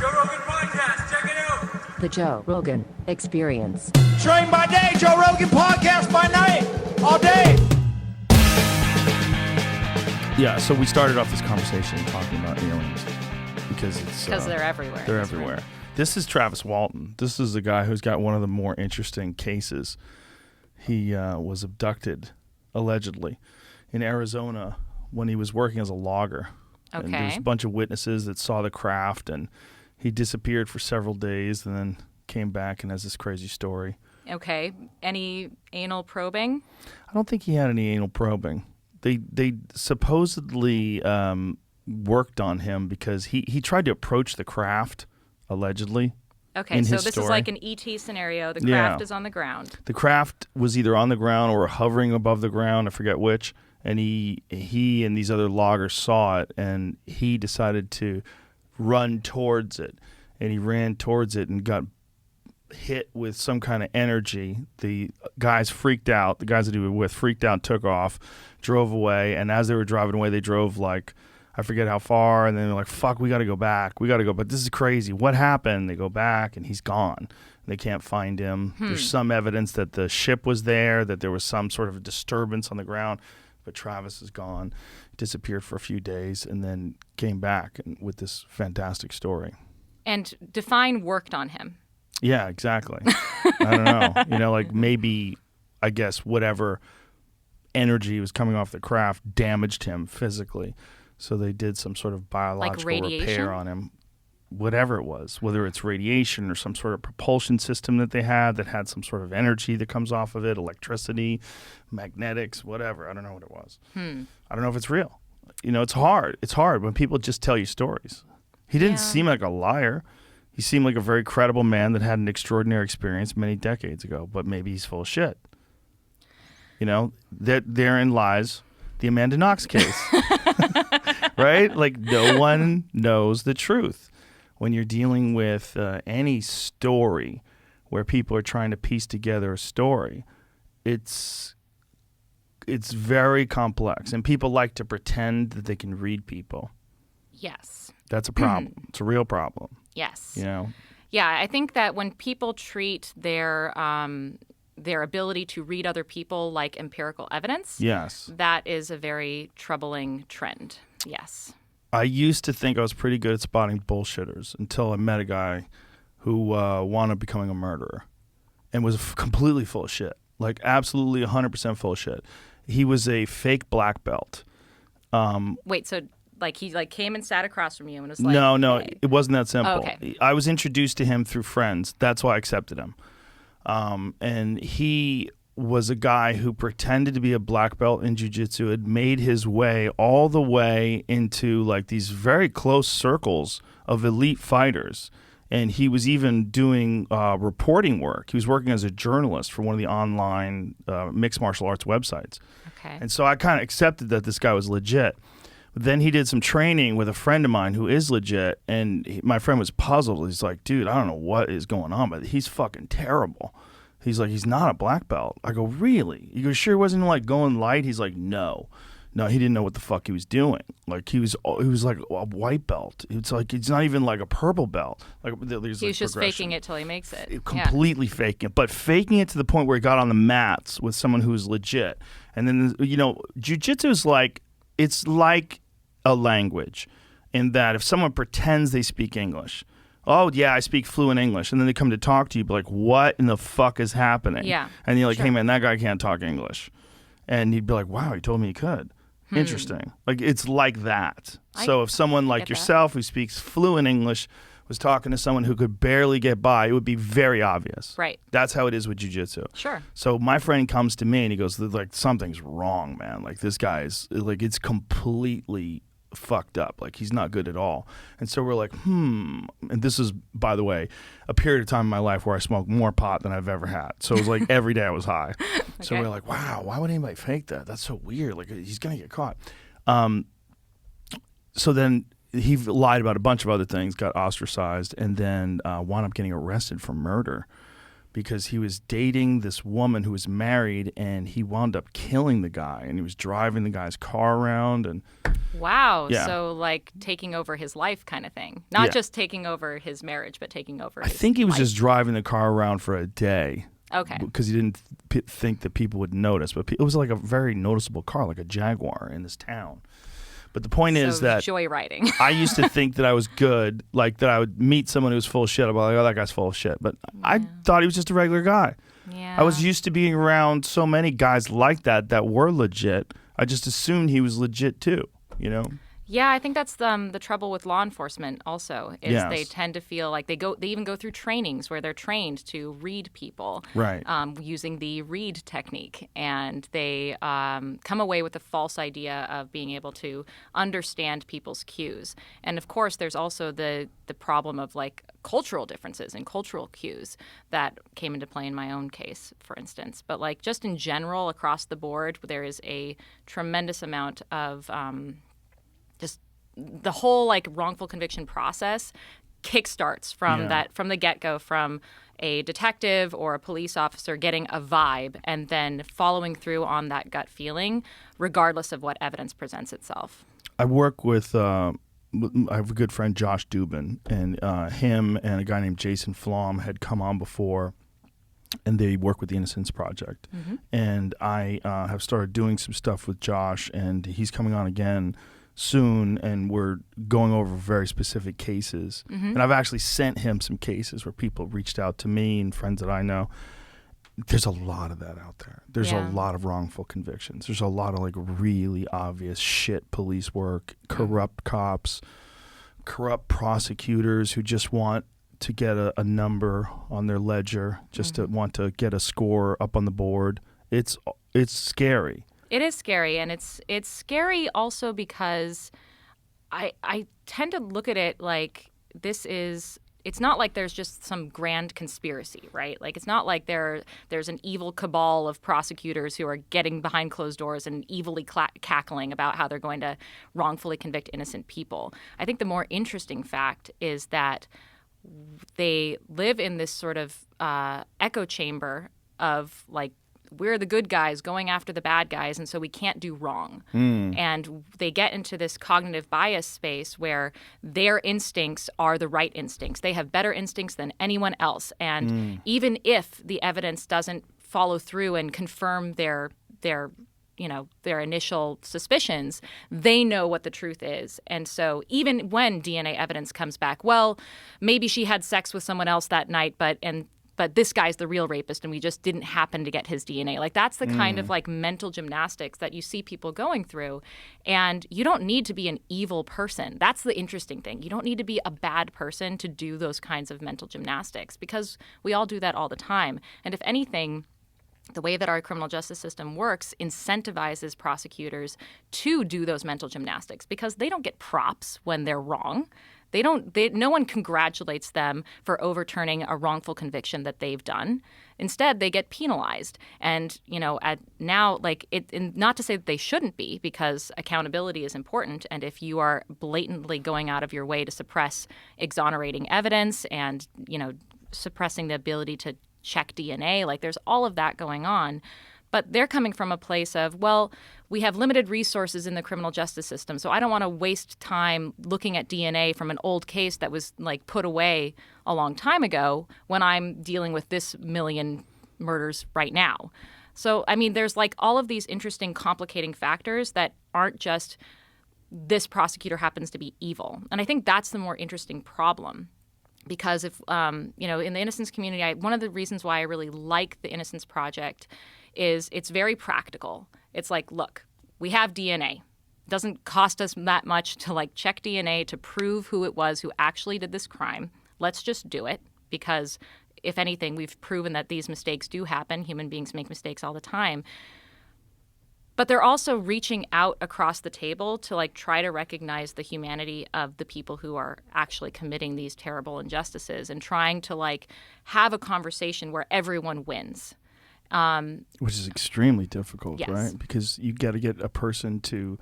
Joe Rogan Podcast. Check it out. The Joe Rogan Experience. Train by day, Joe Rogan Podcast by night, all day. Yeah, so we started off this conversation talking about aliens because they're everywhere. They're everywhere. This is Travis Walton. This is the guy who's got one of the more interesting cases. He was abducted, allegedly, in Arizona when he was working as a logger. Okay. And there's a bunch of witnesses that saw the craft, and he disappeared for several days and then came back and has this crazy story. Okay. Any anal probing? I don't think he had any anal probing. They supposedly worked on him because he tried to approach the craft, allegedly. Okay, so this is like an ET scenario. The craft is on the ground. The craft was either on the ground or hovering above the ground, I forget which, and he and these other loggers saw it, and he decided to run towards it, and he ran towards it and got hit with some kind of energy. The guys freaked out. The guys that he was with freaked out, took off, drove away, and as they were driving away, they drove like, I forget how far, and then they're like, fuck, we got to go back. We got to go, but this is crazy. What happened? They go back, and he's gone. They can't find him. There's some evidence that the ship was there, that there was some sort of disturbance on the ground, but Travis is gone, disappeared for a few days, and then came back with this fantastic story. And define worked on him. Yeah, exactly. I don't know. You know, like maybe, I guess, whatever energy was coming off the craft damaged him physically. So they did some sort of biological repair on him. Whatever it was, whether it's radiation or some sort of propulsion system that they had that had some sort of energy that comes off of it, electricity, magnetics, whatever. I don't know what it was. I don't know if it's real. You know, it's hard. It's hard when people just tell you stories. He didn't seem like a liar. He seemed like a very credible man that had an extraordinary experience many decades ago, but maybe he's full of shit. You know, therein lies the Amanda Knox case. Right? Like, no one knows the truth. When you're dealing with any story where people are trying to piece together a story, it's very complex. And people like to pretend that they can read people. Yes. That's a problem. It's a real problem. Yes. You know? Yeah, I think that when people treat their ability to read other people like empirical evidence, Yes. that is a very troubling trend. Yes. I used to think I was pretty good at spotting bullshitters until I met a guy who wound up becoming a murderer and was completely full of shit, like absolutely 100% full of shit. He was a fake black belt. Wait, so like he like came and sat across from you and was like, No, hey. it wasn't that simple. Oh, okay. I was introduced to him through friends. That's why I accepted him. And he was a guy who pretended to be a black belt in jiu-jitsu, had made his way all the way into like these very close circles of elite fighters. And he was even doing reporting work. He was working as a journalist for one of the online mixed martial arts websites. Okay. And so I kind of accepted that this guy was legit. But then he did some training with a friend of mine who is legit, and my friend was puzzled. He's like, dude, I don't know what is going on, but he's fucking terrible. He's like, he's not a black belt. I go, really? He goes, sure, wasn't like going light? He's like, no, he didn't know what the fuck he was doing. Like he was like a white belt. It's like it's not even like a purple belt. Like there's He was just progression. faking it till he makes it. Completely faking it, but faking it to the point where he got on the mats with someone who's legit. And then jiu-jitsu is like it's like a language, in that if someone pretends they speak English. Oh, yeah, I speak fluent English. And then they come to talk to you, but like, what in the fuck is happening? Yeah. And you're like, hey, man, that guy can't talk English. And you'd be like, wow, he told me he could. Interesting. Like, it's like that. So if someone like yourself who speaks fluent English was talking to someone who could barely get by, it would be very obvious. Right. That's how it is with jiu-jitsu. Sure. So my friend comes to me and he goes, like, something's wrong, man. Like, this guy's, like, it's completely fucked up. Like, he's not good at all. And so we're like, and this is, by the way, a period of time in my life where I smoked more pot than I've ever had. So it was like every day I was high. So we're like, wow, why would anybody fake that? That's so weird. Like, he's gonna get caught. So then he lied about a bunch of other things, got ostracized, and then wound up getting arrested for murder. because he was dating this woman who was married, and he wound up killing the guy, and he was driving the guy's car around. And wow. Yeah. So like taking over his life kind of thing. Not Yeah. just taking over his marriage, but taking over I his think he was life. just driving the car around for a day. Okay. Because he didn't think that people would notice. But it was like a very noticeable car, like a Jaguar in this town. But the point is So that joyriding. I used to think that I was good, like that I would meet someone who was full of shit. I'd be like, oh, that guy's full of shit. But I thought he was just a regular guy. Yeah. I was used to being around so many guys like that were legit. I just assumed he was legit too, you know? Yeah, I think that's the trouble with law enforcement also is Yes. they tend to feel like they even go through trainings where they're trained to read people Right. using the read technique, and they come away with a false idea of being able to understand people's cues. And of course, there's also the problem of like cultural differences and cultural cues that came into play in my own case, for instance. But like just in general across the board, there is a tremendous amount of just the whole like wrongful conviction process kickstarts from the get-go, from a detective or a police officer getting a vibe and then following through on that gut feeling regardless of what evidence presents itself. I work with I have a good friend, Josh Dubin, and him and a guy named Jason Flom had come on before, and they work with the Innocence Project. And I have started doing some stuff with Josh, and he's coming on again soon, and we're going over very specific cases. And I've actually sent him some cases where people reached out to me and friends that I know. There's a lot of that out there. There's a lot of wrongful convictions. There's a lot of like really obvious shit police work, corrupt cops, corrupt prosecutors who just want to get a number on their ledger, just to want to get a score up on the board. It's scary. It is scary, and it's scary also because I tend to look at it like it's not like there's just some grand conspiracy, right? Like it's not like there's an evil cabal of prosecutors who are getting behind closed doors and evilly cackling about how they're going to wrongfully convict innocent people. I think the more interesting fact is that they live in this sort of echo chamber of like, we're the good guys going after the bad guys, and so we can't do wrong. And they get into this cognitive bias space where their instincts are the right instincts. They have better instincts than anyone else. And even if the evidence doesn't follow through and confirm their initial suspicions, they know what the truth is. And so even when DNA evidence comes back, well, maybe she had sex with someone else that night, but this guy's the real rapist and we just didn't happen to get his DNA. Like that's the kind of like mental gymnastics that you see people going through. And you don't need to be an evil person. That's the interesting thing. You don't need to be a bad person to do those kinds of mental gymnastics, because we all do that all the time. And if anything, the way that our criminal justice system works incentivizes prosecutors to do those mental gymnastics, because they don't get props when they're wrong. No one congratulates them for overturning a wrongful conviction that they've done. Instead, they get penalized. And, not to say that they shouldn't be, because accountability is important. And if you are blatantly going out of your way to suppress exonerating evidence and, suppressing the ability to check DNA, like there's all of that going on. But they're coming from a place of, well, we have limited resources in the criminal justice system, so I don't want to waste time looking at DNA from an old case that was like put away a long time ago when I'm dealing with this million murders right now. So, I mean, there's like all of these interesting complicating factors that aren't just this prosecutor happens to be evil. And I think that's the more interesting problem. Because if, in the innocence community, one of the reasons why I really like the Innocence Project is it's very practical. It's like, look, we have DNA. It doesn't cost us that much to like check DNA to prove who it was who actually did this crime. Let's just do it, because if anything, we've proven that these mistakes do happen. Human beings make mistakes all the time. But they're also reaching out across the table to like try to recognize the humanity of the people who are actually committing these terrible injustices, and trying to like have a conversation where everyone wins. Which is extremely difficult, yes. right? Because you got to get a person to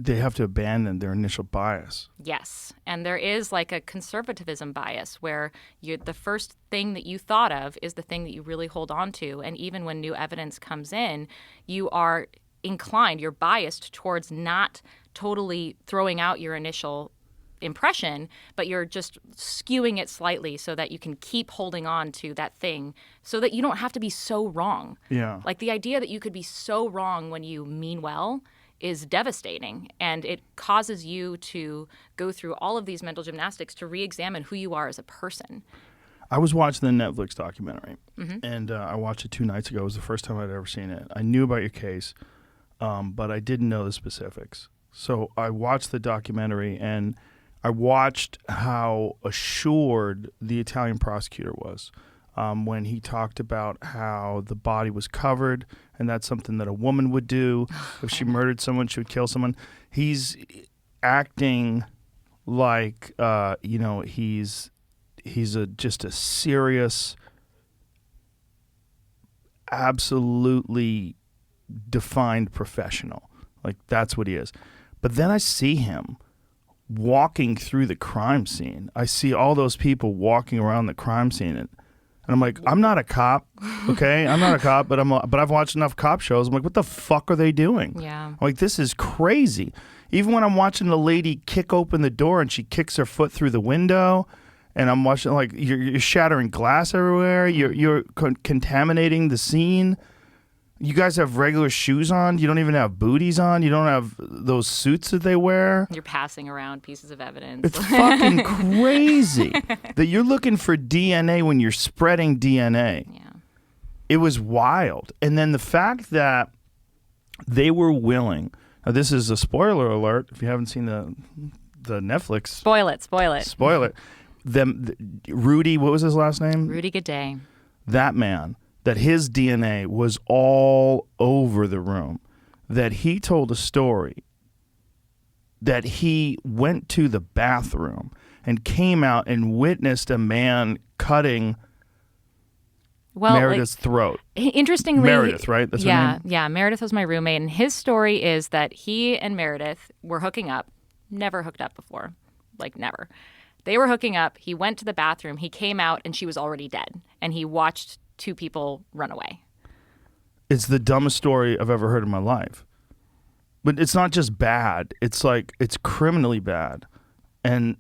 they have to abandon their initial bias. Yes. And there is like a conservatism bias where the first thing that you thought of is the thing that you really hold on to. And even when new evidence comes in, you are inclined, you're biased towards not totally throwing out your initial impression, but you're just skewing it slightly so that you can keep holding on to that thing so that you don't have to be so wrong. Yeah. Like the idea that you could be so wrong when you mean well is devastating, and it causes you to go through all of these mental gymnastics to re-examine who you are as a person. I was watching the Netflix documentary, and I watched it 2 nights ago. It was the first time I'd ever seen it. I knew about your case, but I didn't know the specifics. So I watched the documentary, and I watched how assured the Italian prosecutor was when he talked about how the body was covered, and that's something that a woman would do. If she murdered someone, she would kill someone. He's acting like, he's just a serious, absolutely defined professional. Like, that's what he is. But then I see him walking through the crime scene. I see all those people walking around the crime scene, and I'm like, I'm not a cop, okay? I'm not a cop, but I've watched enough cop shows. I'm like, what the fuck are they doing? Yeah. I'm like, this is crazy. Even when I'm watching the lady kick open the door and she kicks her foot through the window, and I'm watching, like, you're shattering glass everywhere. You're contaminating the scene. You guys have regular shoes on. You don't even have booties on. You don't have those suits that they wear. You're passing around pieces of evidence. It's fucking crazy that you're looking for DNA when you're spreading DNA. Yeah. It was wild. And then the fact that they were willing. Now, this is a spoiler alert. If you haven't seen the Netflix. Spoil it. Spoil it. Rudy, what was his last name? Rudy Gaudet. That man. That his DNA was all over the room, that he told a story that he went to the bathroom and came out and witnessed a man cutting Meredith's throat. Interestingly, Meredith, right? That's her name? Yeah. Meredith was my roommate, and his story is that he and Meredith were hooking up, never hooked up before, like never. They were hooking up. He went to the bathroom. He came out, and she was already dead, and he watched 2 people run away. It's the dumbest story I've ever heard in my life. But it's not just bad. It's like, it's criminally bad. And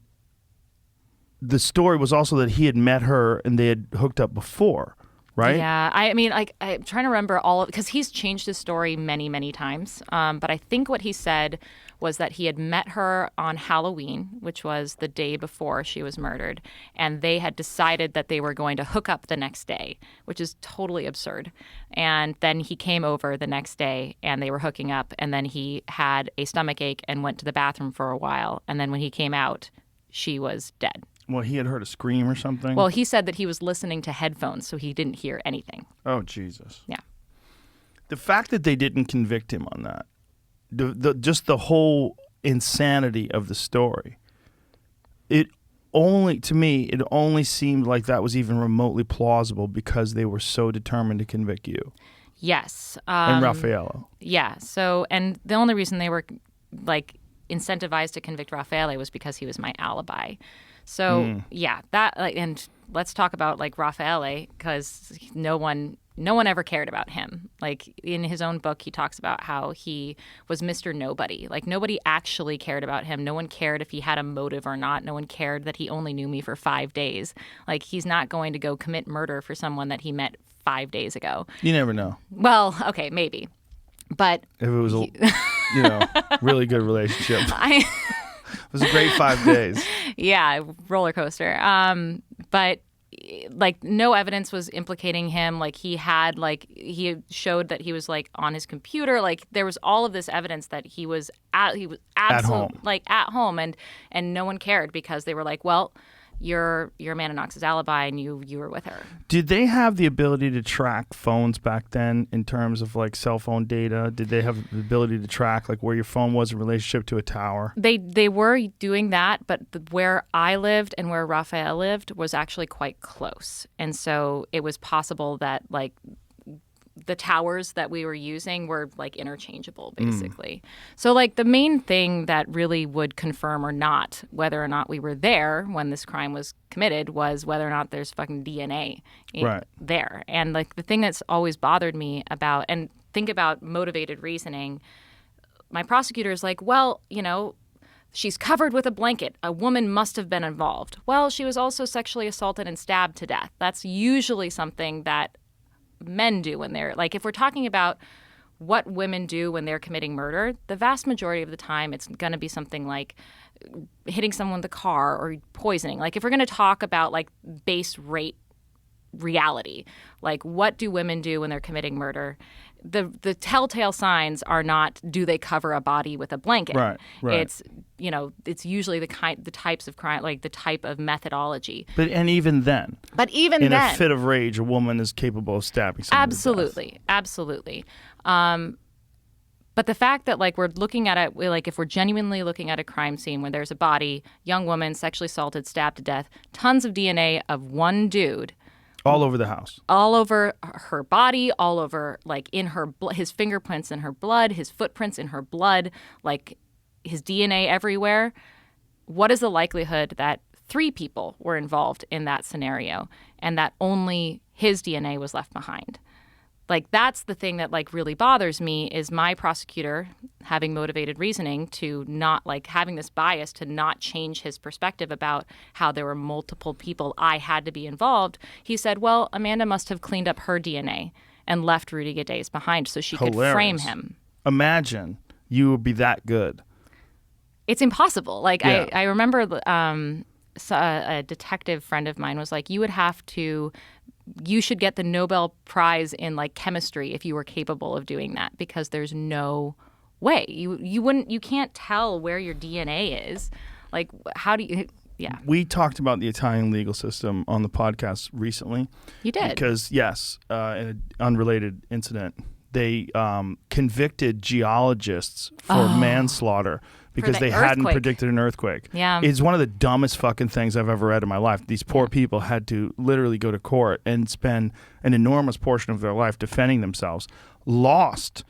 the story was also that he had met her and they had hooked up before, right? Yeah. I mean, like, I'm trying to remember all of, because he's changed his story many, many times. But I think what he said was that he had met her on Halloween, which was the day before she was murdered, and they had decided that they were going to hook up the next day, which is totally absurd. And then he came over the next day, and they were hooking up, and then he had a stomachache and went to the bathroom for a while, and then when he came out, she was dead. Well, he had heard a scream or something? Well, he said that he was listening to headphones, so he didn't hear anything. Oh, Jesus. Yeah. The fact that they didn't convict him on that, just the whole insanity of the story, to me, it only seemed like that was even remotely plausible because they were so determined to convict you. Yes. And Raffaello. Yeah. So, and the only reason they were like incentivized to convict Raffaele was because he was my alibi. So yeah, that, like, and let's talk about like Raffaele, because no one ever cared about him. Like, in his own book, he talks about how he was Mr. Nobody. Like, nobody actually cared about him. No one cared if he had a motive or not. No one cared that he only knew me for 5 days. Like, he's not going to go commit murder for someone that he met 5 days ago. You never know. Well, okay, maybe. But if it was a really good relationship. It was a great 5 days. Yeah, roller coaster. But like, no evidence was implicating him. Like, he showed that he was like on his computer. Like, there was all of this evidence that he was absolutely at home. Like at home, and no one cared because they were like, well, you're Amanda Knox's alibi, and you were with her. Did they have the ability to track phones back then in terms of like cell phone data? Did they have the ability to track like where your phone was in relationship to a tower? They were doing that, but where I lived and where Raphael lived was actually quite close, and so it was possible that like the towers that we were using were like interchangeable, basically. So like the main thing that really would confirm or not whether or not we were there when this crime was committed was whether or not there's fucking DNA there. And like the thing that's always bothered me about, and think about motivated reasoning, my prosecutor is like, well, you know, she's covered with a blanket. A woman must have been involved. Well, she was also sexually assaulted and stabbed to death. That's usually something that men do when they're, like, if we're talking about what women do when they're committing murder, the vast majority of the time it's going to be something like hitting someone with a car or poisoning. Like, if we're going to talk about, like, base rate reality, like, what do women do when they're committing murder? The telltale signs are not, do they cover a body with a blanket? Right. It's, you know, it's usually the types of crime, like the type of methodology. But even then, in a fit of rage, a woman is capable of stabbing someone. Absolutely. But the fact that, like, we're looking at it, like, if we're genuinely looking at a crime scene where there's a body, young woman, sexually assaulted, stabbed to death, tons of DNA of one dude. All over the house. All over her body, all over, like, in her his fingerprints in her blood, his footprints in her blood, like, his DNA everywhere. What is the likelihood that 3 people were involved in that scenario and that only his DNA was left behind? Like, that's the thing that, like, really bothers me, is my prosecutor having motivated reasoning to not, like, having this bias to not change his perspective about how there were multiple people I had to be involved. He said, well, Amanda must have cleaned up her DNA and left Rudy Gades behind so she could frame him. Imagine you would be that good. It's impossible. Like, yeah. I remember a detective friend of mine was like, you should get the Nobel Prize in, like, chemistry if you were capable of doing that, because there's no way you can't tell where your DNA is. Like, how do you? Yeah. We talked about the Italian legal system on the podcast recently. You did. Because yes, in an unrelated incident, they convicted geologists for manslaughter because they hadn't predicted an earthquake. Yeah. It's one of the dumbest fucking things I've ever read in my life. These poor people had to literally go to court and spend an enormous portion of their life defending themselves, lost,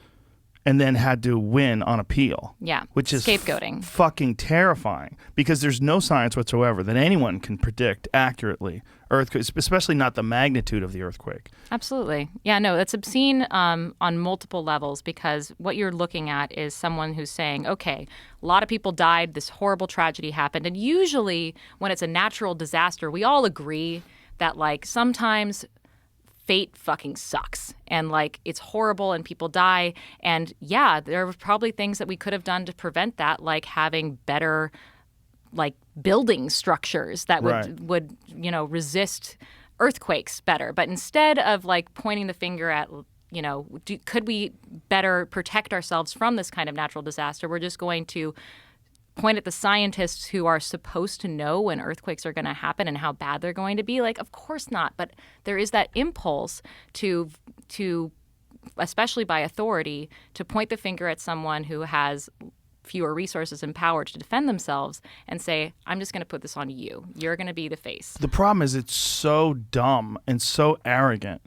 and then had to win on appeal. Yeah. Which is scapegoating. Fucking terrifying, because there's no science whatsoever that anyone can predict accurately earthquakes, especially not the magnitude of the earthquake. Absolutely. Yeah, no, that's obscene on multiple levels, because what you're looking at is someone who's saying, okay, a lot of people died, this horrible tragedy happened. And usually when it's a natural disaster, we all agree that, like, sometimes fate fucking sucks and, like, it's horrible and people die. And yeah, there were probably things that we could have done to prevent that, like having better, like, building structures that would you know, resist earthquakes better. But instead of, like, pointing the finger at, you know, could we better protect ourselves from this kind of natural disaster, we're just going to point at the scientists who are supposed to know when earthquakes are going to happen and how bad they're going to be. Like, of course not. But there is that impulse to especially by authority, to point the finger at someone who has fewer resources and power to defend themselves and say, I'm just going to put this on you. You're going to be the face. The problem is it's so dumb and so arrogant.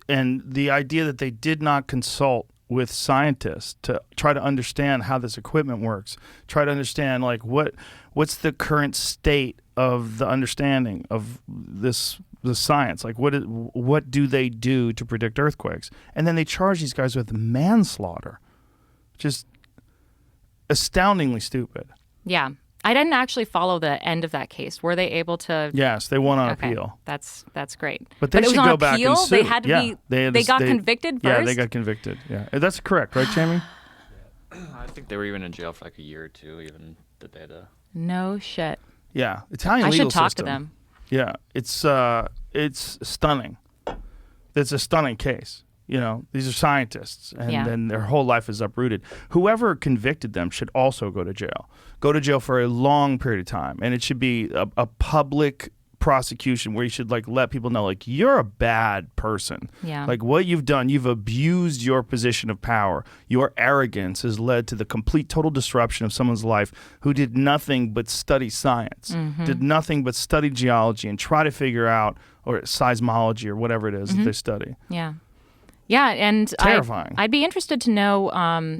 And the idea that they did not consult with scientists to try to understand how this equipment works, try to understand, like, what's the current state of the understanding of the science, like what do they do to predict earthquakes, and then they charge these guys with manslaughter, just astoundingly stupid. Yeah. I didn't actually follow the end of that case. Were they able to? Yes, they won on appeal. That's great. But they should go back and sue. They had to be. They got convicted first. Yeah, they got convicted. Yeah, that's correct, right, Jamie? I think they were even in jail for like a year or two, even that they had to. No shit. Yeah, Italian legal system. I should talk to them. Yeah, it's stunning. It's a stunning case. You know, these are scientists, and then their whole life is uprooted. Whoever convicted them should also go to jail. Go to jail for a long period of time, and it should be a public prosecution where you should, like, let people know, like, you're a bad person. Yeah. Like, what you've done, you've abused your position of power. Your arrogance has led to the complete, total disruption of someone's life who did nothing but study science, did nothing but study geology and try to figure out, or seismology or whatever it is that they study. Yeah. Yeah, and Terrifying. I'd be interested to know,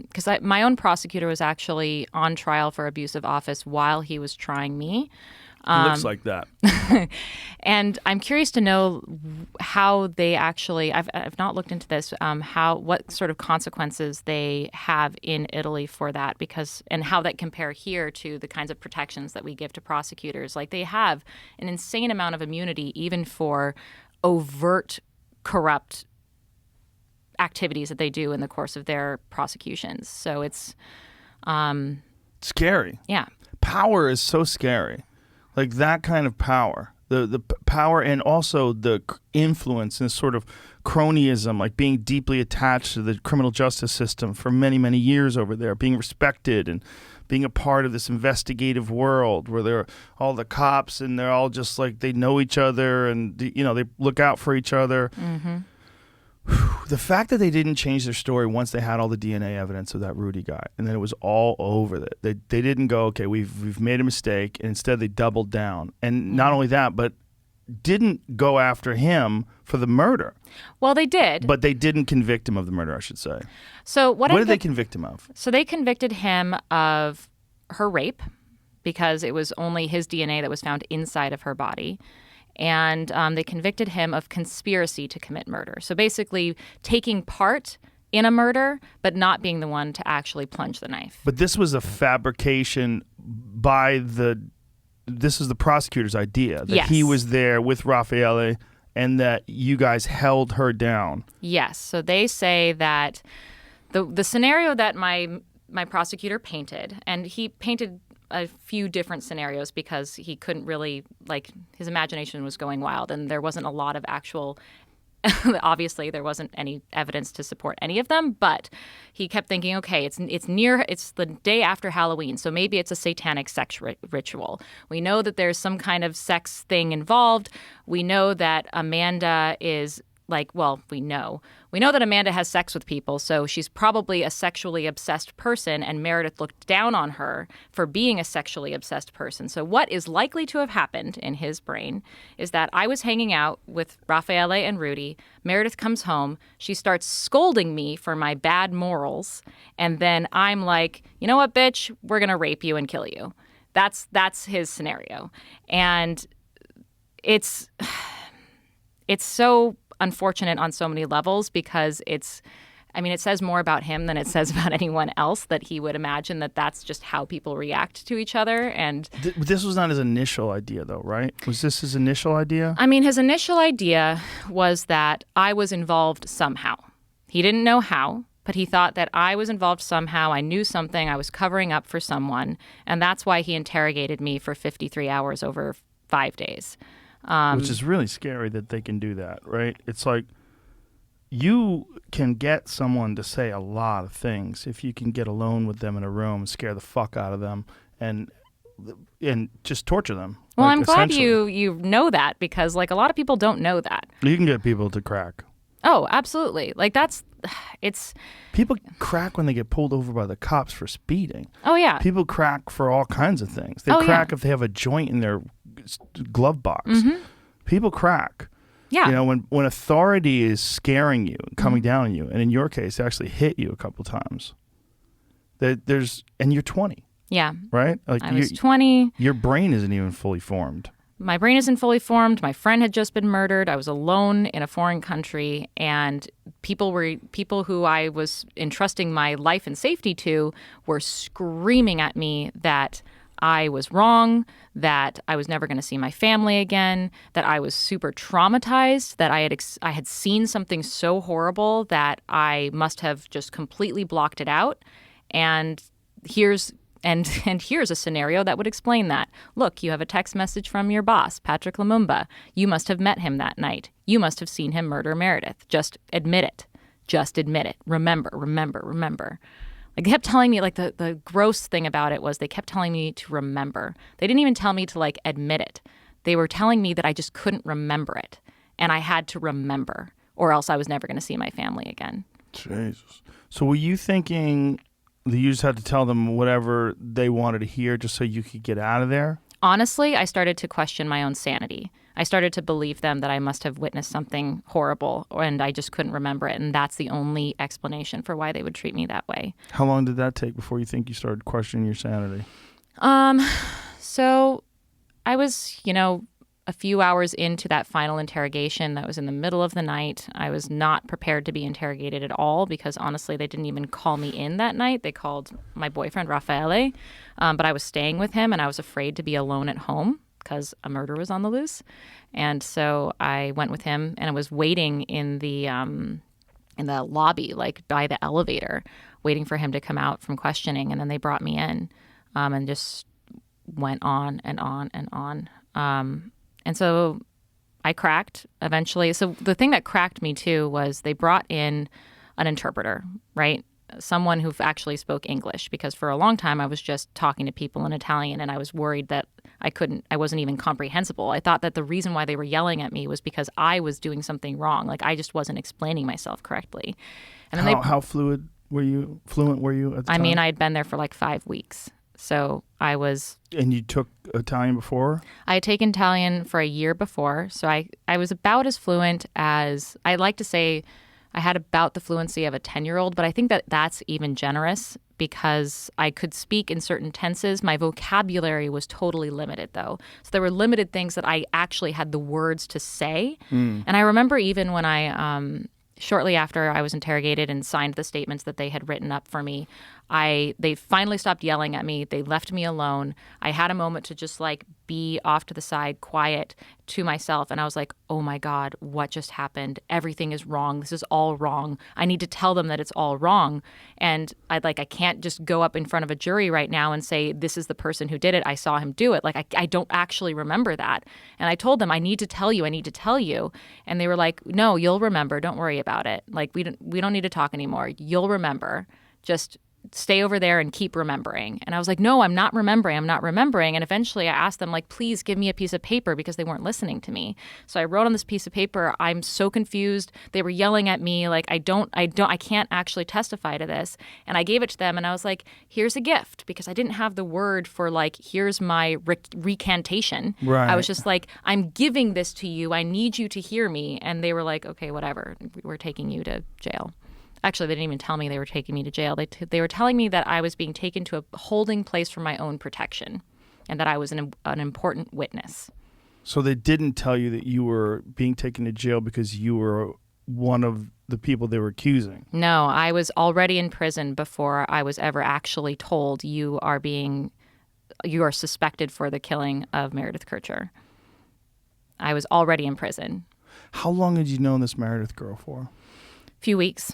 because my own prosecutor was actually on trial for abuse of office while he was trying me. Looks like that. And I'm curious to know how they actually, I've not looked into this, what sort of consequences they have in Italy for that, and how that compare here to the kinds of protections that we give to prosecutors. Like, they have an insane amount of immunity even for overt corrupt activities that they do in the course of their prosecutions. So it's scary. Yeah. Power is so scary. Like, that kind of power, the power, and also the influence and sort of cronyism, like being deeply attached to the criminal justice system for many, many years over there, being respected and being a part of this investigative world where they're all the cops and they're all just like, they know each other and, they look out for each other. Mm-hmm. The fact that they didn't change their story once they had all the DNA evidence of that Rudy guy, and then it was all over it. They didn't go, okay, we've made a mistake, and instead they doubled down. And not only that, but didn't go after him for the murder. Well, they did. But they didn't convict him of the murder, I should say. So what did they convict him of? So they convicted him of her rape because it was only his DNA that was found inside of her body. And they convicted him of conspiracy to commit murder. So basically taking part in a murder, but not being the one to actually plunge the knife. But this was a fabrication this is the prosecutor's idea, that he was there with Raffaele and that you guys held her down. Yes. So they say that the scenario that my prosecutor painted, and he painted a few different scenarios because he couldn't really, his imagination was going wild and there wasn't a lot of actual, obviously there wasn't any evidence to support any of them, but he kept thinking, okay, it's the day after Halloween, so maybe it's a satanic sex ritual. We know that there's some kind of sex thing involved. We know that Amanda is we know that Amanda has sex with people, so she's probably a sexually obsessed person, and Meredith looked down on her for being a sexually obsessed person. So what is likely to have happened in his brain is that I was hanging out with Raffaele and Rudy. Meredith comes home. She starts scolding me for my bad morals, and then I'm like, you know what, bitch? We're going to rape you and kill you. That's his scenario. And it's so unfortunate on so many levels because it says more about him than it says about anyone else that he would imagine that that's just how people react to each other. And this was not his initial idea, though, right? Was this his initial idea? His initial idea was that I was involved somehow. He didn't know how, but he thought that I was involved somehow. I knew something. I was covering up for someone. And that's why he interrogated me for 53 hours over 5 days. Which is really scary that they can do that, right? It's like you can get someone to say a lot of things if you can get alone with them in a room, scare the fuck out of them, and just torture them. Well, I'm glad you know that because, a lot of people don't know that. You can get people to crack. Oh, absolutely. People crack when they get pulled over by the cops for speeding. Oh, yeah. People crack for all kinds of things. They crack if they have a joint in their glove box. Mm-hmm. People crack. Yeah. When authority is scaring you and coming down on you, and in your case, actually hit you a couple times. And you're 20. Yeah. Right? I was 20. Your brain isn't even fully formed. My brain isn't fully formed. My friend had just been murdered. I was alone in a foreign country, and people who I was entrusting my life and safety to were screaming at me that I was wrong, that I was never going to see my family again, that I was super traumatized, that I had seen something so horrible that I must have just completely blocked it out. And here's a scenario that would explain that. Look, you have a text message from your boss, Patrick Lumumba. You must have met him that night. You must have seen him murder Meredith. Just admit it. Just admit it. Remember, remember, remember. They kept telling me, the gross thing about it was they kept telling me to remember. They didn't even tell me to, admit it. They were telling me that I just couldn't remember it. And I had to remember, or else I was never going to see my family again. Jesus. So were you thinking that you just had to tell them whatever they wanted to hear just so you could get out of there? Honestly, I started to question my own sanity. I started to believe them that I must have witnessed something horrible and I just couldn't remember it. And that's the only explanation for why they would treat me that way. How long did that take before you think you started questioning your sanity? So I was, a few hours into that final interrogation. That was in the middle of the night. I was not prepared to be interrogated at all because honestly, they didn't even call me in that night. They called my boyfriend, Raffaele, but I was staying with him and I was afraid to be alone at home because a murder was on the loose. And so I went with him and I was waiting in the lobby, like by the elevator, waiting for him to come out from questioning. And then they brought me in and just went on and on and on. And so I cracked eventually. So the thing that cracked me too was they brought in an interpreter, right? Someone who actually spoke English, because for a long time I was just talking to people in Italian and I was worried that I wasn't even comprehensible. I thought that the reason why they were yelling at me was because I was doing something wrong. Like I just wasn't explaining myself correctly. And then how fluent were you at the time? I mean, I'd been there for like 5 weeks. So I was... And you took Italian before? I had taken Italian for a year before. So I was about as fluent as... I like to say I had about the fluency of a 10-year-old, but I think that that's even generous because I could speak in certain tenses. My vocabulary was totally limited, though. So there were limited things that I actually had the words to say. And I remember even when I... shortly after I was interrogated and signed the statements that they had written up for me, they finally stopped yelling at me. They left me alone. I had a moment to just like be off to the side, quiet to myself. And I was like, oh my God, what just happened? Everything is wrong. This is all wrong. I need to tell them that it's all wrong. And I can't just go up in front of a jury right now and say, this is the person who did it. I saw him do it. Like, I don't actually remember that. And I told them, I need to tell you. And they were like, no, you'll remember. Don't worry about it. Like, we don't need to talk anymore. You'll remember. Just stay over there and keep remembering. And I was like, no, I'm not remembering. And eventually I asked them, like, please give me a piece of paper because they weren't listening to me. So I wrote on this piece of paper, I'm so confused. They were yelling at me. Like, I can't actually testify to this. And I gave it to them and I was like, here's a gift, because I didn't have the word for like, here's my recantation. Right. I was just like, I'm giving this to you. I need you to hear me. And they were like, okay, whatever. We're taking you to jail. Actually, they didn't even tell me they were taking me to jail. They were telling me that I was being taken to a holding place for my own protection and that I was an important witness. So they didn't tell you that you were being taken to jail because you were one of the people they were accusing? No, I was already in prison before I was ever actually told you are suspected for the killing of Meredith Kircher. I was already in prison. How long had you known this Meredith girl for? A few weeks.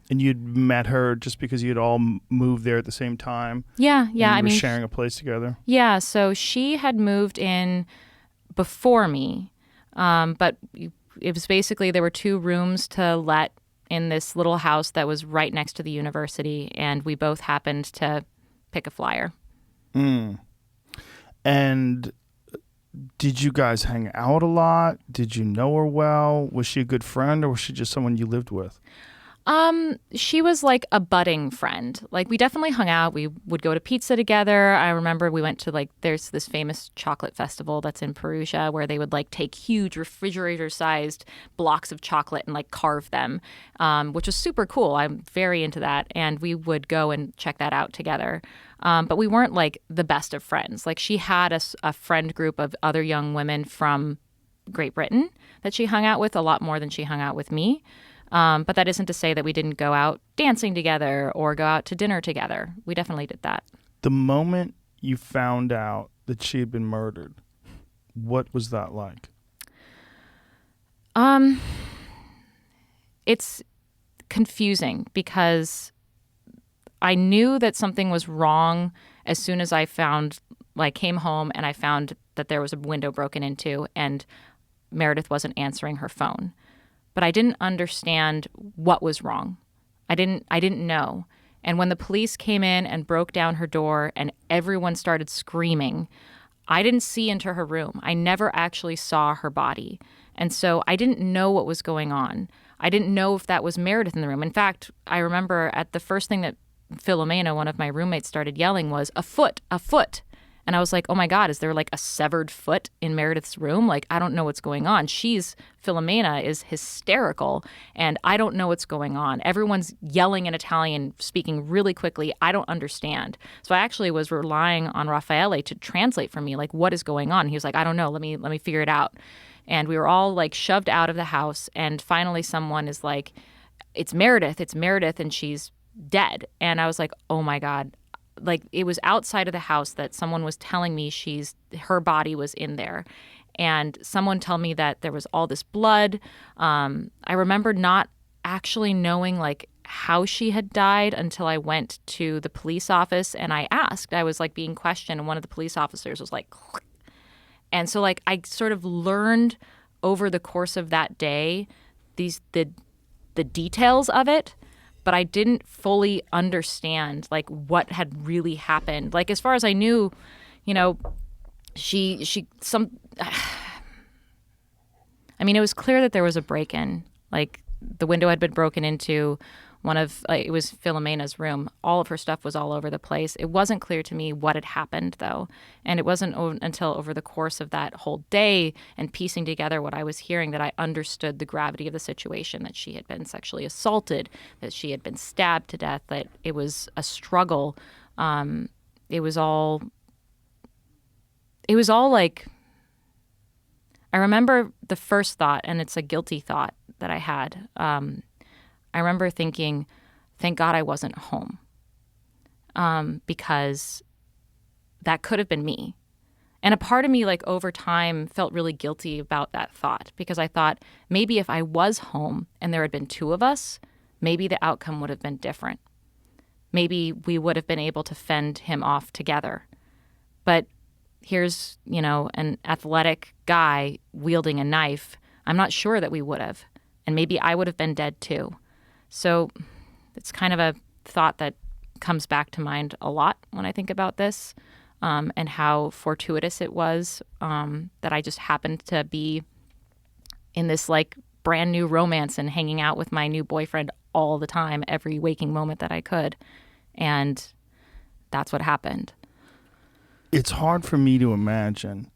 And you'd met her just because you'd all moved there at the same time? Yeah. I mean, sharing a place together? Yeah, so she had moved in before me, but it was basically there were 2 rooms to let in this little house that was right next to the university, and we both happened to pick a flyer. And did you guys hang out a lot? Did you know her well? Was she a good friend, or was she just someone you lived with? She was like a budding friend. Like, we definitely hung out. We would go to pizza together. I remember we went to there's this famous chocolate festival that's in Perugia where they would like take huge refrigerator-sized blocks of chocolate and like carve them, which was super cool. I'm very into that. And we would go and check that out together. But we weren't like the best of friends. Like, she had a friend group of other young women from Great Britain that she hung out with a lot more than she hung out with me. But that isn't to say that we didn't go out dancing together or go out to dinner together. We definitely did that. The moment you found out that she had been murdered, what was that like? It's confusing because I knew that something was wrong as soon as I came home and I found that there was a window broken into and Meredith wasn't answering her phone. But I didn't understand what was wrong. I didn't know. And when the police came in and broke down her door and everyone started screaming, I didn't see into her room. I never actually saw her body. And so I didn't know what was going on. I didn't know if that was Meredith in the room. In fact, I remember at the first thing that Philomena, one of my roommates, started yelling was, a foot, a foot. And I was like, oh my God, is there like a severed foot in Meredith's room? Like, I don't know what's going on. Philomena is hysterical, and I don't know what's going on. Everyone's yelling in Italian, speaking really quickly. I don't understand. So I actually was relying on Raffaele to translate for me, like, what is going on? He was like, I don't know. Let me figure it out. And we were all like shoved out of the house. And finally someone is like, it's Meredith, and she's dead. And I was like, oh my God. Like, it was outside of the house that someone was telling me her body was in there. And someone told me that there was all this blood. I remember not actually knowing like how she had died until I went to the police office and I asked. I was like being questioned, and one of the police officers was like, and so like I sort of learned over the course of that day the details of it. But I didn't fully understand like what had really happened. Like, as far as I knew, you know, it was clear that there was a break-in. Like, the window had been broken into. It was Filomena's room. All of her stuff was all over the place. It wasn't clear to me what had happened, though. And it wasn't until over the course of that whole day and piecing together what I was hearing that I understood the gravity of the situation, that she had been sexually assaulted, that she had been stabbed to death, that it was a struggle. It was all like, I remember the first thought, and it's a guilty thought that I had. I remember thinking, thank God I wasn't home, because that could have been me. And a part of me, like, over time felt really guilty about that thought, because I thought maybe if I was home and there had been two of us, maybe the outcome would have been different. Maybe we would have been able to fend him off together. But here's, an athletic guy wielding a knife. I'm not sure that we would have. And maybe I would have been dead too. So it's kind of a thought that comes back to mind a lot when I think about this, and how fortuitous it was that I just happened to be in this like brand new romance and hanging out with my new boyfriend all the time, every waking moment that I could. And that's what happened. It's hard for me to imagine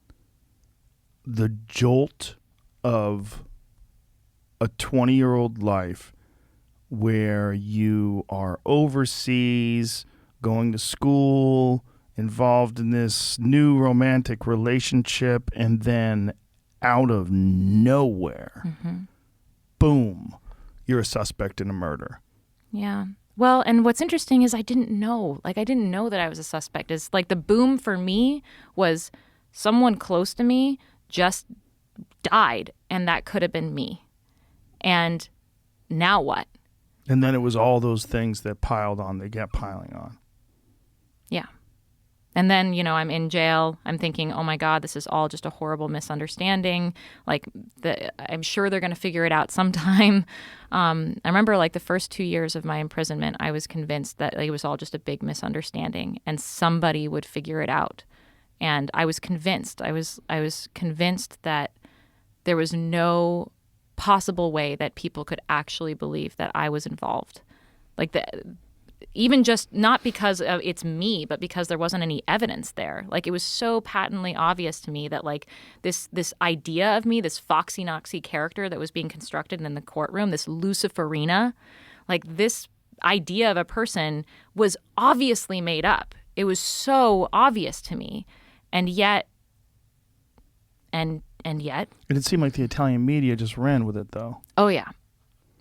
the jolt of a 20-year-old life where you are overseas, going to school, involved in this new romantic relationship, and then out of nowhere, boom, you're a suspect in a murder. Yeah. Well, and what's interesting is I didn't know. Like, I didn't know that I was a suspect. It's like the boom for me was someone close to me just died, and that could have been me. And now what? And then it was all those things that piled on, they kept piling on. Yeah. And then, I'm in jail. I'm thinking, oh my God, this is all just a horrible misunderstanding. Like, I'm sure they're going to figure it out sometime. I remember like the first 2 years of my imprisonment, I was convinced that it was all just a big misunderstanding and somebody would figure it out. And I was convinced. I was convinced that there was no possible way that people could actually believe that I was involved. Like, even just not because it's me, but because there wasn't any evidence there. Like, it was so patently obvious to me that like this idea of me, this Foxy Noxy character that was being constructed in the courtroom, this Luciferina, like this idea of a person was obviously made up. It was so obvious to me. And yet. It seemed like the Italian media just ran with it, though. Oh, yeah.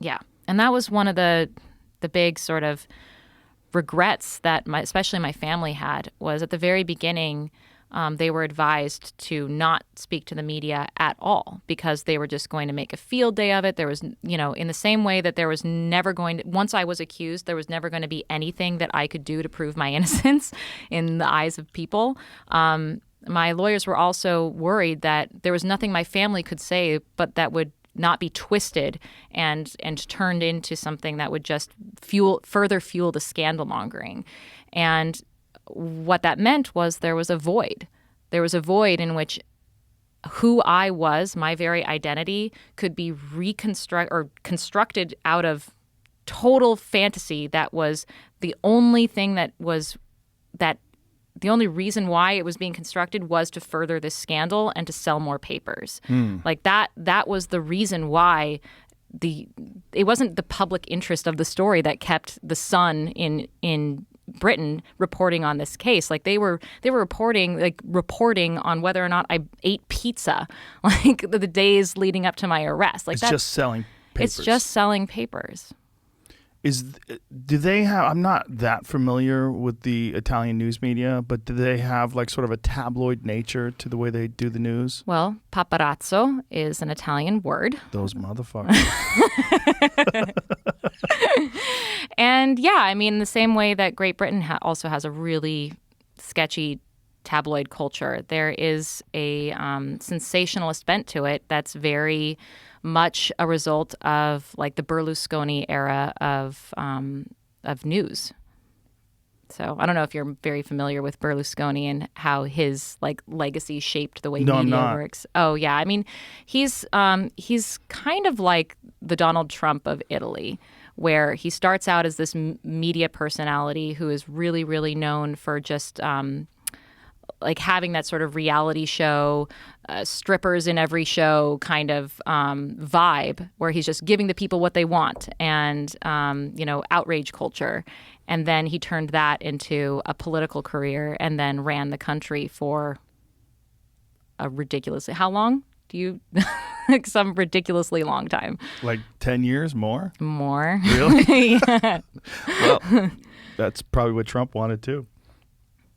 Yeah. And that was one of the big sort of regrets that especially my family had, was at the very beginning, they were advised to not speak to the media at all because they were just going to make a field day of it. There was, in the same way that there was never once I was accused, there was never going to be anything that I could do to prove my innocence in the eyes of people. My lawyers were also worried that there was nothing my family could say, but that would not be twisted and turned into something that would just further fuel the scandal mongering. And what that meant was there was a void. There was a void in which who I was, my very identity, could be constructed out of total fantasy that was the only thing that the only reason why it was being constructed was to further this scandal and to sell more papers. Like that was the reason why it wasn't the public interest of the story that kept the Sun in Britain reporting on this case. Like they were reporting on whether or not I ate pizza, like the days leading up to my arrest. Like it's just selling papers. It's just selling papers. Do they have? I'm not that familiar with the Italian news media, but do they have like sort of a tabloid nature to the way they do the news? Well, paparazzo is an Italian word. Those motherfuckers. And yeah, I mean, the same way that Great Britain also has a really sketchy tabloid culture, there is a sensationalist bent to it that's very much a result of like the Berlusconi era of news. So I don't know if you're very familiar with Berlusconi and how his like legacy shaped the way media works. Oh yeah, I mean he's kind of like the Donald Trump of Italy, where he starts out as this media personality who is really, really known for just like having that sort of reality show, strippers in every show kind of vibe, where he's just giving the people what they want and, outrage culture. And then he turned that into a political career and then ran the country for a ridiculously, how long do you, like some ridiculously long time. Like 10 years more? More. Really? Yeah. Well, that's probably what Trump wanted too.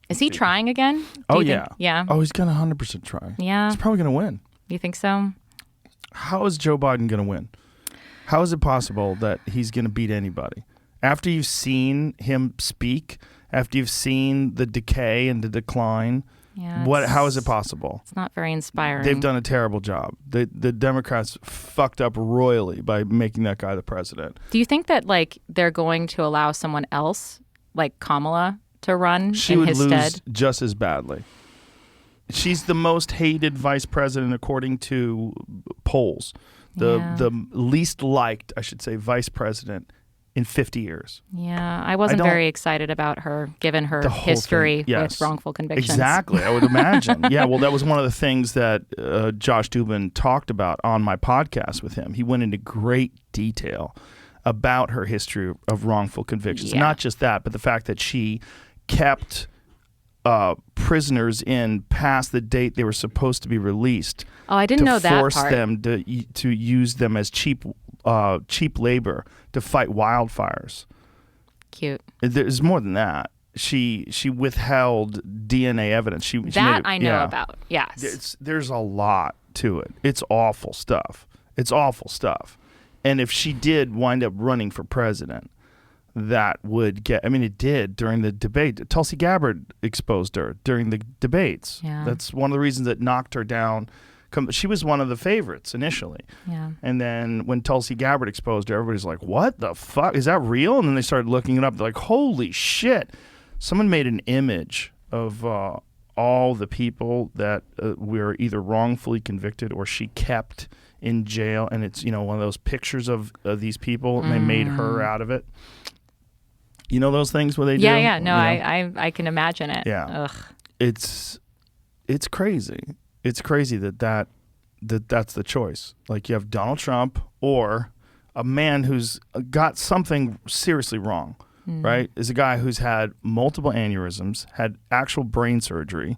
Is he trying again? Oh, yeah. Yeah. Oh, he's going to 100% try. Yeah. He's probably going to win. You think so? How is Joe Biden going to win? How is it possible that he's going to beat anybody? After you've seen him speak, after you've seen the decay and the decline, how is it possible? It's not very inspiring. They've done a terrible job. The Democrats fucked up royally by making that guy the president. Do you think that like they're going to allow someone else, like Kamala, to run she in would his lose stead? Just as badly. She's the most hated vice president according to polls. The least liked, I should say, vice president in 50 years. Yeah, I wasn't very excited about her, given her history with wrongful convictions. Exactly, I would imagine. Yeah, well, that was one of the things that Josh Dubin talked about on my podcast with him. He went into great detail about her history of wrongful convictions. Yeah. Not just that, but the fact that she kept prisoners in past the date they were supposed to be released. Oh, I didn't know that part. To force them to use them as cheap labor to fight wildfires. Cute. There's more than that. She withheld DNA evidence. She made it, I know about. Yes. There's a lot to it. It's awful stuff. And if she did wind up running for president, that would get, I mean, it did during the debate. Tulsi Gabbard exposed her during the debates. Yeah. That's one of the reasons that knocked her down. She was one of the favorites initially. Yeah. And then when Tulsi Gabbard exposed her, everybody's like, what the fuck? Is that real? And then they started looking it up. They're like, holy shit. Someone made an image of all the people that were either wrongfully convicted or she kept in jail. And it's, one of those pictures of these people, and they made her out of it. You know those things where they do? Yeah. No, I can imagine it. Yeah. Ugh. It's crazy. It's crazy that's the choice. Like you have Donald Trump or a man who's got something seriously wrong, right? Is a guy who's had multiple aneurysms, had actual brain surgery,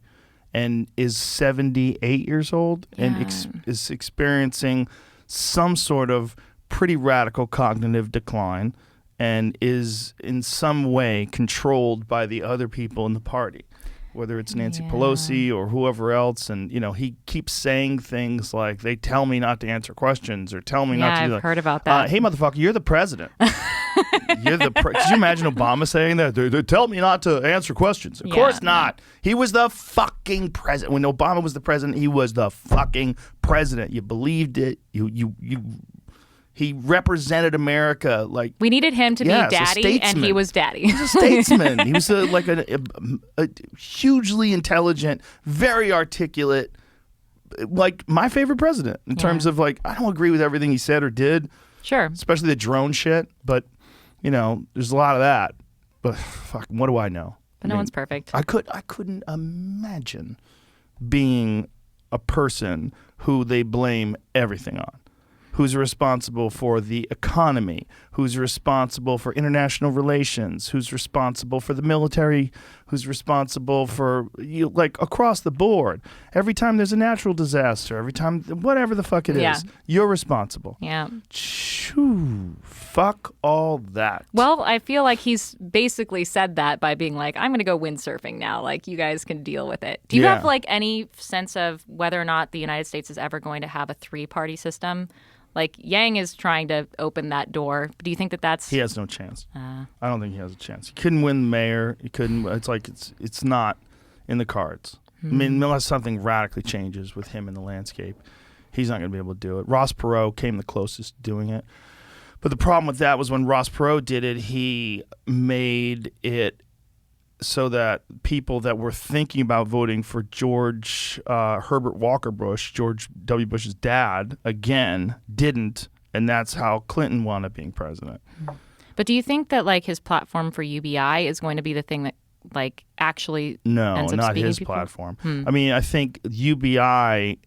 and is 78 years old and is experiencing some sort of pretty radical cognitive decline and is in some way controlled by the other people in the party, whether it's Nancy Pelosi or whoever else. And, he keeps saying things like, they tell me not to answer questions or tell me not to do that. I've heard about that. Hey, motherfucker, you're the president. Could you imagine Obama saying that? They tell me not to answer questions. Of course not. He was the fucking president. When Obama was the president, he was the fucking president. You believed it. He represented America like we needed him to be daddy, and he was daddy. He was a statesman. He was a hugely intelligent, very articulate, like my favorite president in terms of like I don't agree with everything he said or did. Sure. Especially the drone shit, but there's a lot of that. But fuck, what do I know? But no one's perfect. I couldn't imagine being a person who they blame everything on, who's responsible for the economy, who's responsible for international relations, who's responsible for the military, who's responsible for like across the board. Every time there's a natural disaster, every time whatever the fuck it is, you're responsible. Yeah. Shoo, fuck all that. Well, I feel like he's basically said that by being like, I'm going to go windsurfing now. Like, you guys can deal with it. Do you have like any sense of whether or not the United States is ever going to have a 3-party system? Like, Yang is trying to open that door. Do you think that that's... He has no chance. I don't think he has a chance. He couldn't win the mayor. He couldn't... It's like it's not in the cards. I mean, unless something radically changes with him in the landscape, he's not going to be able to do it. Ross Perot came the closest to doing it. But the problem with that was when Ross Perot did it, he made it so that people that were thinking about voting for George Herbert Walker Bush, George W. Bush's dad, again, didn't, and that's how Clinton wound up being president. But do you think that like his platform for UBI is going to be the thing that like actually No, ends up not speaking his to people? platform. I mean, I think UBI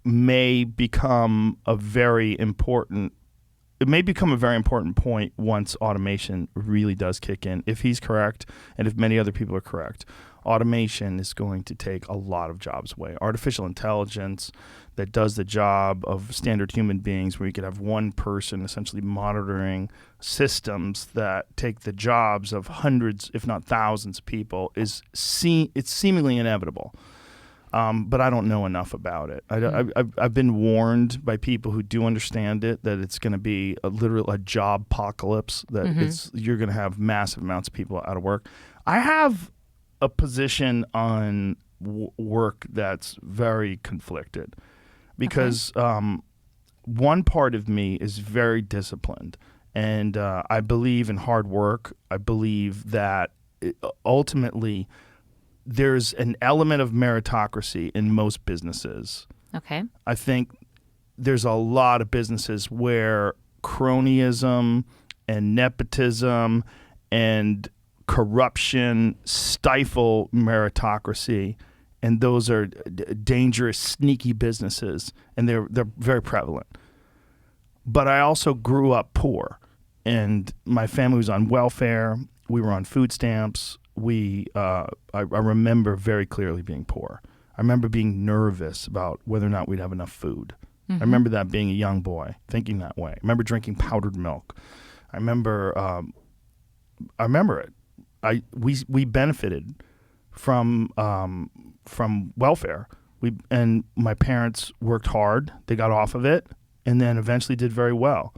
may become a very important point once automation really does kick in. If he's correct, and if many other people are correct, automation is going to take a lot of jobs away. Artificial intelligence that does the job of standard human beings, where you could have one person essentially monitoring systems that take the jobs of hundreds, if not thousands of people, it's seemingly inevitable. But I don't know enough about it. I've been warned by people who do understand it that it's going to be a job apocalypse, that you're going to have massive amounts of people out of work. I have a position on work that's very conflicted because one part of me is very disciplined, and I believe in hard work. I believe that ultimately there's an element of meritocracy in most businesses. Okay. I think there's a lot of businesses where cronyism and nepotism and corruption stifle meritocracy, and those are dangerous, sneaky businesses, and they're very prevalent. But I also grew up poor, and my family was on welfare. We were on food stamps. I remember very clearly being poor. I remember being nervous about whether or not we'd have enough food. I remember that being a young boy, thinking that way. I remember drinking powdered milk. I remember it. We benefited from welfare. And my parents worked hard. They got off of it, and then eventually did very well.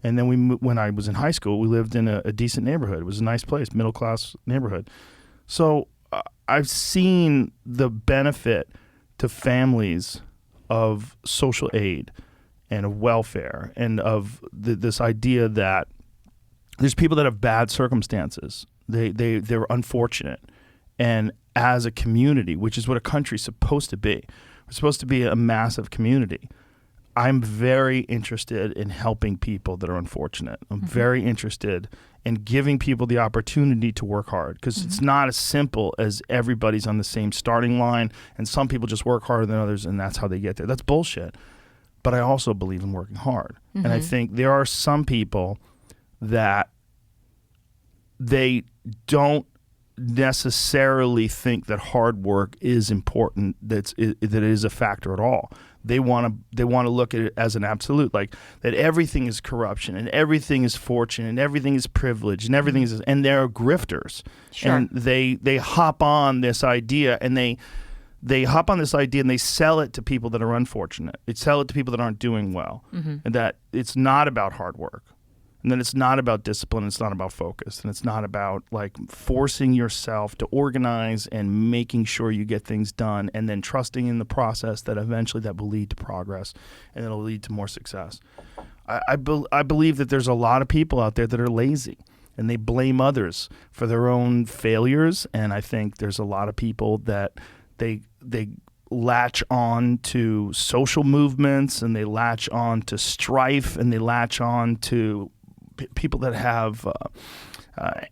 And then when I was in high school, we lived in a decent neighborhood. It was a nice place, middle-class neighborhood. So I've seen the benefit to families of social aid and of welfare and of this idea that there's people that have bad circumstances. They're unfortunate. And as a community, which is what a country's supposed to be, we're supposed to be a massive community. I'm very interested in helping people that are unfortunate. I'm very interested in giving people the opportunity to work hard, because it's not as simple as everybody's on the same starting line and some people just work harder than others and that's how they get there. That's bullshit. But I also believe in working hard. And I think there are some people that they don't necessarily think that hard work is important, that it is a factor at all. They want to look at it as an absolute, like that everything is corruption and everything is fortune and everything is privilege and everything is, and they're grifters. Sure. And they hop on this idea and they sell it to people that are unfortunate. They sell it to people that aren't doing well, and that it's not about hard work. And then it's not about discipline, it's not about focus, and it's not about like forcing yourself to organize and making sure you get things done and then trusting in the process that eventually that will lead to progress and it'll lead to more success. I believe that there's a lot of people out there that are lazy and they blame others for their own failures, and I think there's a lot of people that they latch on to social movements and they latch on to strife and they latch on to people that have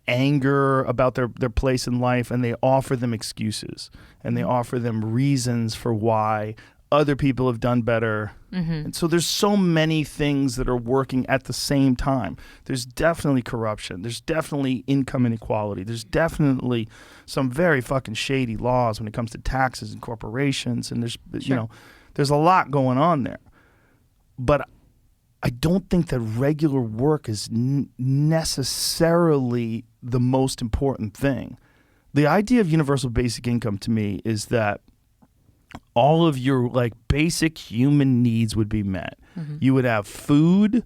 anger about their place in life, and they offer them excuses, and they offer them reasons for why other people have done better. And so there's so many things that are working at the same time. There's definitely corruption. There's definitely income inequality. There's definitely some very fucking shady laws when it comes to taxes and corporations. And there's, you know, there's a lot going on there. But I don't think that regular work is necessarily the most important thing. The idea of universal basic income to me is that all of your like basic human needs would be met. You would have food,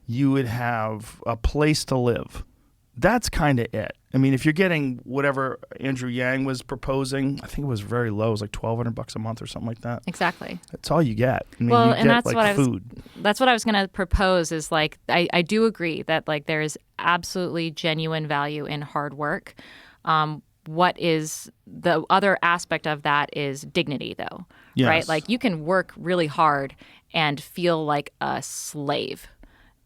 you would have a place to live. That's kind of it. I mean, if you're getting whatever Andrew Yang was proposing, I think it was very low. It was like $1,200 a month or something like that. Exactly. That's all you get. I mean, Well, you and get that's like what food. That's what I was going to propose is like, I do agree that like there is absolutely genuine value in hard work. What is the other aspect of that is dignity, though, Yes. right? Like you can work really hard and feel like a slave,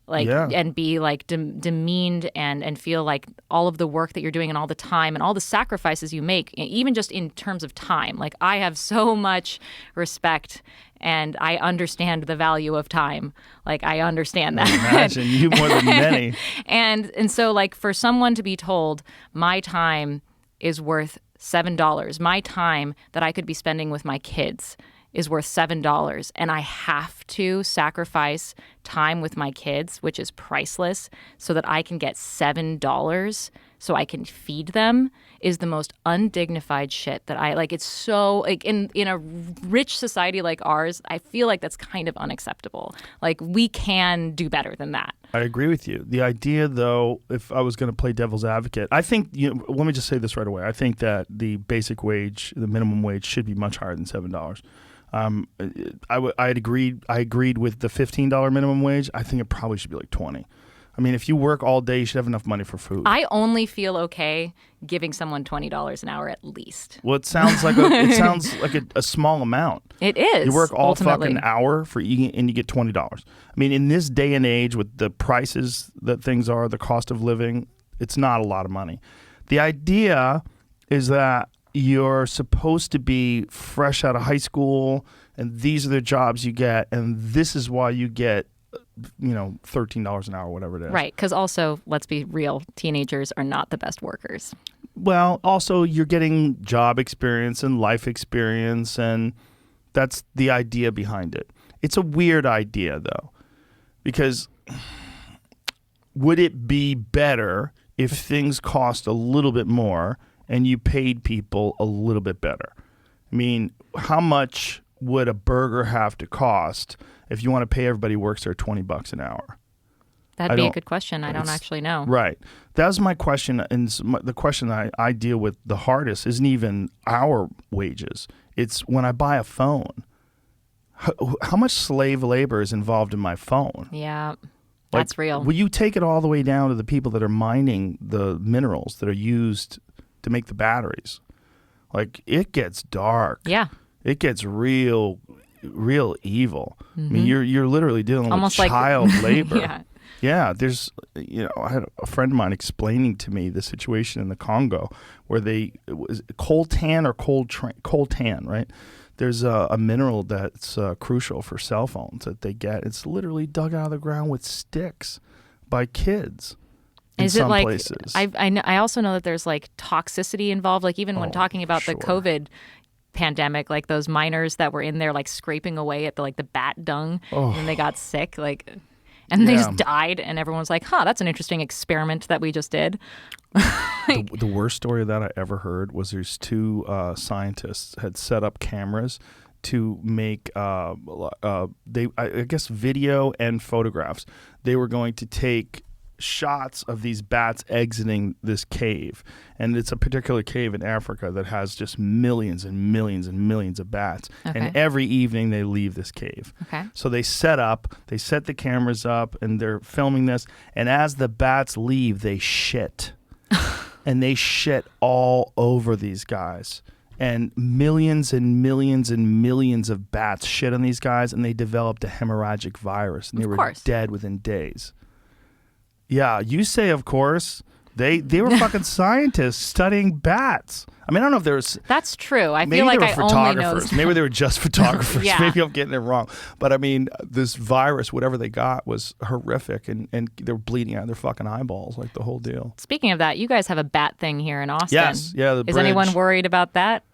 like and be like demeaned and feel like all of the work that you're doing and all the time and all the sacrifices you make, even just in terms of time. Like I have so much respect and I understand the value of time. Like I understand that. Imagine you more than many. And so like for someone to be told my time is worth $7. My time that I could be spending with my kids is worth $7, and I have to sacrifice time with my kids, which is priceless, so that I can get $7 so I can feed them, is the most undignified shit that I like. It's so like in a rich society like ours, I feel like that's kind of unacceptable. Like we can do better than that. I agree with you. The idea, though, if I was going to play devil's advocate, I think, let me just say this right away. I think that the basic wage, the minimum wage, should be much higher than $7. I agreed with the $15 minimum wage. I think it probably should be like 20. I mean, if you work all day, you should have enough money for food. I only feel okay giving someone $20 an hour at least. Well, it sounds like a small amount. It is. You work all ultimately. fucking hour and you get $20. I mean, in this day and age with the prices that things are, the cost of living, it's not a lot of money. The idea is that you're supposed to be fresh out of high school and these are the jobs you get and this is why you get $13 an hour, whatever it is. Right, because also, let's be real, teenagers are not the best workers. Well, also, you're getting job experience and life experience, and that's the idea behind it. It's a weird idea, though, because would it be better if things cost a little bit more and you paid people a little bit better? I mean, how much would a burger have to cost if you want to pay everybody who works there $20 an hour? That'd be a good question. I don't actually know. Right. That was my question. And the question I deal with the hardest isn't even our wages. It's when I buy a phone. How much slave labor is involved in my phone? Yeah, that's real. Will you take it all the way down to the people that are mining the minerals that are used to make the batteries? Like, it gets dark. Yeah. It gets real evil. I mean, you're literally dealing almost with child like, labor. Yeah. Yeah, there's, I had a friend of mine explaining to me the situation in the Congo where it was coltan, right? There's a mineral that's crucial for cell phones that they get. It's literally dug out of the ground with sticks by kids. In some places. I also know that there's like toxicity involved. Like even when talking about the COVID pandemic, like those miners that were in there like scraping away at the bat dung and they got sick, and they just died, and everyone's like, that's an interesting experiment that we just did. The worst story that I ever heard was there's two scientists had set up cameras to make I guess video and photographs. They were going to take shots of these bats exiting this cave, and it's a particular cave in Africa that has just millions and millions and millions of bats. And every evening they leave this cave. So they set the cameras up, and they're filming this, and as the bats leave, they shit. And they shit all over these guys, and millions and millions and millions of bats shit on these guys, and they developed a hemorrhagic virus, and they were dead within days. Yeah, you say of course, They were fucking scientists studying bats. I mean, I don't know if there was. That's true. I Maybe feel like they were I only know. photographers. Maybe they were just photographers. Yeah. Maybe I'm getting it wrong. But I mean, this virus, whatever they got, was horrific, and they were bleeding out of their fucking eyeballs, like the whole deal. Speaking of that, you guys have a bat thing here in Austin. Yes, yeah. The Is bridge. anyone worried about that?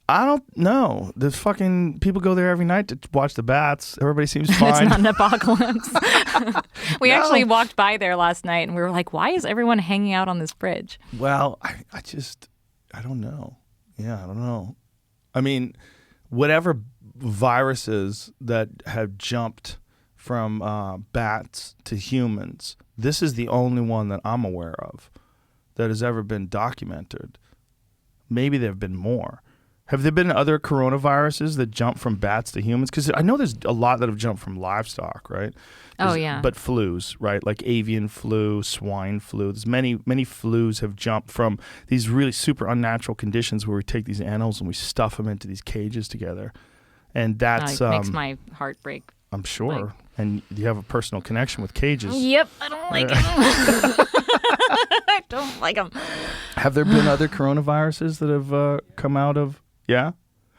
I don't know. The fucking people go there every night to watch the bats. Everybody seems It's fine. not an apocalypse. We No. actually walked by there last night and we were like, why is everyone hanging out on this bridge? Well, I don't know. Yeah, I don't know. I mean, whatever viruses that have jumped from bats to humans, this is the only one that I'm aware of that has ever been documented. Maybe there have been more. Have there been other coronaviruses that jump from bats to humans? Because I know there's a lot that have jumped from livestock, right? Oh, yeah. But flus, right? Like avian flu, swine flu. There's many flus have jumped from these really super unnatural conditions where we take these animals and we stuff them into these cages together. And that's... It makes my heart break. I'm sure. like- And you have a personal connection with cages. Yep, I don't like them. I don't like them. Have there been other coronaviruses that have come out of... Yeah?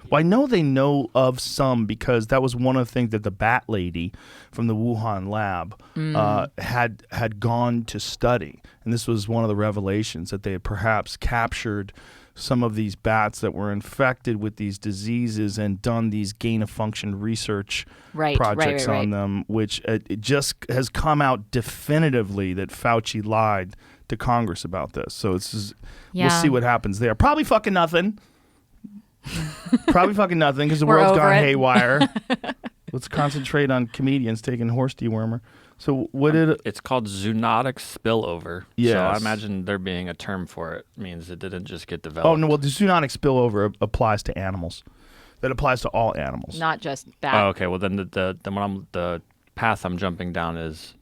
Well, I know they know of some because that was one of the things that the bat lady from the Wuhan lab had gone to study. And this was one of the revelations that they had perhaps captured some of these bats that were infected with these diseases and done these gain-of-function research projects on them, which it just has come out definitively that Fauci lied to Congress about this. So we'll see what happens there. Probably fucking nothing. Probably fucking nothing because the We're world's over gone it. haywire. Let's concentrate on comedians taking horse dewormer. So what did It's called zoonotic spillover. Yes. So I imagine there being a term for it means it didn't just get developed. Oh no, well the zoonotic spillover applies to animals. That applies to all animals. Not just bat. Oh, okay. Well, then the path I'm jumping down is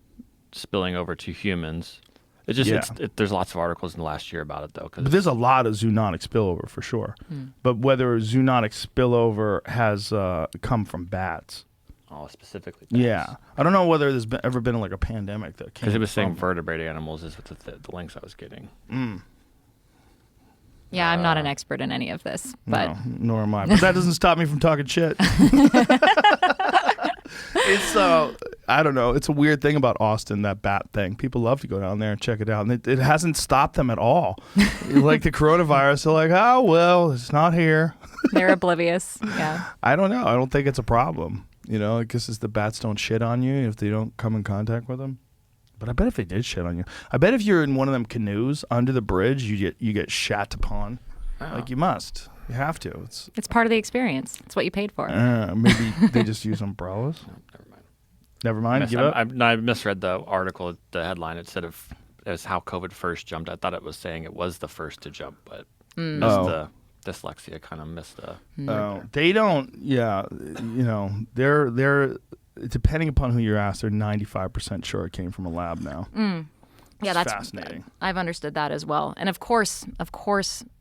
spilling over to humans. It just there's lots of articles in the last year about it though. But there's a lot of zoonotic spillover for sure. But whether zoonotic spillover has come from bats. Oh, specifically. Yeah. I don't know whether there's ever been like a pandemic that came Because it was saying from- vertebrate animals is what the links I was getting. Yeah, I'm not an expert in any of this, but No, nor am I. But that doesn't stop me from talking shit. It's I don't know. It's a weird thing about Austin, that bat thing. People love to go down there and check it out, and it hasn't stopped them at all. Like the coronavirus, they're like, oh well, it's not here. they're oblivious. Yeah. I don't know. I don't think it's a problem. You know, I guess it's the bats don't shit on you if they don't come in contact with them. But I bet if they did shit on you, I bet if you're in one of them canoes under the bridge, you get shat upon. Like you must. You have to. It's part of the experience. It's what you paid for. Maybe they just use umbrellas. Never mind. Never mind. Give up. I misread the article, the headline. It said as how COVID first jumped. I thought it was saying it was the first to jump, but missed the dyslexia kind of missed the. Oh, they don't. Yeah, you know, they're depending upon who you ask, they're 95% sure it came from a lab now. Yeah, It's that's fascinating. I've understood that as well. And of course,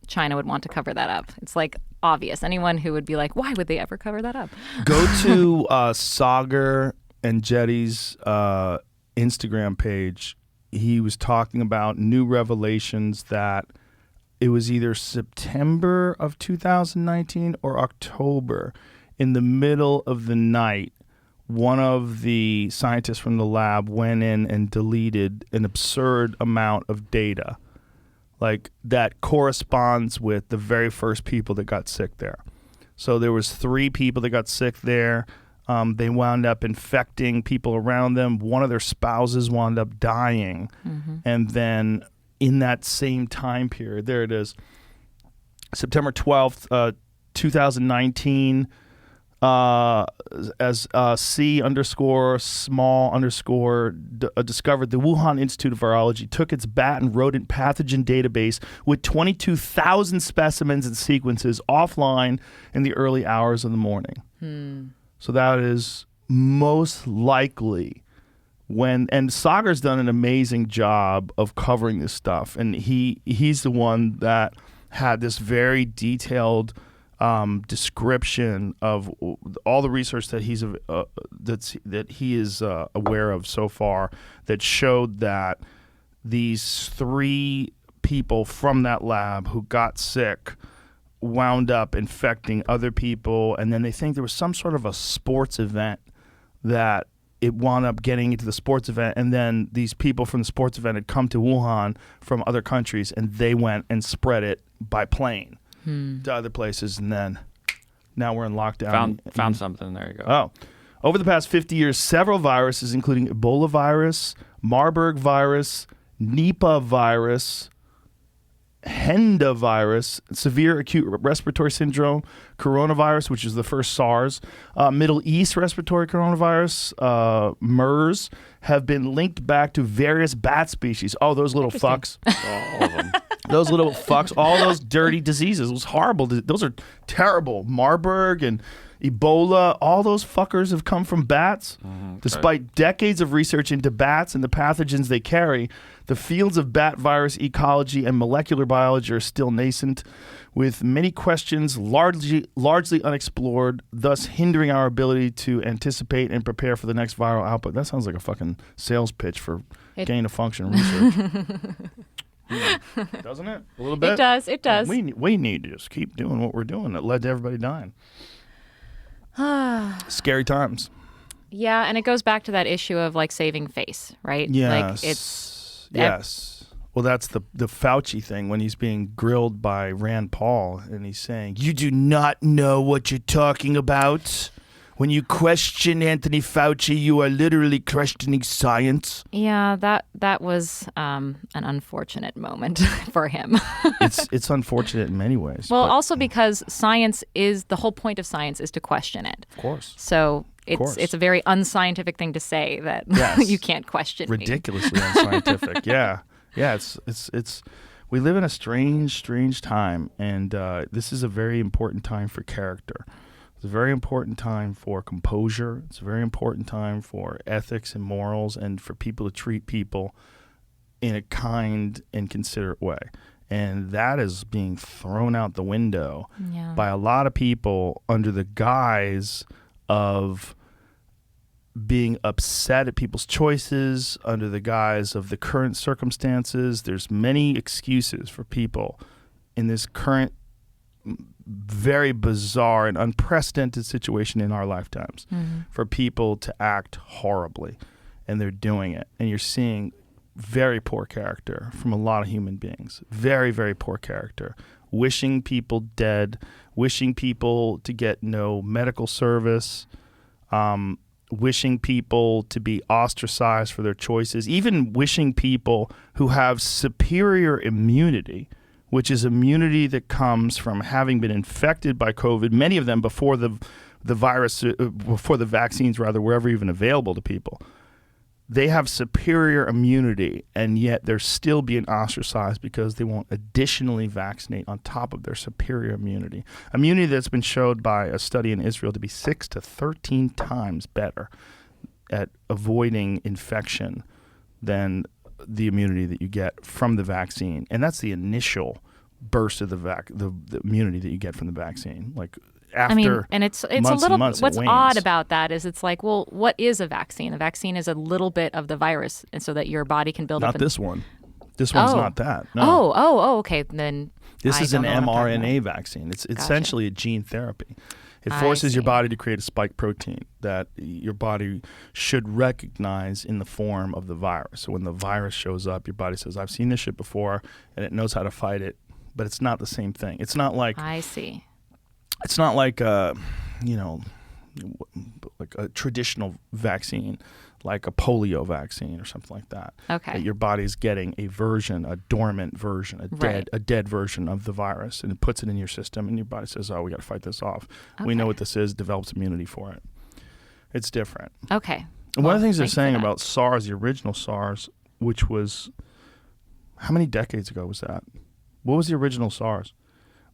China would want to cover that up. It's like obvious. Anyone who would be like, why would they ever cover that up? Go to Sagar and Jetty's Instagram page. He was talking about new revelations that it was either September of 2019 or October. In the middle of the night, one of the scientists from the lab went in and deleted an absurd amount of data, like that corresponds with the very first people that got sick there. So there was 3 people that got sick there. They wound up infecting people around them. One of their spouses wound up dying. And then in that same time period, there it is, September 12th, 2019, as discovered, the Wuhan Institute of Virology took its bat and rodent pathogen database with 22,000 specimens and sequences offline in the early hours of the morning. So that is most likely and Sagar's done an amazing job of covering this stuff, and he's the one that had this very detailed description of all the research that he is aware of so far that showed that these 3 people from that lab who got sick wound up infecting other people, and then they think there was some sort of a sports event that it wound up getting into the sports event, and then these people from the sports event had come to Wuhan from other countries, and they went and spread it by plane to other places, and then now we're in lockdown. Found something. There you go. Oh. Over the past 50 years, several viruses, including Ebola virus, Marburg virus, Nipah virus, Hendra virus, severe acute respiratory syndrome, coronavirus, which is the first SARS, Middle East respiratory coronavirus, MERS, have been linked back to various bat species. Oh, those little fucks. All of them. Those little fucks, all those dirty diseases. It was horrible. Those are terrible. Marburg and Ebola, all those fuckers have come from bats. Despite decades of research into bats and the pathogens they carry, the fields of bat virus ecology and molecular biology are still nascent, with many questions largely unexplored, thus hindering our ability to anticipate and prepare for the next viral output. That sounds like a fucking sales pitch for gain of function research. Doesn't it? A little bit? It does. We need to just keep doing what we're doing that led to everybody dying. Scary times. Yeah, and it goes back to that issue of like saving face, right? Yes. Like it's yes. Well, that's the Fauci thing when he's being grilled by Rand Paul and he's saying, "You do not know what you're talking about. When you question Anthony Fauci, you are literally questioning science." Yeah, that was an unfortunate moment for him. It's unfortunate in many ways. Well, also because the whole point of science is to question it. Of course. So it's a very unscientific thing to say that you can't question me. Ridiculously unscientific. Yeah. Yeah, it's we live in a strange time, and this is a very important time for character. It's a very important time for composure. It's a very important time for ethics and morals, and for people to treat people in a kind and considerate way. And that is being thrown out the window by a lot of people under the guise of being upset at people's choices, under the guise of the current circumstances. There's many excuses for people in this current very bizarre and unprecedented situation in our lifetimes for people to act horribly, and they're doing it. And you're seeing very poor character from a lot of human beings. Very, very poor character. Wishing people dead, wishing people to get no medical service, wishing people to be ostracized for their choices, even wishing people who have superior immunity, which is immunity that comes from having been infected by COVID, many of them before the virus, before the vaccines rather, were ever even available to people. They have superior immunity, and yet they're still being ostracized because they won't additionally vaccinate on top of their superior immunity. Immunity that's been showed by a study in Israel to be 6 to 13 times better at avoiding infection than the immunity that you get from the vaccine. And that's the initial burst of the immunity that you get from the vaccine. Like after and it's months a little and months, what's it wanes. odd about that is it's like, well, what is a vaccine? A vaccine is a little bit of the virus, and so that your body can build up. Not this one. This one's not that. No. Okay. Then This is an mRNA vaccine. It's essentially a gene therapy. It forces your body to create a spike protein that your body should recognize in the form of the virus. So when the virus shows up, your body says, "I've seen this shit before," and it knows how to fight it. But it's not the same thing. It's not like I see. It's not like like a traditional vaccine, like a polio vaccine or something like that. Okay. That your body's getting a version, a dormant version, a dead version of the virus, and it puts it in your system, and your body says, "Oh, we got to fight this off." Okay. We know what this is, develops immunity for it. It's different. Okay. And one of the things they're thank you saying for that. about SARS, the original SARS, which was, how many decades ago was that? What was the original SARS?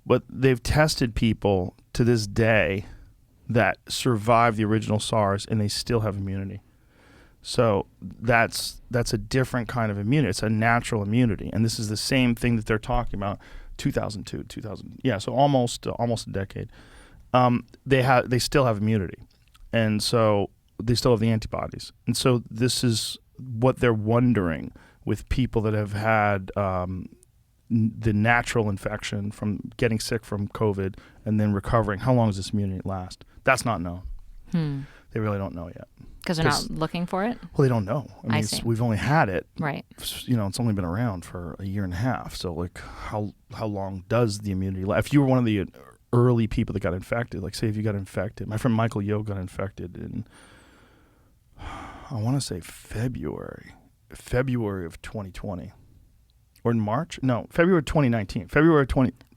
But they've tested people to this day that survived the original SARS, and they still have immunity. So that's a different kind of immunity. It's a natural immunity, and this is the same thing that they're talking about. 2002, 2000, yeah. So almost a decade. They still have immunity, and so they still have the antibodies. And so this is what they're wondering with people that have had the natural infection from getting sick from COVID and then recovering. How long does this immunity last? That's not known. They really don't know yet. Because they're not looking for it? Well, they don't know. I mean, see. We've only had it. Right. It's only been around for a year and a half. So, like, how long does the immunity last? If you were one of the early people that got infected, like, say if you got infected, my friend Michael Yo got infected in, I want to say February of 2020. Or in March? No, February 2019.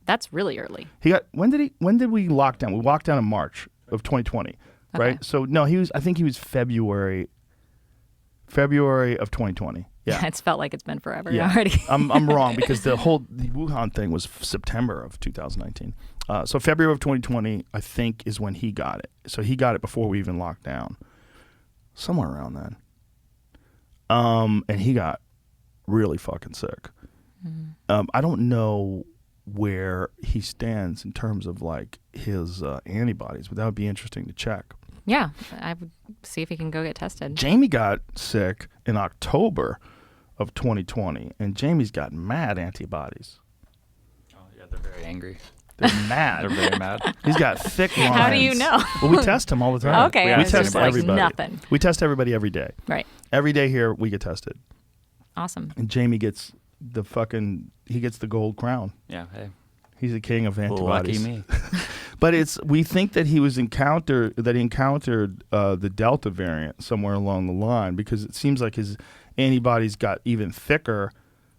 That's really early. When did we lock down? We locked down in March of 2020, right? Okay. So no, I think he was February of 2020. Yeah. It's felt like it's been forever Yeah. already. I'm wrong because the Wuhan thing was September of 2019. So February of 2020, I think, is when he got it. So he got it before we even locked down. Somewhere around then. And he got really fucking sick. I don't know where he stands in terms of like his antibodies, but that would be interesting to check. Yeah, I would see if he can go get tested. Jamie got sick in October of 2020, and Jamie's got mad antibodies. Oh, yeah, they're very angry. They're mad. They're very mad. He's got thick lines. How do you know? Well, we test him all the time. Okay, we I was test just like everybody. nothing. We test everybody every day. Right. Every day here, we get tested. Awesome. And Jamie gets he gets the gold crown. Yeah, hey. He's the king of antibodies. Lucky me. But we think that he encountered the Delta variant somewhere along the line because it seems like his antibodies got even thicker.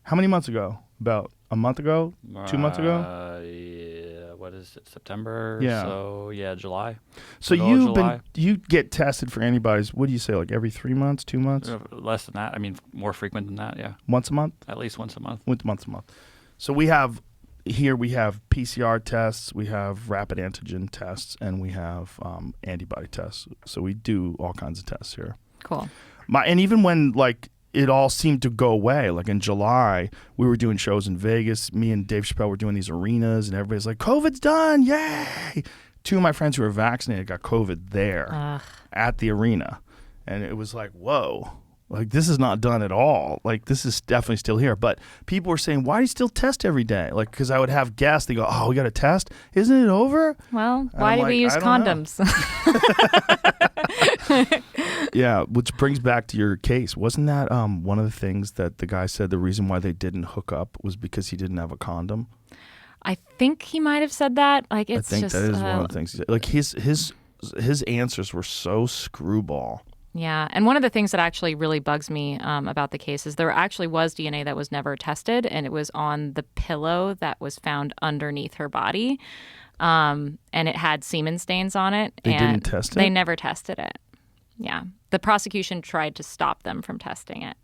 How many months ago? About a month ago? 2 months ago? Yeah, what is it? September? Yeah. So, yeah, July. So Middle of you get tested for antibodies, what do you say, like every 3 months, 2 months? Less than that. I mean, more frequent than that, yeah. Once a month? At least once a month. Once a month. So we have PCR tests, we have rapid antigen tests, and we have antibody tests. So we do all kinds of tests here. Cool. And even when like it all seemed to go away, like in July, we were doing shows in Vegas. Me and Dave Chappelle were doing these arenas, and everybody's like, "COVID's done, yay!" 2 of my friends who were vaccinated got COVID there at the arena, and it was like, whoa. Like, this is not done at all. Like, this is definitely still here. But people were saying, why do you still test every day? Like, because I would have guests. They go, oh, we got to test? Isn't it over? Well, why do we use condoms? Yeah, which brings back to your case. Wasn't that one of the things that the guy said the reason why they didn't hook up was because he didn't have a condom? I think he might have said that. Like, it's I think just, that is one of the things he said. Like, his answers were so screwball. Yeah, and one of the things that actually really bugs me about the case is there actually was DNA that was never tested, and it was on the pillow that was found underneath her body, and it had semen stains on it. They and didn't test it? They never tested it. Yeah, the prosecution tried to stop them from testing it.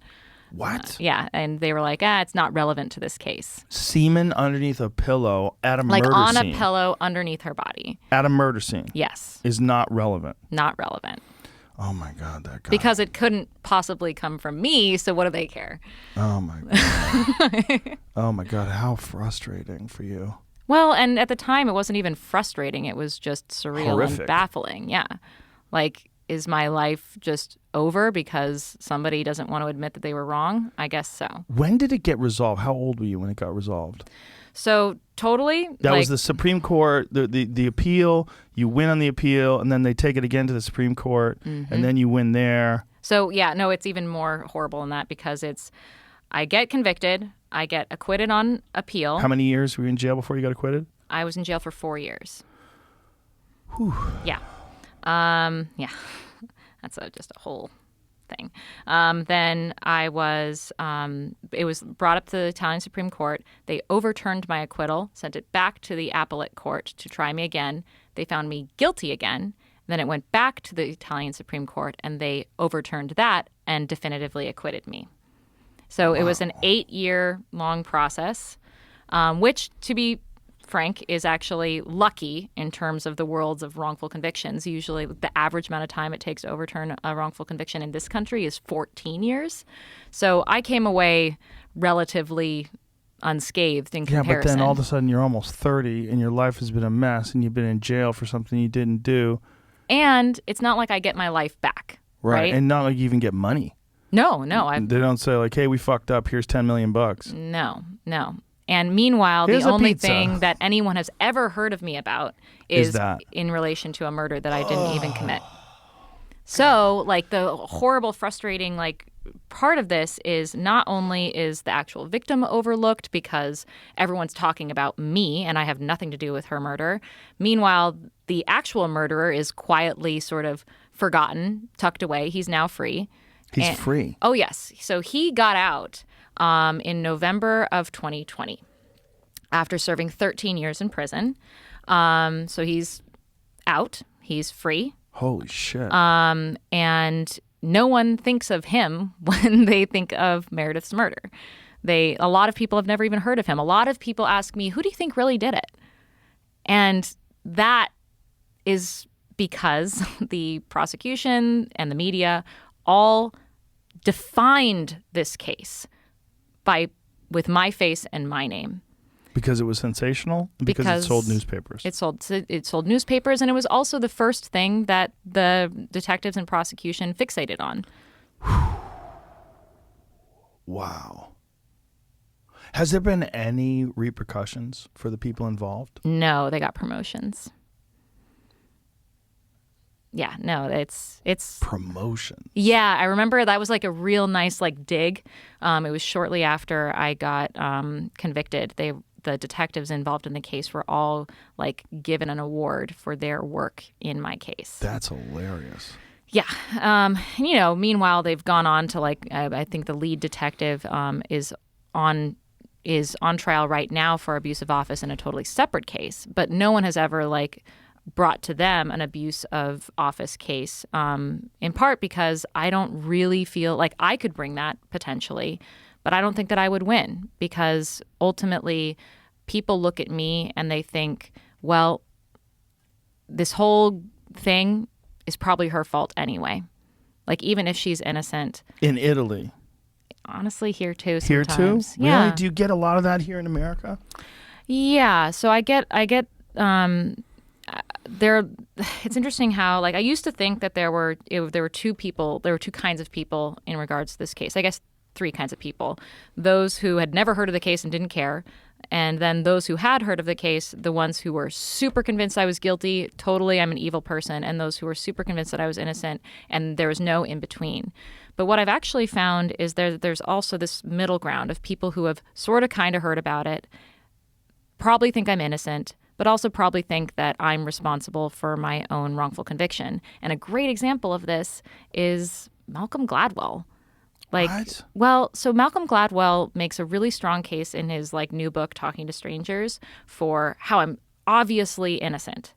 What? Yeah, and they were like, it's not relevant to this case. Semen underneath a pillow at a Like murder on scene. a pillow underneath her body. At a murder scene. Yes. Is not relevant. Not relevant. Oh my God, that guy. Because it couldn't possibly come from me, so what do they care? Oh my God. Oh my God, how frustrating for you. Well, and at the time, it wasn't even frustrating. It was just surreal Horrific. and baffling. Yeah. Like, is my life just over because somebody doesn't want to admit that they were wrong? I guess so. When did it get resolved? How old were you when it got resolved? So totally. That like, was the Supreme Court, the appeal. You win on the appeal, and then they take it again to the Supreme Court, and then you win there. So, yeah, no, it's even more horrible than that because I get convicted, I get acquitted on appeal. How many years were you in jail before you got acquitted? I was in jail for 4 years. Whew. Yeah. Yeah. That's just a whole thing. Then I was, it was brought up to the Italian Supreme Court. They overturned my acquittal, sent it back to the appellate court to try me again. They found me guilty again. Then it went back to the Italian Supreme Court, and they overturned that and definitively acquitted me. So it was an 8-year-long process, which, to be frank, is actually lucky in terms of the worlds of wrongful convictions. Usually the average amount of time it takes to overturn a wrongful conviction in this country is 14 years. So I came away relatively unscathed in comparison. Yeah, but then all of a sudden you're almost 30 and your life has been a mess and you've been in jail for something you didn't do. And it's not like I get my life back, right? And not like you even get money. No. They don't say like, hey, we fucked up, here's $10 million. No. And meanwhile, Here's the a only pizza. thing that anyone has ever heard of me about is that? in relation to a murder that I didn't even commit. So, like, the horrible, frustrating, like, part of this is not only is the actual victim overlooked because everyone's talking about me and I have nothing to do with her murder. Meanwhile, the actual murderer is quietly sort of forgotten, tucked away. He's now free. He's free. Oh, yes. So he got out in November of 2020 after serving 13 years in prison. So he's out. He's free. Holy shit. And no one thinks of him when they think of Meredith's murder. A lot of people have never even heard of him. A lot of people ask me, who do you think really did it? And that is because the prosecution and the media all defined this case with my face and my name. Because it was sensational? Because it sold newspapers? It sold newspapers, and it was also the first thing that the detectives and prosecution fixated on. Wow. Has there been any repercussions for the people involved? No, they got promotions. Yeah, no, it's Promotion. Yeah, I remember that was like a real nice like dig. It was shortly after I got convicted. The detectives involved in the case were all like given an award for their work in my case. That's hilarious. Yeah. Meanwhile, they've gone on to like I think the lead detective is on trial right now for abuse of office in a totally separate case, but no one has ever like brought to them an abuse of office case, in part because I don't really feel like I could bring that potentially, but I don't think that I would win because ultimately people look at me and they think, well, this whole thing is probably her fault anyway. Like even if she's innocent. In Italy? Honestly, here too Here sometimes. too? Yeah. Really? Do you get a lot of that here in America? Yeah. So I get it's interesting how like I used to think that there were two kinds of people in regards to this case. I guess three kinds of people. Those who had never heard of the case and didn't care, and then those who had heard of the case, the ones who were super convinced I was guilty, totally I'm an evil person, and those who were super convinced that I was innocent, and there was no in between. But what I've actually found is there's also this middle ground of people who have sort of kind of heard about it, probably think I'm innocent, but also probably think that I'm responsible for my own wrongful conviction. And a great example of this is Malcolm Gladwell. What? Well, so Malcolm Gladwell makes a really strong case in his like new book, Talking to Strangers, for how I'm obviously innocent.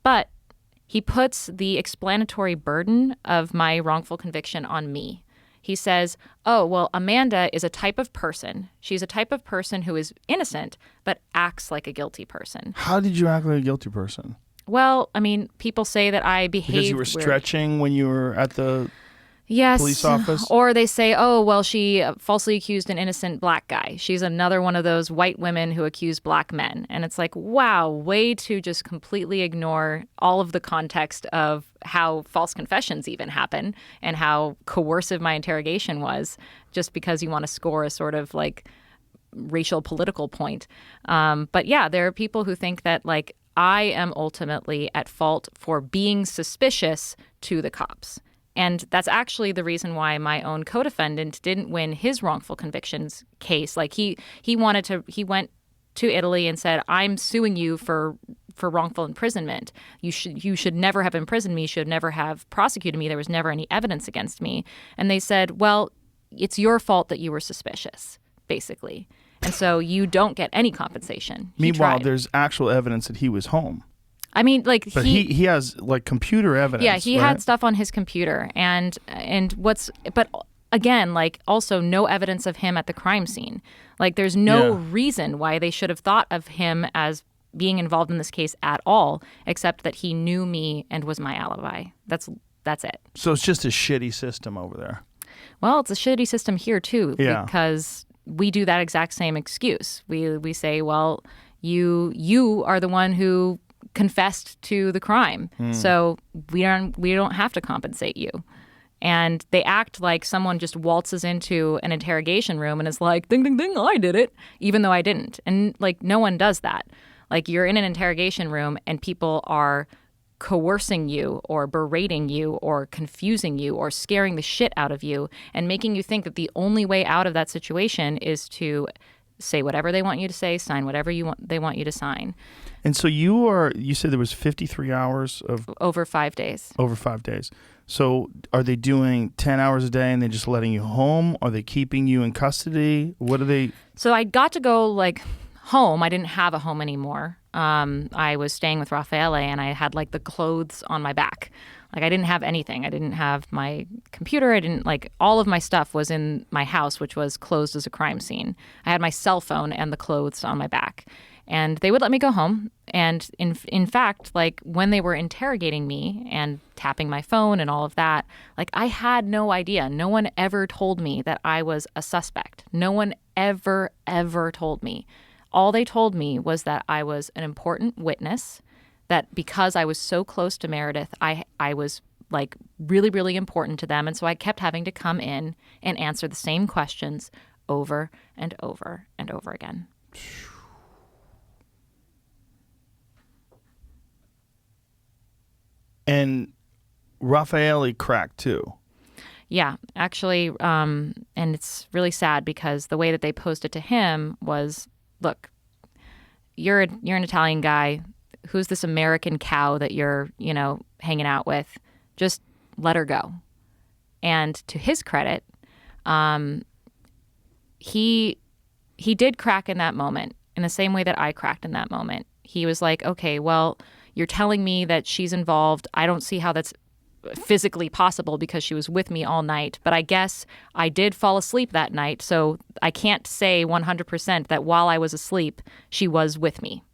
But he puts the explanatory burden of my wrongful conviction on me. He says, oh, well, Amanda is a type of person. She's a type of person who is innocent, but acts like a guilty person. How did you act like a guilty person? Well, I mean, people say that I behaved Because you were weird. stretching when you were at the Yes. police office? Or they say, oh, well, she falsely accused an innocent black guy. She's another one of those white women who accuse black men. And it's like, wow, way to just completely ignore all of the context of how false confessions even happen and how coercive my interrogation was just because you want to score a sort of like racial political point. But yeah, there are people who think that like I am ultimately at fault for being suspicious to the cops. And that's actually the reason why my own co-defendant didn't win his wrongful convictions case. Like he went to Italy and said, I'm suing you for wrongful imprisonment. You should never have imprisoned me. You should never have prosecuted me. There was never any evidence against me. And they said, well, it's your fault that you were suspicious, basically. And so you don't get any compensation. Meanwhile, there's actual evidence that he was home. I mean, like But he has like computer evidence. Yeah, he had stuff on his computer, but again, like also no evidence of him at the crime scene. Like there's no reason why they should have thought of him as being involved in this case at all, except that he knew me and was my alibi. That's it. So it's just a shitty system over there. Well, it's a shitty system here too, Yeah. because we do that exact same excuse. We say, well, you are the one who confessed to the crime, so we don't have to compensate you. And they act like someone just waltzes into an interrogation room and is like, ding, ding, ding, I did it, even though I didn't. And like, no one does that. Like, you're in an interrogation room and people are coercing you or berating you or confusing you or scaring the shit out of you and making you think that the only way out of that situation is to say whatever they want you to say, sign whatever they want you to sign. And so you said there was 53 hours of... Over 5 days. Over 5 days. So are they doing 10 hours a day and they're just letting you home? Are they keeping you in custody? What are they... So I got to go like home. I didn't have a home anymore. I was staying with Raffaele and I had like the clothes on my back. Like, I didn't have anything. I didn't have my computer. I didn't, like, all of my stuff was in my house, which was closed as a crime scene. I had my cell phone and the clothes on my back. And they would let me go home. And in fact, like, when they were interrogating me and tapping my phone and all of that, like, I had no idea. No one ever told me that I was a suspect. No one ever told me. All they told me was that I was an important witness, that because I was so close to Meredith, I was like really, really important to them. And so I kept having to come in and answer the same questions over and over and over again. And Raffaele cracked too. Yeah, actually, and it's really sad because the way that they posed it to him was, look, you're an Italian guy. Who's this American cow that you're, hanging out with? Just let her go. And to his credit, he did crack in that moment in the same way that I cracked in that moment. He was like, okay, well, you're telling me that she's involved. I don't see how that's physically possible because she was with me all night. But I guess I did fall asleep that night. So I can't say 100% that while I was asleep, she was with me.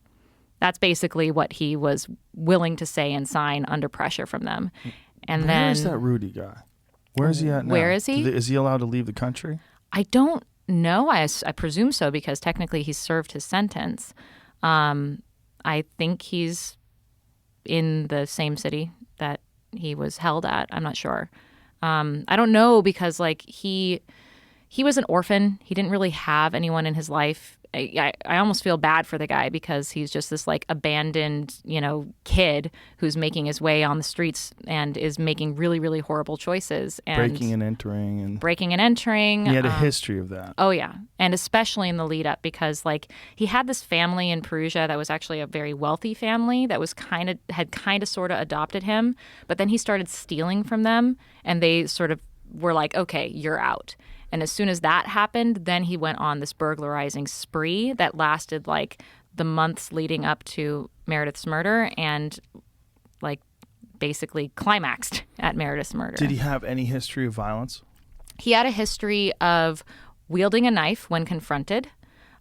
That's basically what he was willing to say and sign under pressure from them. And then, where's that Rudy guy? Where is he at now? Where is he? Is he allowed to leave the country? I don't know. I presume so because technically he's served his sentence. I think he's in the same city that he was held at. I'm not sure. I don't know because like he was an orphan. He didn't really have anyone in his life. I almost feel bad for the guy because he's just this like abandoned, kid who's making his way on the streets and is making really, really horrible choices. And breaking and entering. He had a history of that. Oh, yeah. And especially in the lead up because like he had this family in Perugia that was actually a very wealthy family that was had sort of adopted him. But then he started stealing from them and they sort of were like, okay, you're out. And as soon as that happened, then he went on this burglarizing spree that lasted like the months leading up to Meredith's murder and like basically climaxed at Meredith's murder. Did he have any history of violence? He had a history of wielding a knife when confronted.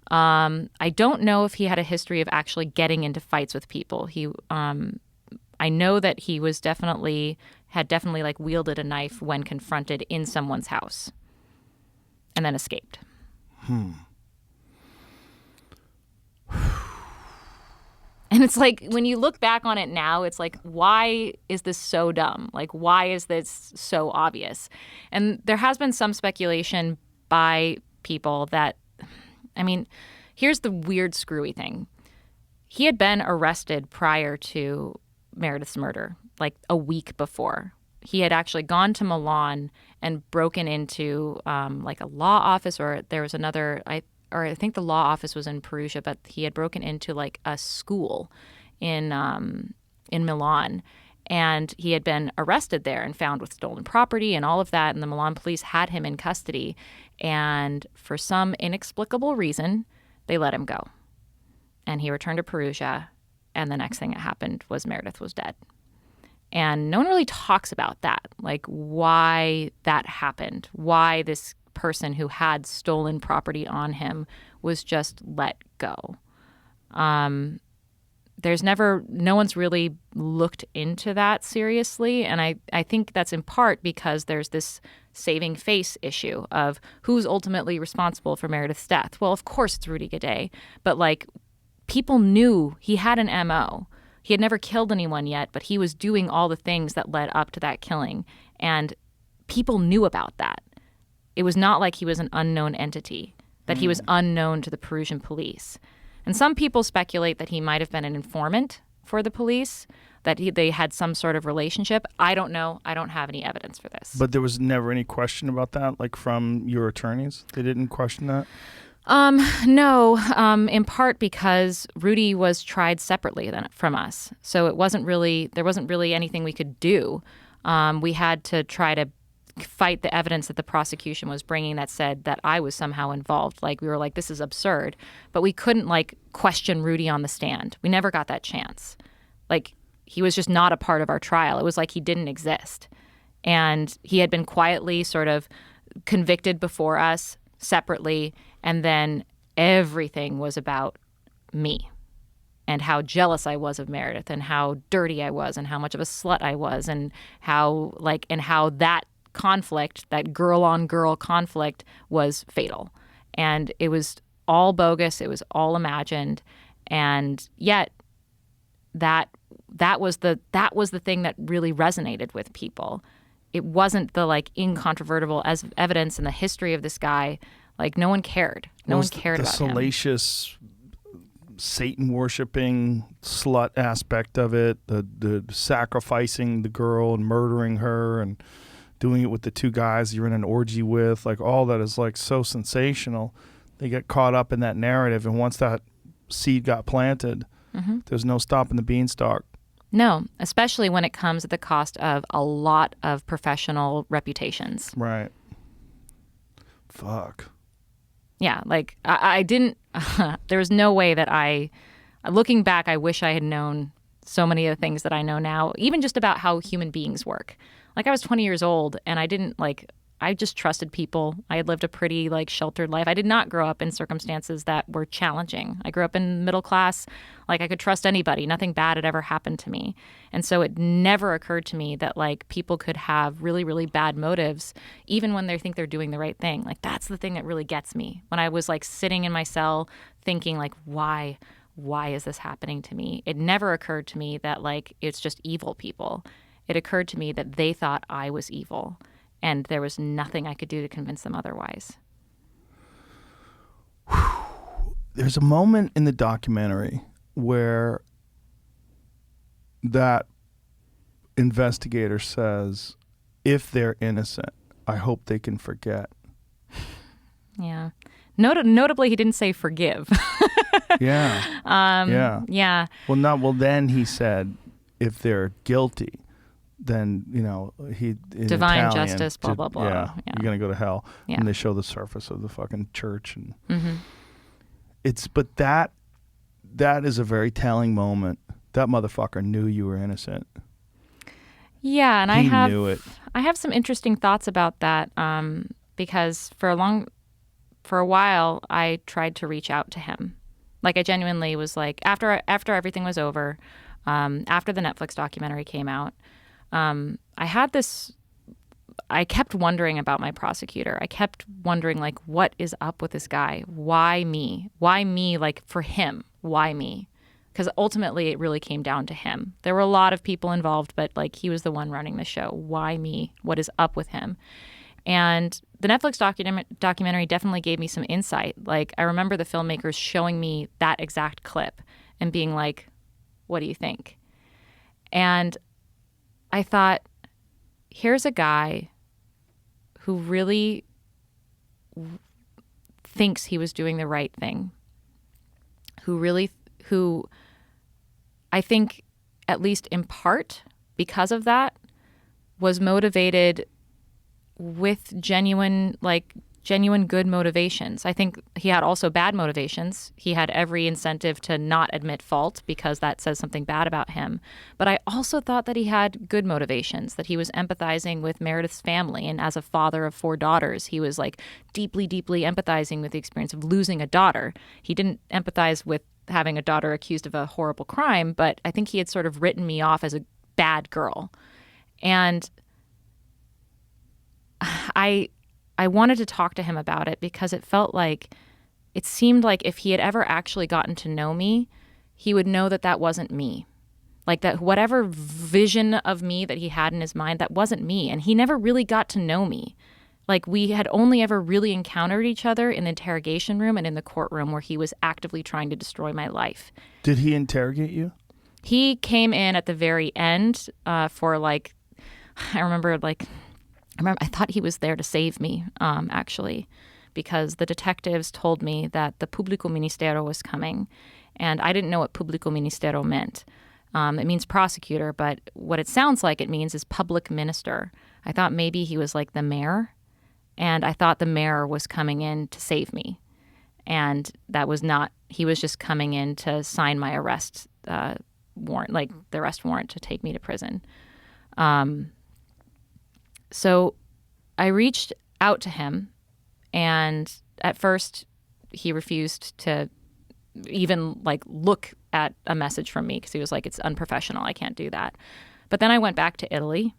I don't know if he had a history of actually getting into fights with people. I know that he was definitely like wielded a knife when confronted in someone's house. And then escaped. And it's like, when you look back on it now, it's like, why is this so dumb? Like, why is this so obvious? And there has been some speculation by people that, I mean, here's the weird, screwy thing. He had been arrested prior to Meredith's murder, like a week before. He had actually gone to Milan and broken into like a law office, or there was another, I think the law office was in Perugia, but he had broken into like a school in Milan. And he had been arrested there and found with stolen property and all of that. And the Milan police had him in custody. And for some inexplicable reason, they let him go. And he returned to Perugia. And the next thing that happened was Meredith was dead. And no one really talks about that, like why that happened, why this person who had stolen property on him was just let go. No one's really looked into that seriously. And I think that's in part because there's this saving face issue of who's ultimately responsible for Meredith's death. Well, of course it's Rudy Gaudet, but like people knew he had an MO. He had never killed anyone yet, but he was doing all the things that led up to that killing. And people knew about that. It was not like he was an unknown entity, that he was unknown to the Peruvian police. And some people speculate that he might have been an informant for the police, that they had some sort of relationship. I don't know. I don't have any evidence for this. But there was never any question about that, like from your attorneys? They didn't question that? No, in part because Rudy was tried separately from us. So there wasn't really anything we could do. We had to try to fight the evidence that the prosecution was bringing that said that I was somehow involved. Like, we were like, this is absurd. But we couldn't, like, question Rudy on the stand. We never got that chance. Like, he was just not a part of our trial. It was like he didn't exist. And he had been quietly sort of convicted before us separately, and then everything was about me and how jealous I was of Meredith and how dirty I was and how much of a slut I was and how that conflict, that girl-on-girl conflict, was fatal. And it was all bogus. It was all imagined. And yet that was the thing that really resonated with people. It wasn't the, like, incontrovertible as evidence in the history of this guy. Like, no one cared. No one cared about him. The salacious, Satan-worshipping slut aspect of it, the sacrificing the girl and murdering her and doing it with the two guys you're in an orgy with, like, all that is, like, so sensational. They get caught up in that narrative, and once that seed got planted, there's no stopping the beanstalk. No, especially when it comes at the cost of a lot of professional reputations. Right. Fuck. Yeah, like, I didn't, there was no way that looking back, I wish I had known so many of the things that I know now, even just about how human beings work. Like, I was 20 years old, and I just trusted people. I had lived a pretty, like, sheltered life. I did not grow up in circumstances that were challenging. I grew up in middle class. Like, I could trust anybody. Nothing bad had ever happened to me. And so it never occurred to me that, like, people could have really, really bad motives, even when they think they're doing the right thing. Like, that's the thing that really gets me. When I was, like, sitting in my cell thinking, like, why is this happening to me? It never occurred to me that, like, it's just evil people. It occurred to me that they thought I was evil, and there was nothing I could do to convince them otherwise. There's a moment in the documentary where that investigator says, if they're innocent, I hope they can forget. Yeah. Notably, he didn't say forgive. Yeah. Yeah. Well, then he said, if they're guilty, then, he in divine Italian, justice, blah, blah, blah. Yeah, you're gonna go to hell. Yeah. And they show the surface of the fucking church, and but that is a very telling moment. That motherfucker knew you were innocent. Yeah, and he knew it. I have some interesting thoughts about that, because for a while I tried to reach out to him. Like, I genuinely was like, after everything was over, after the Netflix documentary came out, I kept wondering about my prosecutor. I kept wondering, like, what is up with this guy? Why me? Why me? Like, for him, why me? Because ultimately it really came down to him. There were a lot of people involved, but, like, he was the one running the show. Why me? What is up with him? And the Netflix documentary definitely gave me some insight. Like, I remember the filmmakers showing me that exact clip and being like, what do you think? And I thought, here's a guy who really thinks he was doing the right thing, who I think, at least in part because of that, was motivated with genuine good motivations. I think he had also bad motivations. He had every incentive to not admit fault because that says something bad about him. But I also thought that he had good motivations, that he was empathizing with Meredith's family. And as a father of 4 daughters, he was, like, deeply, deeply empathizing with the experience of losing a daughter. He didn't empathize with having a daughter accused of a horrible crime, but I think he had sort of written me off as a bad girl. And I wanted to talk to him about it because it seemed like if he had ever actually gotten to know me, he would know that that wasn't me. Like that, whatever vision of me that he had in his mind, that wasn't me. And he never really got to know me. Like we had only ever really encountered each other in the interrogation room and in the courtroom where he was actively trying to destroy my life. Did he interrogate you? He came in at the very end for like, I thought he was there to save me, actually, because the detectives told me that the Público Ministerio was coming, and I didn't know what Público Ministerio meant. It means prosecutor, but what it sounds like it means is public minister. I thought maybe he was like the mayor, and I thought the mayor was coming in to save me. And that was not, he was just coming in to sign my arrest warrant, like the arrest warrant to take me to prison. So I reached out to him, and at first he refused to even like look at a message from me because he was like, it's unprofessional. I can't do that. But then I went back to Italy.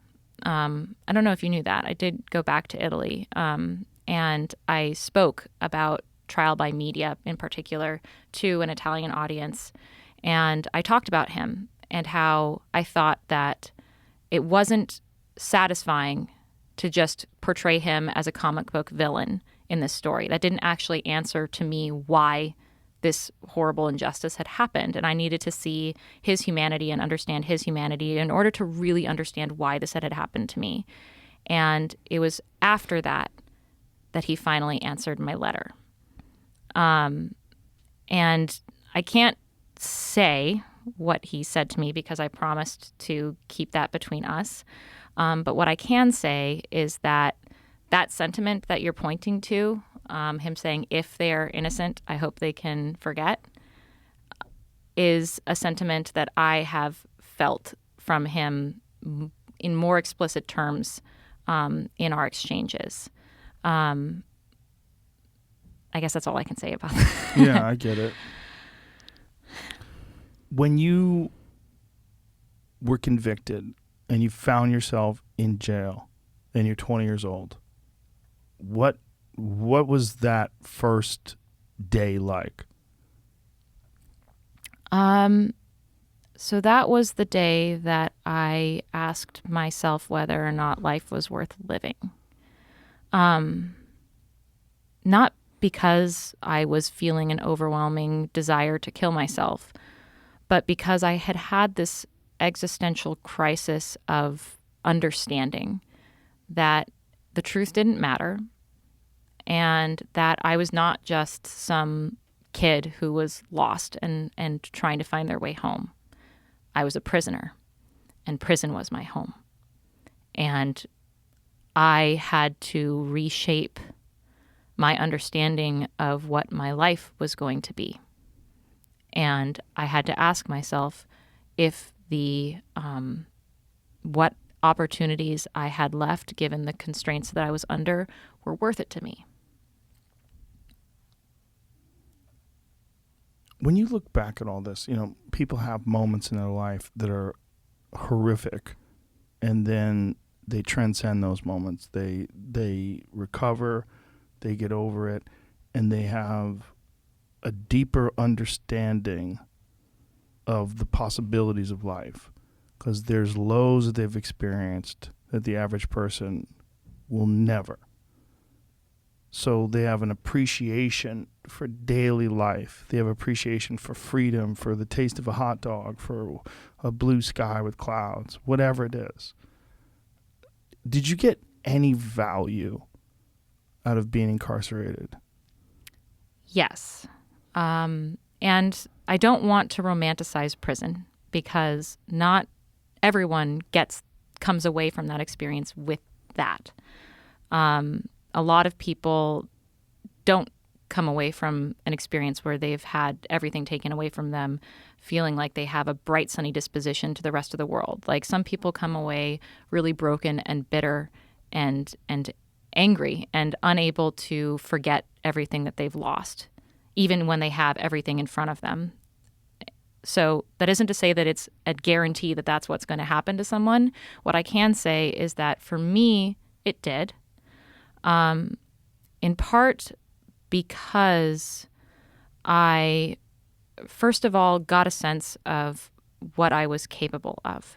I don't know if you knew that. I did go back to Italy, and I spoke about trial by media in particular to an Italian audience. And I talked about him and how I thought that it wasn't satisfying to just portray him as a comic book villain in this story. That didn't actually answer to me why this horrible injustice had happened. And I needed to see his humanity and understand his humanity in order to really understand why this had happened to me. And it was after that that he finally answered my letter. And I can't say what he said to me because I promised to keep that between us. But what I can say is that that sentiment that you're pointing to, him saying, if they are innocent, I hope they can forget, is a sentiment that I have felt from him in more explicit terms in our exchanges. I guess that's all I can say about that. Yeah, I get it. When you were convicted and you found yourself in jail and you're 20 years old, what was that first day like? So that was the day that I asked myself whether or not life was worth living. Not because I was feeling an overwhelming desire to kill myself, but because I had had this existential crisis of understanding that the truth didn't matter and that I was not just some kid who was lost and trying to find their way home. I was a prisoner, and prison was my home. And I had to reshape my understanding of what my life was going to be. And I had to ask myself if what opportunities I had left, given the constraints that I was under, were worth it to me. When you look back at all this, people have moments in their life that are horrific, and then they transcend those moments. They recover, they get over it, and they have a deeper understanding of the possibilities of life, because there's lows that they've experienced that the average person will never. So they have an appreciation for daily life. They have appreciation for freedom, for the taste of a hot dog, for a blue sky with clouds, whatever it is. Did you get any value out of being incarcerated? Yes. And I don't want to romanticize prison because not everyone comes away from that experience with that. A lot of people don't come away from an experience where they've had everything taken away from them feeling like they have a bright, sunny disposition to the rest of the world. Like some people come away really broken and bitter and angry and unable to forget everything that they've lost, even when they have everything in front of them. So that isn't to say that it's a guarantee that that's what's going to happen to someone. What I can say is that for me, it did. In part because I, first of all, got a sense of what I was capable of.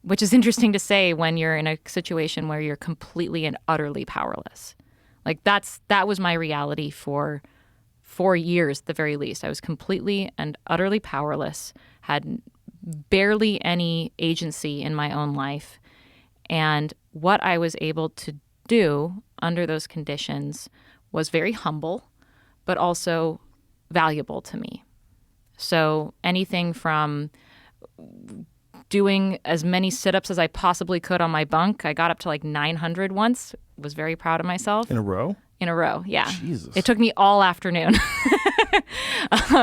Which is interesting to say when you're in a situation where you're completely and utterly powerless. Like that was my reality for 4 years at the very least. I was completely and utterly powerless, had barely any agency in my own life. And what I was able to do under those conditions was very humble, but also valuable to me. So anything from doing as many sit-ups as I possibly could on my bunk. I got up to like 900 once. Was very proud of myself. In a row? In a row, yeah. Jesus. It took me all afternoon.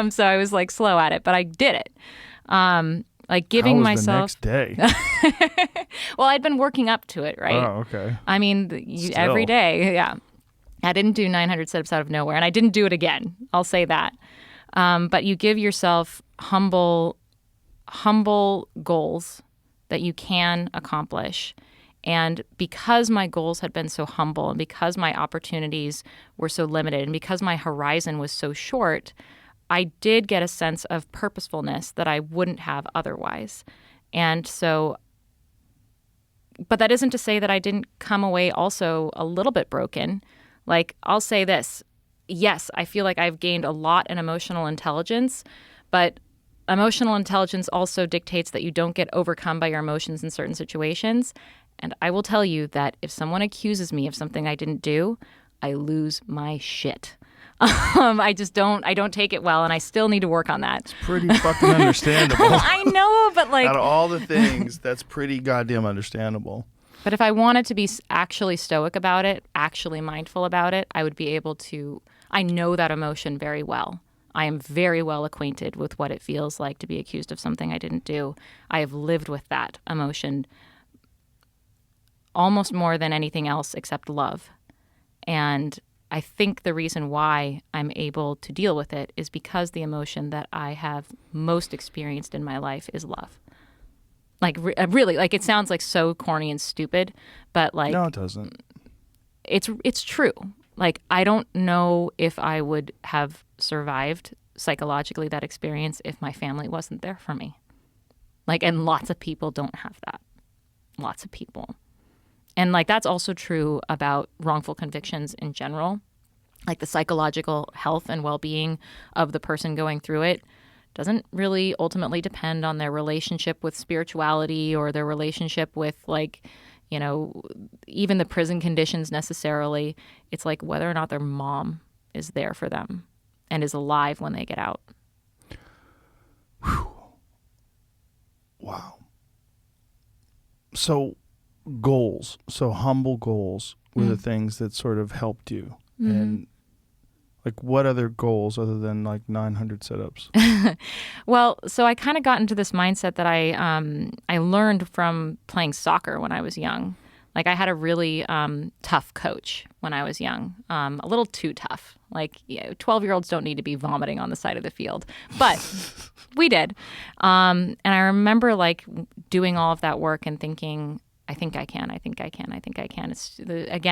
So I was like slow at it, but I did it. Like giving How was myself. the next day? Well, I'd been working up to it, right? Oh, okay. I mean, every day, yeah. I didn't do 900 sit-ups out of nowhere, and I didn't do it again. I'll say that. But you give yourself humble goals that you can accomplish. And because my goals had been so humble and because my opportunities were so limited and because my horizon was so short, I did get a sense of purposefulness that I wouldn't have otherwise. And so, but that isn't to say that I didn't come away also a little bit broken. Like, I'll say this. Yes, I feel like I've gained a lot in emotional intelligence, but emotional intelligence also dictates that you don't get overcome by your emotions in certain situations. And I will tell you that if someone accuses me of something I didn't do, I lose my shit. I don't take it well, and I still need to work on that. It's pretty fucking understandable. I know, but like... Out of all the things, that's pretty goddamn understandable. But if I wanted to be actually stoic about it, actually mindful about it, I would be able to... I know that emotion very well. I am very well acquainted with what it feels like to be accused of something I didn't do. I have lived with that emotion almost more than anything else except love. And I think the reason why I'm able to deal with it is because the emotion that I have most experienced in my life is love. Like, really, like, it sounds like so corny and stupid, but like... No, it doesn't. It's true. Like, I don't know if I would have survived psychologically that experience if my family wasn't there for me. Like, and lots of people don't have that. Lots of people. And like, that's also true about wrongful convictions in general. Like, the psychological health and well-being of the person going through it doesn't really ultimately depend on their relationship with spirituality or their relationship with, like, you know, even the prison conditions necessarily. It's like whether or not their mom is there for them and is alive when they get out. Whew. Wow. So goals, so humble goals were the things that sort of helped you. Mm-hmm. And like, what other goals other than like 900 sit-ups? Well, so I kind of got into this mindset that I learned from playing soccer when I was young. Like, I had a really tough coach when I was young, a little too tough. Like, 12-year-olds don't need to be vomiting on the side of the field, but we did. And I remember like doing all of that work and thinking, I think I can.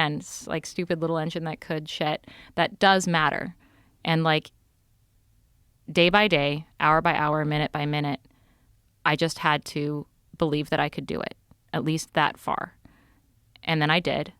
It's like stupid little engine that could shit. That does matter. And like, day by day, hour by hour, minute by minute, I just had to believe that I could do it, at least that far. And then I did.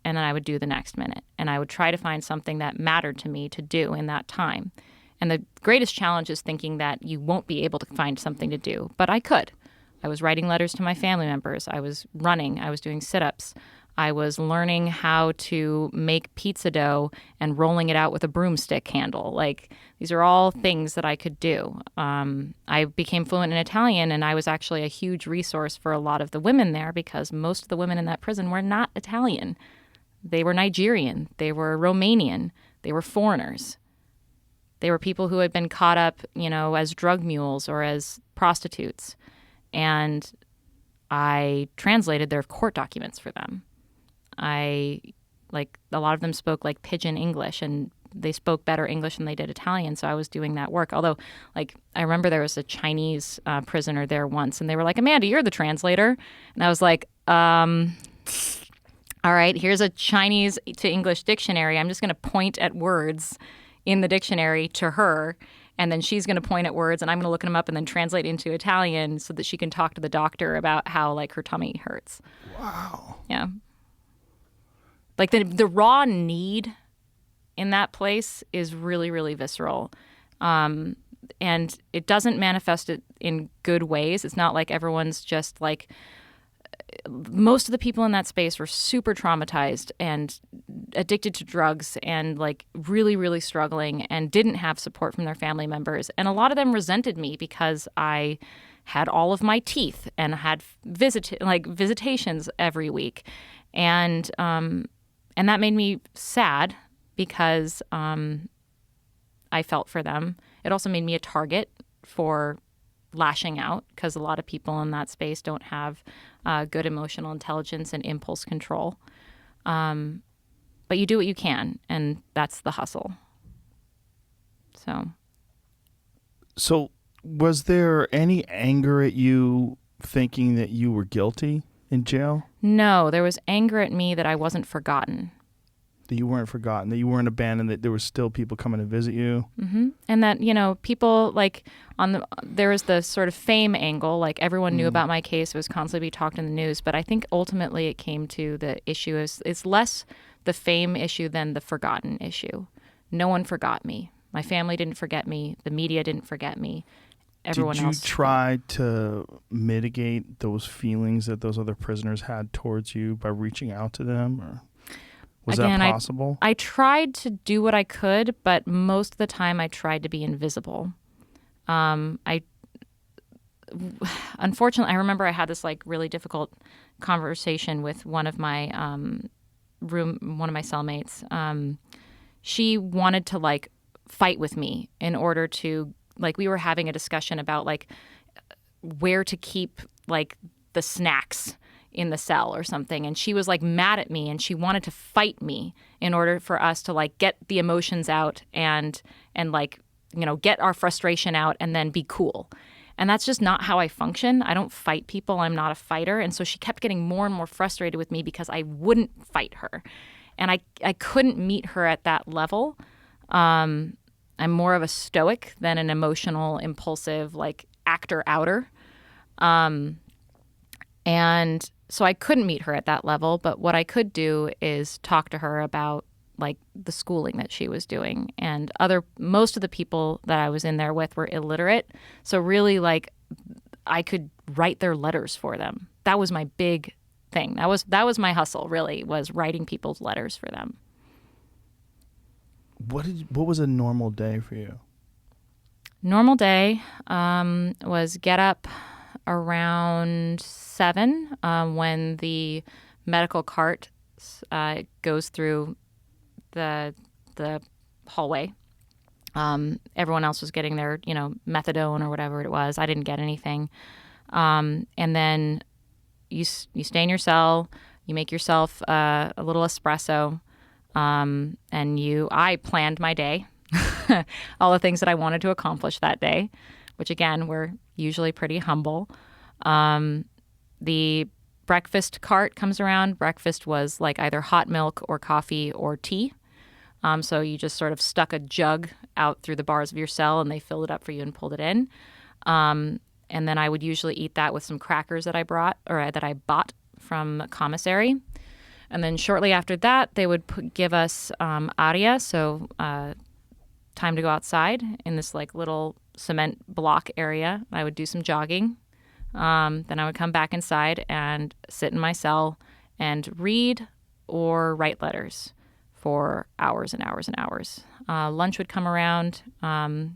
And then I would do the next minute. And I would try to find something that mattered to me to do in that time. And the greatest challenge is thinking that you won't be able to find something to do. But I could. I was writing letters to my family members. I was running. I was doing sit-ups. I was learning how to make pizza dough and rolling it out with a broomstick handle. Like, these are all things that I could do. I became fluent in Italian, and I was actually a huge resource for a lot of the women there because most of the women in that prison were not Italian. They were Nigerian. They were Romanian. They were foreigners. They were people who had been caught up, as drug mules or as prostitutes. And I translated their court documents for them. A lot of them spoke like pidgin English, and they spoke better English than they did Italian, so I was doing that work. Although, like, I remember there was a Chinese prisoner there once, and they were like, Amanda, you're the translator. And I was like, all right, here's a Chinese to English dictionary. I'm just going to point at words in the dictionary to her, And then she's going to point at words, and I'm going to look them up and then translate into Italian so that she can talk to the doctor about how like her tummy hurts. Wow. Yeah. Like the raw need in that place is really, really visceral. And it doesn't manifest it in good ways. It's not like everyone's just like, most of the people in that space were super traumatized and addicted to drugs and like really, really struggling and didn't have support from their family members. And a lot of them resented me because I had all of my teeth and had visitations every week. And that made me sad because I felt for them. It also made me a target for lashing out because a lot of people in that space don't have good emotional intelligence and impulse control. But you do what you can, and that's the hustle. So was there any anger at you thinking that you were guilty in jail? No, there was anger at me that I wasn't forgotten. That you weren't forgotten, that you weren't abandoned, that there were still people coming to visit you? Mm-hmm. And that, people like there was the sort of fame angle, like everyone knew about my case. It was constantly being talked in the news. But I think ultimately it came to the issue it's less the fame issue than the forgotten issue. No one forgot me. My family didn't forget me. The media didn't forget me. Everyone Did you else. try to mitigate those feelings that those other prisoners had towards you by reaching out to them? Or was that possible? I tried to do what I could, but most of the time I tried to be invisible. Unfortunately, I remember I had this like really difficult conversation with one of my cellmates. She wanted to like fight with me in order to we were having a discussion about like where to keep like the snacks in the cell or something, and she was like mad at me and she wanted to fight me in order for us to like get the emotions out and get our frustration out and then be cool. And that's just not how I function. I don't fight people. I'm not a fighter. And so she kept getting more and more frustrated with me because I wouldn't fight her. And I couldn't meet her at that level. I'm more of a stoic than an emotional, impulsive, like actor-outer. And so I couldn't meet her at that level. But what I could do is talk to her about like the schooling that she was doing. And most of the people that I was in there with were illiterate. So really like I could write their letters for them. That was my big thing. That was my hustle, really, was writing people's letters for them. What was a normal day for you? Normal day was get up around 7 when the medical cart goes through the hallway. Everyone else was getting their, methadone or whatever it was. I didn't get anything. And then you stay in your cell. You make yourself a little espresso. And I planned my day, all the things that I wanted to accomplish that day, which again were usually pretty humble. The breakfast cart comes around. Breakfast was like either hot milk or coffee or tea. So you just sort of stuck a jug out through the bars of your cell and they filled it up for you and pulled it in. And then I would usually eat that with some crackers that I bought from commissary. And then shortly after that, they would give us aria, so time to go outside in this like little cement block area. I would do some jogging. Then I would come back inside and sit in my cell and read or write letters for hours and hours and hours. Lunch would come around. I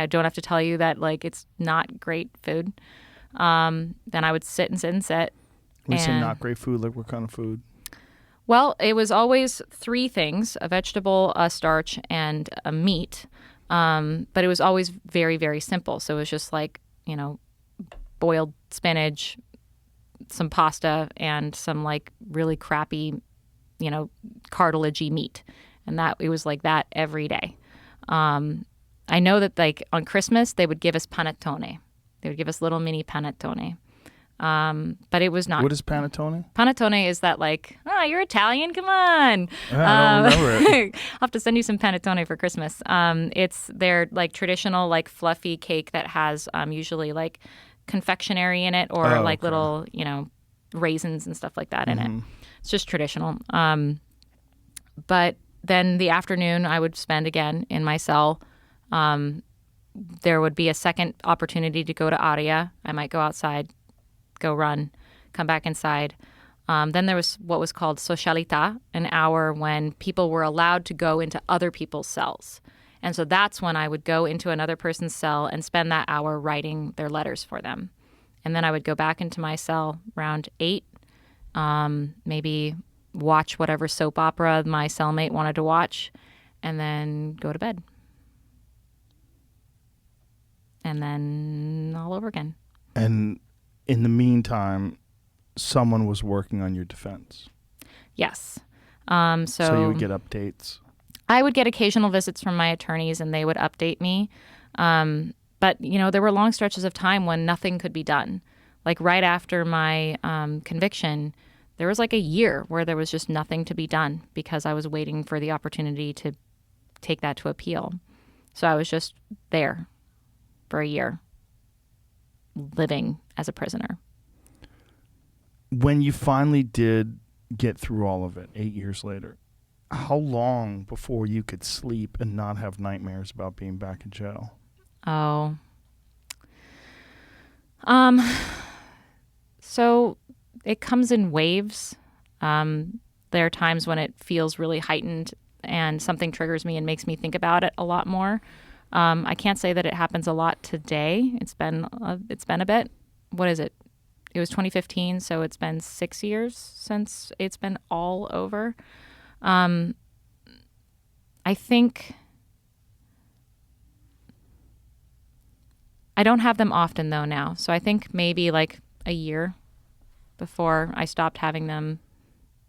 don't have to tell you that like it's not great food. Then I would sit. When you say not great food, like what kind of food? Well, it was always 3 things: a vegetable, a starch, and a meat. But it was always very, very simple. So it was just like, boiled spinach, some pasta, and some like really crappy, cartilagey meat. And it was like that every day. I know that like on Christmas, they would give us panettone. They would give us little mini panettone. But it was not. What is panettone? Panettone is that like, oh, you're Italian? Come on. I don't remember it. I'll have to send you some panettone for Christmas. It's their like traditional like fluffy cake that has usually like confectionery in it or like little, raisins and stuff like that in it. It's just traditional. But then the afternoon I would spend again in my cell. There would be a second opportunity to go to Aria. I might go outside, go run, come back inside. Then there was what was called socialità, an hour when people were allowed to go into other people's cells. And so that's when I would go into another person's cell and spend that hour writing their letters for them. And then I would go back into my cell around 8, maybe watch whatever soap opera my cellmate wanted to watch, and then go to bed. And then all over again. And in the meantime, someone was working on your defense. Yes. So you would get updates. I would get occasional visits from my attorneys, and they would update me. But, there were long stretches of time when nothing could be done. Like right after my conviction, there was like a year where there was just nothing to be done because I was waiting for the opportunity to take that to appeal. So I was just there for a year, living as a prisoner. When you finally did get through all of it 8 years later, how long before you could sleep and not have nightmares about being back in jail? Oh. So it comes in waves. There are times when it feels really heightened and something triggers me and makes me think about it a lot more. I can't say that it happens a lot today. It's been a bit. What is it? It was 2015, so it's been 6 years since it's been all over. I think I don't have them often though now. So I think maybe like a year before I stopped having them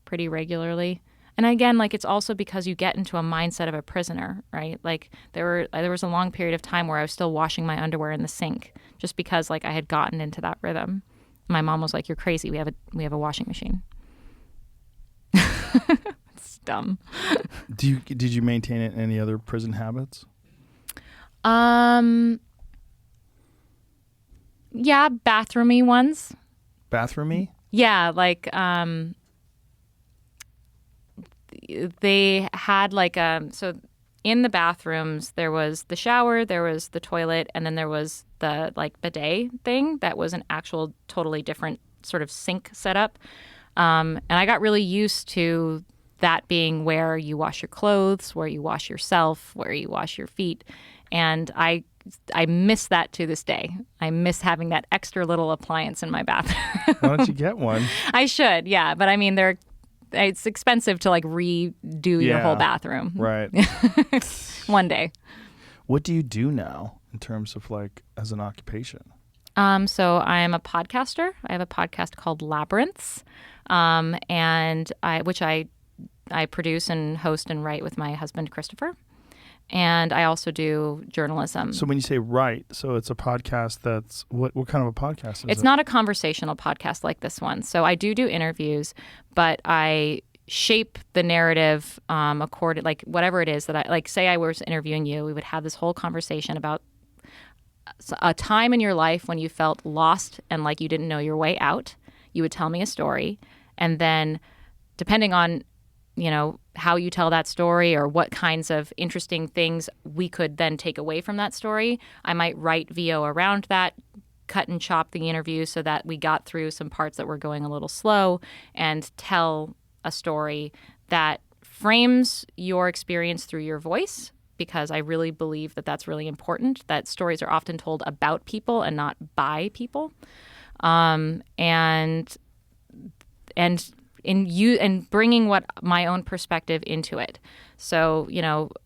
pretty regularly. And again, like it's also because you get into a mindset of a prisoner, right? Like there was a long period of time where I was still washing my underwear in the sink just because like I had gotten into that rhythm. My mom was like, "You're crazy. We have a washing machine." It's dumb. Did you maintain any other prison habits? Yeah, bathroomy ones. Bathroomy? Yeah, like they had like so in the bathrooms there was the shower, there was the toilet, and then there was the like bidet thing that was an actual totally different sort of sink setup. And I got really used to that being where you wash your clothes, where you wash yourself, where you wash your feet. And I miss that to this day. I miss having that extra little appliance in my bathroom. Why don't you get one? I should, yeah. But I mean, it's expensive to like redo your whole bathroom. Right. One day. What do you do now in terms of like as an occupation? So I am a podcaster. I have a podcast called Labyrinths, and I produce and host and write with my husband, Christopher. And I also do journalism. So when you say write, so it's a podcast that's, what kind of a podcast is it? It's not a conversational podcast like this one. So I do interviews, but I shape the narrative according, like whatever it is that I, like say I was interviewing you, we would have this whole conversation about a time in your life when you felt lost and like you didn't know your way out. You would tell me a story, and then depending on how you tell that story or what kinds of interesting things we could then take away from that story, I might write VO around that, cut and chop the interview so that we got through some parts that were going a little slow, and tell a story that frames your experience through your voice, because I really believe that that's really important, that stories are often told about people and not by people. And in bringing what my own perspective into it. So,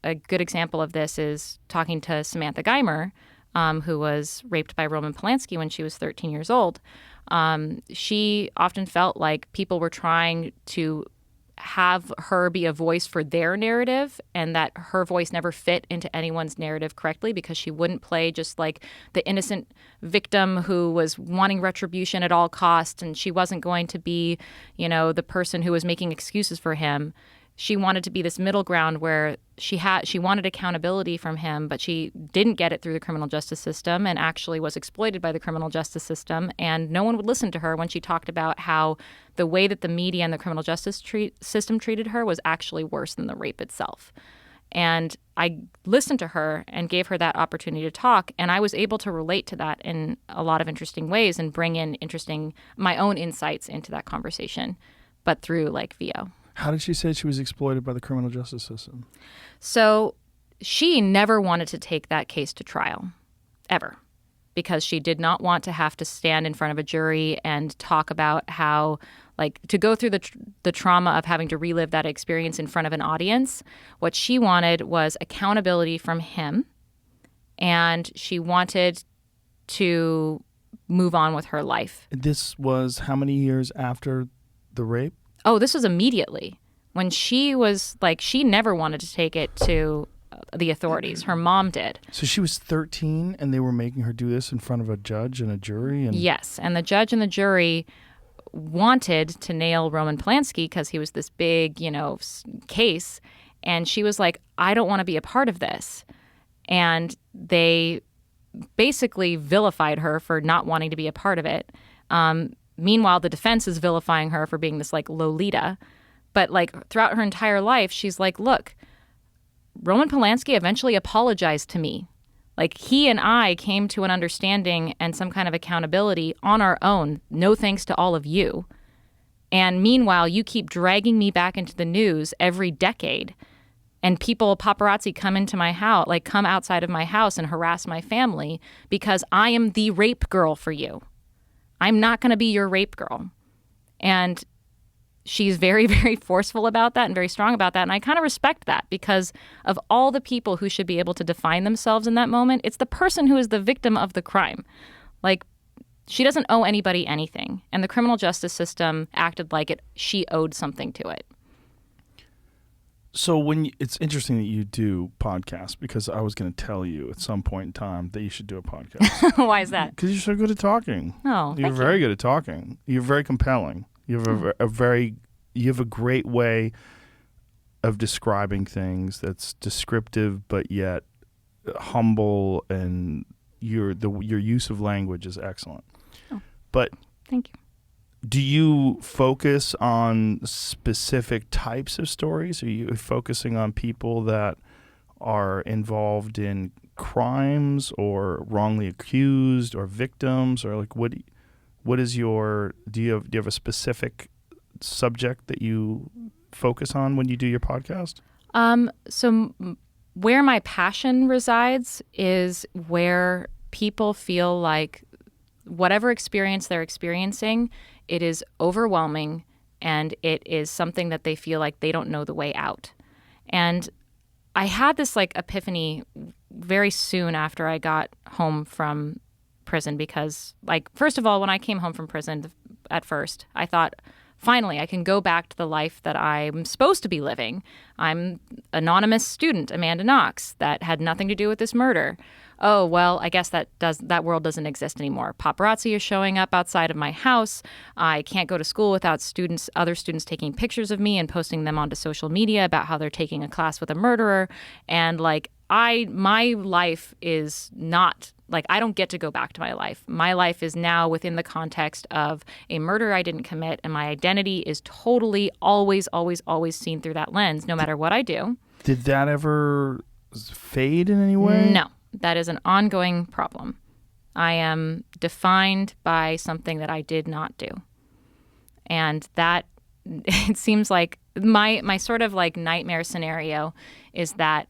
a good example of this is talking to Samantha Geimer, who was raped by Roman Polanski when she was 13 years old. She often felt like people were trying to have her be a voice for their narrative, and that her voice never fit into anyone's narrative correctly because she wouldn't play just like the innocent victim who was wanting retribution at all costs, and she wasn't going to be, the person who was making excuses for him. She wanted to be this middle ground where she wanted accountability from him, but she didn't get it through the criminal justice system and actually was exploited by the criminal justice system. And no one would listen to her when she talked about how the way that the media and the criminal justice system treated her was actually worse than the rape itself. And I listened to her and gave her that opportunity to talk, and I was able to relate to that in a lot of interesting ways and bring in my own insights into that conversation, but through VO. How did she say she was exploited by the criminal justice system? So she never wanted to take that case to trial, ever, because she did not want to have to stand in front of a jury and talk about how, to go through the trauma of having to relive that experience in front of an audience. What she wanted was accountability from him, and she wanted to move on with her life. This was how many years after the rape? Oh, this was immediately. When she was she never wanted to take it to the authorities. Her mom did. So she was 13 and they were making her do this in front of a judge and a jury? Yes. And the judge and the jury wanted to nail Roman Polanski because he was this big, case. And she was like, I don't want to be a part of this. And they basically vilified her for not wanting to be a part of it. Meanwhile, the defense is vilifying her for being this Lolita. But throughout her entire life, she's like, look, Roman Polanski eventually apologized to me. He and I came to an understanding and some kind of accountability on our own, no thanks to all of you. And meanwhile, you keep dragging me back into the news every decade. And paparazzi come into my house, come outside of my house and harass my family because I am the rape girl for you. I'm not going to be your rape girl. And she's very, very forceful about that and very strong about that. And I kind of respect that because of all the people who should be able to define themselves in that moment, it's the person who is the victim of the crime. She doesn't owe anybody anything. And the criminal justice system acted like she owed something to it. So it's interesting that you do podcasts because I was going to tell you at some point in time that you should do a podcast. Why is that? Because you're so good at talking. Oh, you're very good at talking. You're very compelling. You have you have a great way of describing things that's descriptive but yet humble, and your use of language is excellent. Oh, but thank you. Do you focus on specific types of stories? Are you focusing on people that are involved in crimes or wrongly accused or victims, or what is your do you have a specific subject that you focus on when you do your podcast? Where my passion resides is where people feel like whatever experience they're experiencing, it is overwhelming and it is something that they feel like they don't know the way out. And I had this epiphany very soon after I got home from prison because first of all, when I came home from prison at first, I thought, finally, I can go back to the life that I'm supposed to be living. I'm anonymous student, Amanda Knox, that had nothing to do with this murder. Oh, well, I guess that world doesn't exist anymore. Paparazzi is showing up outside of my house. I can't go to school without other students taking pictures of me and posting them onto social media about how they're taking a class with a murderer. And my life is not I don't get to go back to my life. My life is now within the context of a murder I didn't commit, and my identity is totally always, always, always seen through that lens, no matter what I do. Did that ever fade in any way? No, that is an ongoing problem. I am defined by something that I did not do. And that, it seems like my sort of nightmare scenario is that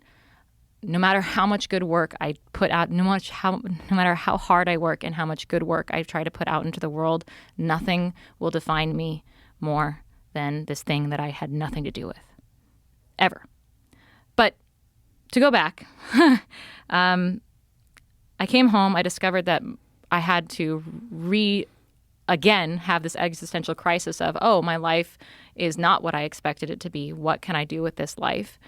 no matter how much good work I put out, no matter how hard I work and how much good work I try to put out into the world, nothing will define me more than this thing that I had nothing to do with, ever. But to go back, I came home. I discovered that I had to again have this existential crisis of, oh, my life is not what I expected it to be. What can I do with this life?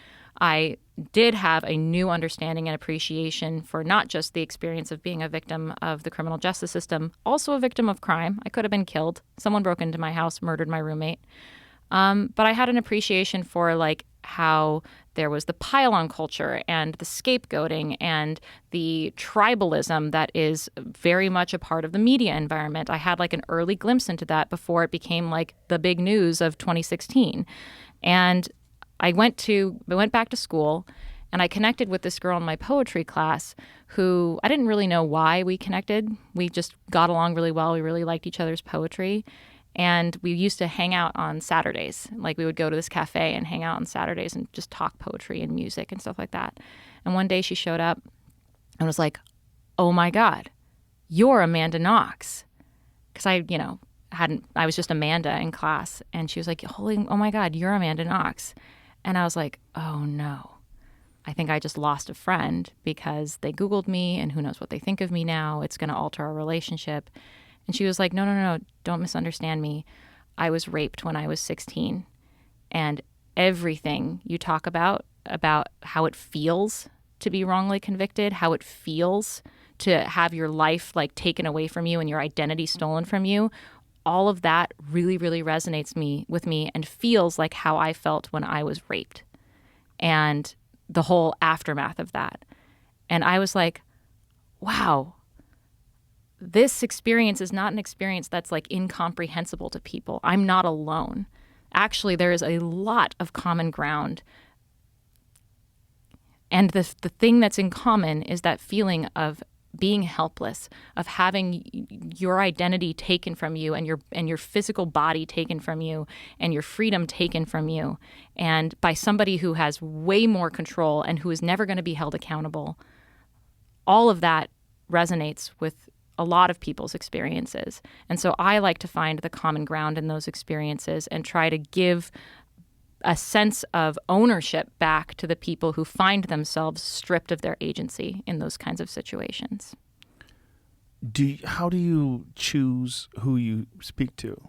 I did have a new understanding and appreciation for not just the experience of being a victim of the criminal justice system, also a victim of crime. I could have been killed. Someone broke into my house, murdered my roommate. But I had an appreciation for like how there was the pile-on culture and the scapegoating and the tribalism that is very much a part of the media environment. I had like an early glimpse into that before it became like the big news of 2016. And I went back to school and I connected with this girl in my poetry class who I didn't really know why we connected. We just got along really well. We really liked each other's poetry. And we used to hang out on Saturdays. Like we would go to this cafe and hang out on Saturdays and just talk poetry and music and stuff like that. And one day she showed up and was like, oh my God, you're Amanda Knox. Because I was just Amanda in class. And she was like, oh my God, you're Amanda Knox. And I was like, oh no, I think I just lost a friend because they Googled me and who knows what they think of me now. It's going to alter our relationship. And she was like, no, don't misunderstand me. I was raped when I was 16. And everything you talk about how it feels to be wrongly convicted, how it feels to have your life like taken away from you and your identity stolen from you, all of that really, really resonates with me and feels like how I felt when I was raped and the whole aftermath of that. And I was like, wow, this experience is not an experience that's like incomprehensible to people. I'm not alone. Actually, there is a lot of common ground. And the thing that's in common is that feeling of being helpless, of having your identity taken from you and your physical body taken from you and your freedom taken from you, and by somebody who has way more control and who is never going to be held accountable. All of that resonates with a lot of people's experiences. And so I like to find the common ground in those experiences and try to give a sense of ownership back to the people who find themselves stripped of their agency in those kinds of situations. How do you choose who you speak to?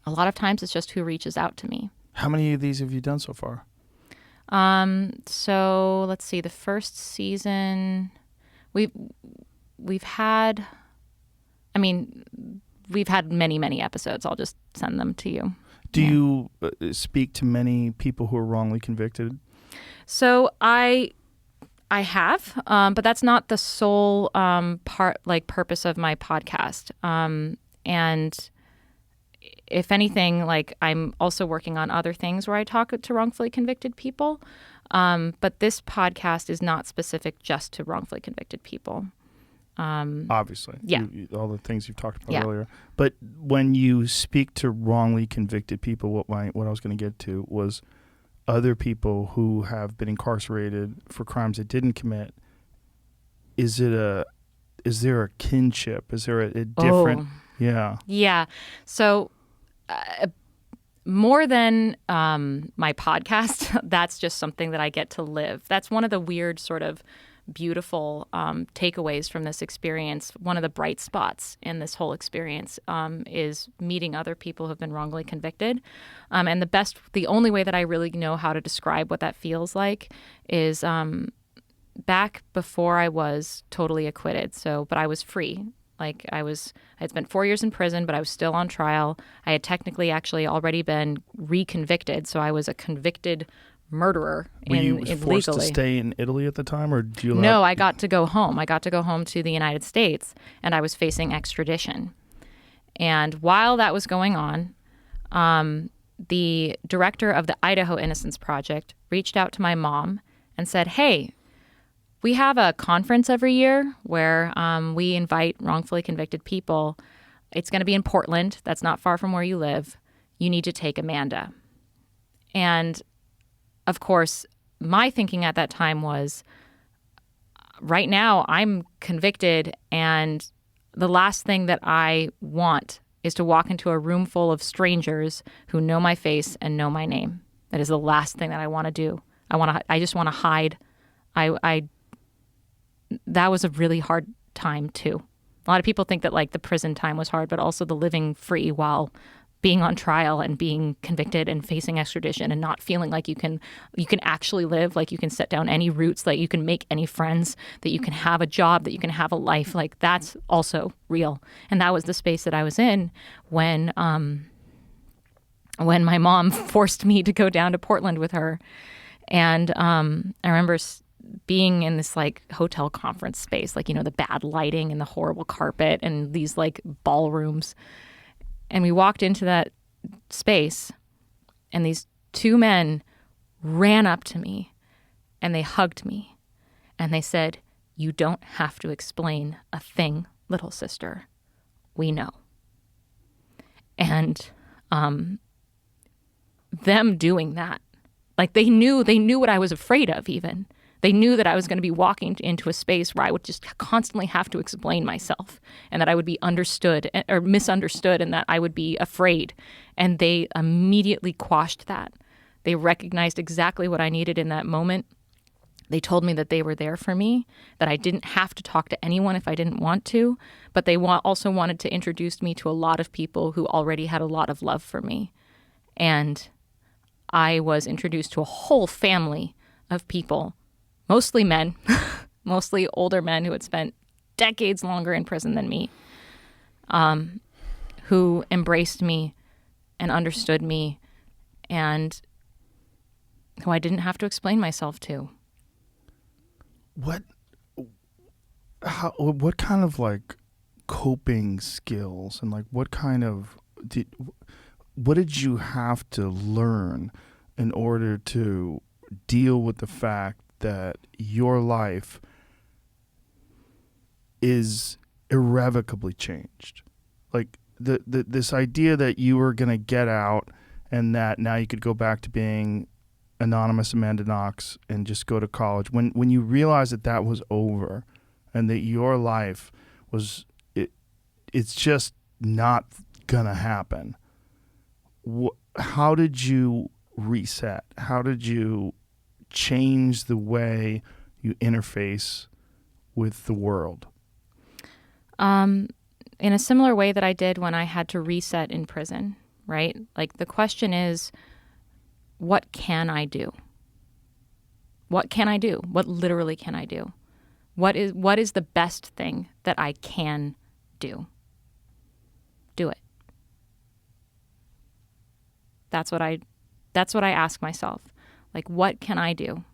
A lot of times it's just who reaches out to me. How many of these have you done so far? So let's see. The first season, we've had many, many episodes. I'll just send them to you. Do you speak to many people who are wrongly convicted? So I have, but that's not the sole purpose of my podcast. And if anything, like I'm also working on other things where I talk to wrongfully convicted people. But this podcast is not specific just to wrongfully convicted people. Obviously. Yeah. All the things you've talked about earlier. But when you speak to wrongly convicted people, what I was going to get to was other people who have been incarcerated for crimes they didn't commit. Is there a kinship? Is there a different? Oh. Yeah. Yeah. So more than my podcast, that's just something that I get to live. That's one of the weird sort of beautiful takeaways from this experience. One of the bright spots in this whole experience is meeting other people who have been wrongly convicted. And the only way that I really know how to describe what that feels like is back before I was totally acquitted. But I was free. Like I had spent 4 years in prison, but I was still on trial. I had technically actually already been reconvicted. So I was a convicted murderer. Were you forced to stay in Italy at the time, or do you? No, I got to go home. I got to go home to the United States, and I was facing extradition. And while that was going on, the director of the Idaho Innocence Project reached out to my mom and said, "Hey, we have a conference every year where we invite wrongfully convicted people. It's going to be in Portland. That's not far from where you live. You need to take Amanda." And of course, my thinking at that time was, right now I'm convicted, and the last thing that I want is to walk into a room full of strangers who know my face and know my name. That is the last thing that I want to do. I just want to hide. That was a really hard time too. A lot of people think that like the prison time was hard, but also the living free while being on trial and being convicted and facing extradition and not feeling like you can actually live, like you can set down any roots, that you can make any friends, that you can have a job, that you can have a life. Like that's also real. And that was the space that I was in when my mom forced me to go down to Portland with her. And I remember being in this like hotel conference space, like, you know, the bad lighting and the horrible carpet and these like ballrooms. And we walked into that space and these two men ran up to me and they hugged me and they said, "You don't have to explain a thing, little sister. We know." And them doing that, like they knew what I was afraid of even. They knew that I was going to be walking into a space where I would just constantly have to explain myself and that I would be understood or misunderstood and that I would be afraid. And they immediately quashed that. They recognized exactly what I needed in that moment. They told me that they were there for me, that I didn't have to talk to anyone if I didn't want to, but they also wanted to introduce me to a lot of people who already had a lot of love for me. And I was introduced to a whole family of people, mostly men, mostly older men who had spent decades longer in prison than me, who embraced me and understood me and who I didn't have to explain myself to. What kind of like coping skills and like what did you have to learn in order to deal with the fact that your life is irrevocably changed? Like this idea that you were going to get out and that now you could go back to being anonymous Amanda Knox and just go to college. When you realize that was over and that your life was, it's just not going to happen. How did you reset? How did you change the way you interface with the world? In a similar way that I did when I had to reset in prison, right? Like the question is, what can I do? What can I do? What literally can I do? What is the best thing that I can do? Do it. That's what I ask myself. Like, what can I do?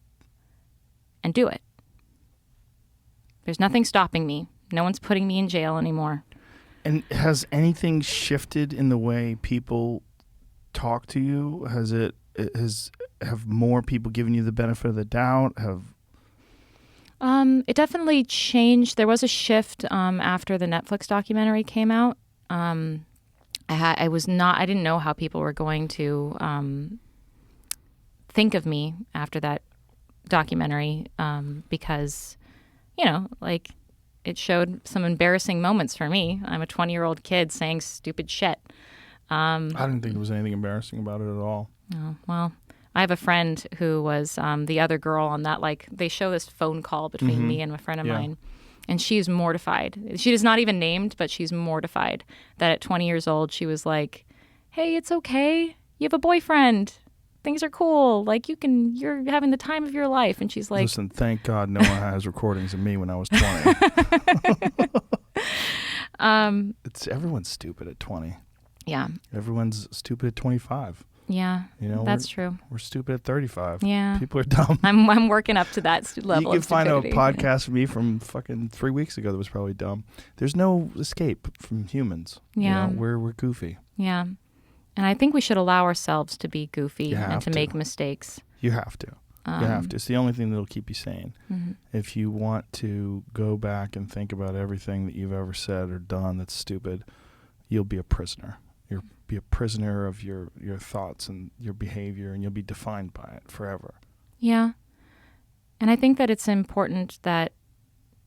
And do it. There's nothing stopping me. No one's putting me in jail anymore. And has anything shifted in the way people talk to you? Have more people given you the benefit of the doubt? It definitely changed. There was a shift after the Netflix documentary came out. I didn't know how people were going to think of me after that documentary because, you know, like it showed some embarrassing moments for me. I'm a 20-year-old kid saying stupid shit. I didn't think there was anything embarrassing about it at all. Oh, well, I have a friend who was the other girl on that, like, they show this phone call between me and a friend of mine, and she's mortified. She is not even named, but she's mortified that at 20 years old, she was like, "Hey, it's okay. You have a boyfriend. Things are cool. Like, you're having the time of your life." And she's like, "Listen, thank God no one has recordings of me when I was 20. Everyone's stupid at 20. Yeah. Everyone's stupid at 25. Yeah, you know, that's true. We're stupid at 35. Yeah. People are dumb. I'm working up to that level You of can find a stupidity. podcast of me from fucking 3 weeks ago that was probably dumb. There's no escape from humans. Yeah. You know, we're goofy. Yeah. And I think we should allow ourselves to be goofy You and have to to. make mistakes. You have to. You have to. It's the only thing that'll keep you sane. Mm-hmm. If you want to go back and think about everything that you've ever said or done that's stupid, you'll be a prisoner. You'll be a prisoner of your thoughts and your behavior, and you'll be defined by it forever. Yeah. And I think that it's important that,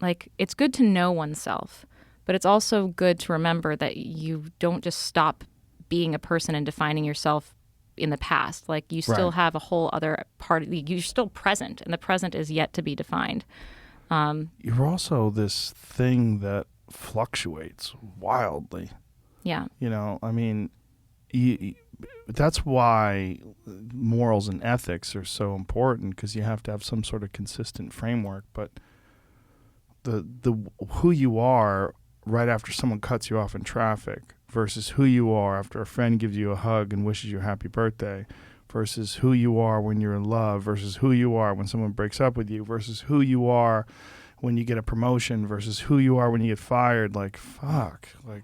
like, it's good to know oneself, but it's also good to remember that you don't just stop being a person and defining yourself in the past. Like, you still have a whole other part. You're still present, and the present is yet to be defined. You're also this thing that fluctuates wildly. Yeah. You know, I mean, that's why morals and ethics are so important, because you have to have some sort of consistent framework. But the who you are right after someone cuts you off in traffic versus who you are after a friend gives you a hug and wishes you a happy birthday versus who you are when you're in love versus who you are when someone breaks up with you versus who you are when you get a promotion versus who you are when you get fired. Like, fuck. Like,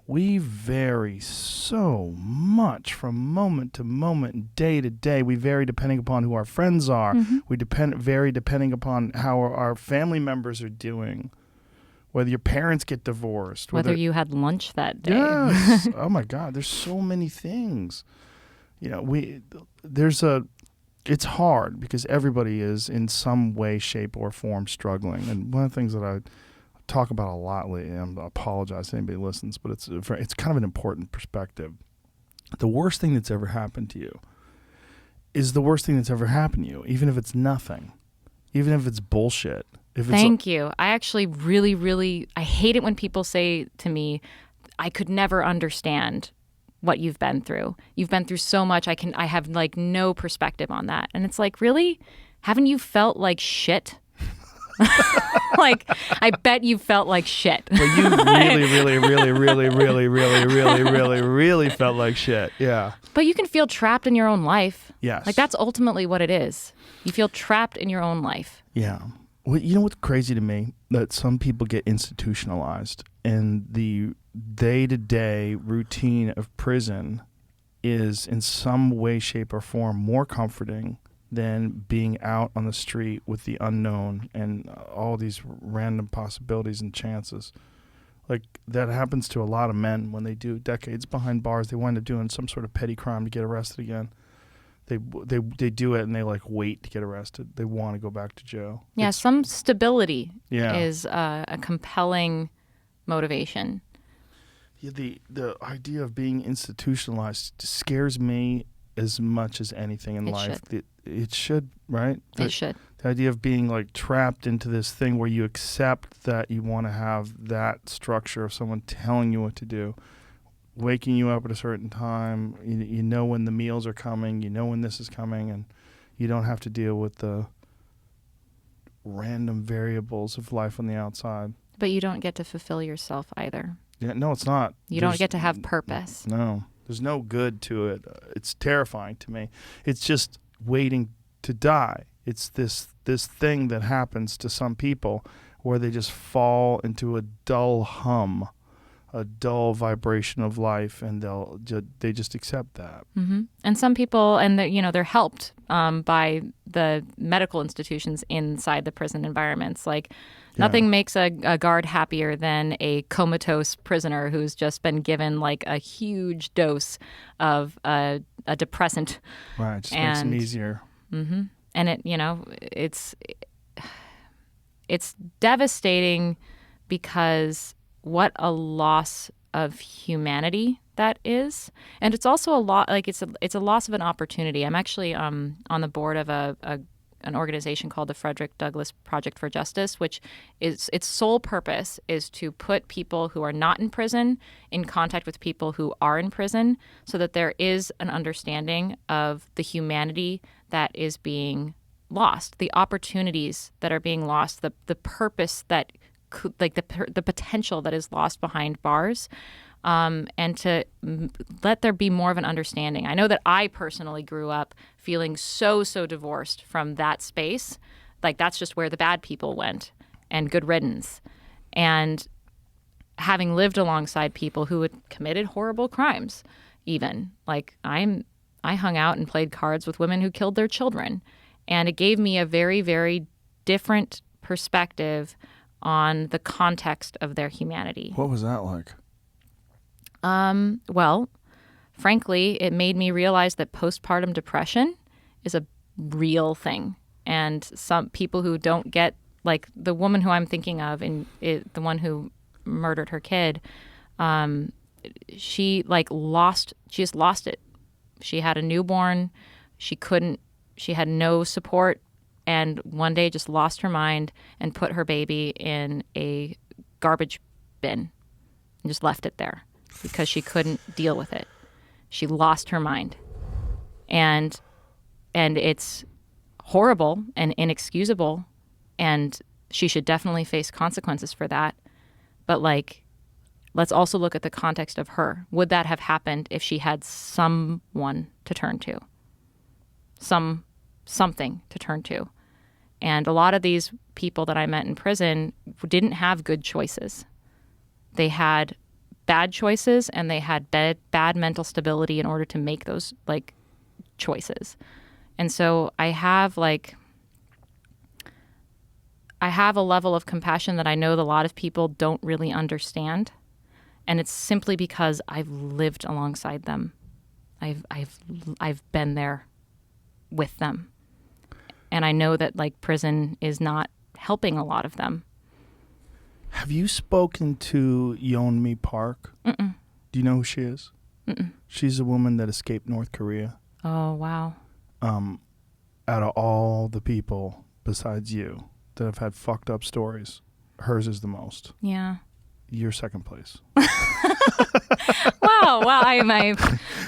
we vary so much from moment to moment and day to day. We vary depending upon who our friends are. We vary depending upon how our family members are doing. Whether your parents get divorced. Whether you had lunch that day. Yes. Oh my God. There's so many things. You know, it's hard because everybody is in some way, shape, or form struggling. And one of the things that I talk about a lot lately, and I apologize to anybody who listens, but it's kind of an important perspective. The worst thing that's ever happened to you is the worst thing that's ever happened to you, even if it's nothing, even if it's bullshit. Thank you. I actually really, really, I hate it when people say to me, I could never understand what you've been through. You've been through so much. I have like no perspective on that. And it's like, really? Haven't you felt like shit? Like, I bet you felt like shit. Well, you really felt like shit. Yeah. But you can feel trapped in your own life. Yes. Like, that's ultimately what it is. You feel trapped in your own life. Yeah. Well, you know what's crazy to me? That some people get institutionalized, and the day-to-day routine of prison is in some way, shape, or form more comforting than being out on the street with the unknown and all these random possibilities and chances. Like, that happens to a lot of men when they do decades behind bars. They wind up doing some sort of petty crime to get arrested again. They do it and they like wait to get arrested. They want to go back to jail. Yeah, some stability is a compelling motivation. Yeah, the idea of being institutionalized scares me as much as anything in life. It should, right? It should. The idea of being like trapped into this thing where you accept that you want to have that structure of someone telling you what to do, waking you up at a certain time. You know when the meals are coming. You know when this is coming, and you don't have to deal with the random variables of life on the outside. But you don't get to fulfill yourself either. Yeah, no, it's not. You don't get to have purpose. No, there's no good to it. It's terrifying to me. It's just waiting to die. It's this thing that happens to some people where they just fall into a dull hum, a dull vibration of life, and they just accept that. Mm-hmm. And some people, and they're helped by the medical institutions inside the prison environments. Like, nothing makes a guard happier than a comatose prisoner who's just been given like a huge dose of a depressant. Right, it just makes them easier. Mm-hmm. And it's devastating because what a loss of humanity that is. And it's also a lot, like it's a loss of an opportunity. I'm actually on the board of an organization called the Frederick Douglass Project for Justice, which is its sole purpose is to put people who are not in prison in contact with people who are in prison, so that there is an understanding of the humanity that is being lost, the opportunities that are being lost, the purpose that could, like the potential that is lost behind bars, and to let there be more of an understanding. I know that I personally grew up feeling so divorced from that space. Like, that's just where the bad people went, and good riddance. And having lived alongside people who had committed horrible crimes, even, like I hung out and played cards with women who killed their children. And it gave me a very, very different perspective on the context of their humanity. What was that like? Well, frankly, it made me realize that postpartum depression is a real thing. And some people who don't get, like the woman who I'm thinking of, and the one who murdered her kid, she just lost it. She had a newborn. She had no support, and one day just lost her mind and put her baby in a garbage bin and just left it there because she couldn't deal with it. She lost her mind. And it's horrible and inexcusable, and she should definitely face consequences for that. But like, let's also look at the context of her. Would that have happened if she had someone to turn to? Something to turn to. And a lot of these people that I met in prison didn't have good choices. They had bad choices, and they had bad mental stability in order to make those like choices. And so I have a level of compassion that I know that a lot of people don't really understand. And it's simply because I've lived alongside them. I've been there with them. And I know that like prison is not helping a lot of them. Have you spoken to Yeonmi Park? Mm-mm. Do you know who she is? Mm-mm. She's a woman that escaped North Korea. Oh, wow. Out of all the people besides you that have had fucked up stories, hers is the most. Yeah. You're second place. Wow.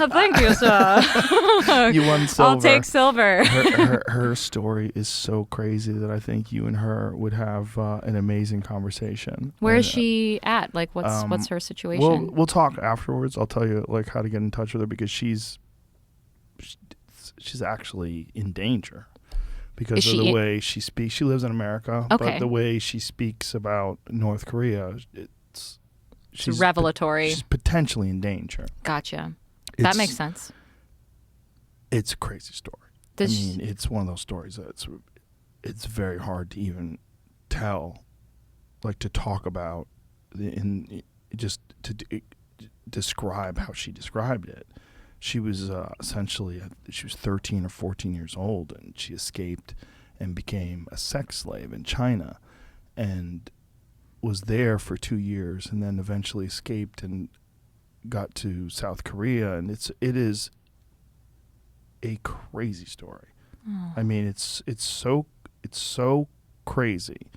Thank you, sir. You won silver. I'll take silver. Her story is so crazy that I think you and her would have an amazing conversation. Where is she at? Like, what's her situation? We'll talk afterwards. I'll tell you like how to get in touch with her because she's actually in danger because of the way she speaks. She lives in America, but the way she speaks about North Korea, she's revelatory. She's potentially in danger. Gotcha. That makes sense. It's a crazy story. It's one of those stories that it's very hard to even tell, like to talk about, to describe how she described it. She was she was 13 or 14 years old, and she escaped and became a sex slave in China, and was there for 2 years, and then eventually escaped and got to South Korea, and it is a crazy story. Oh. I mean, it's so crazy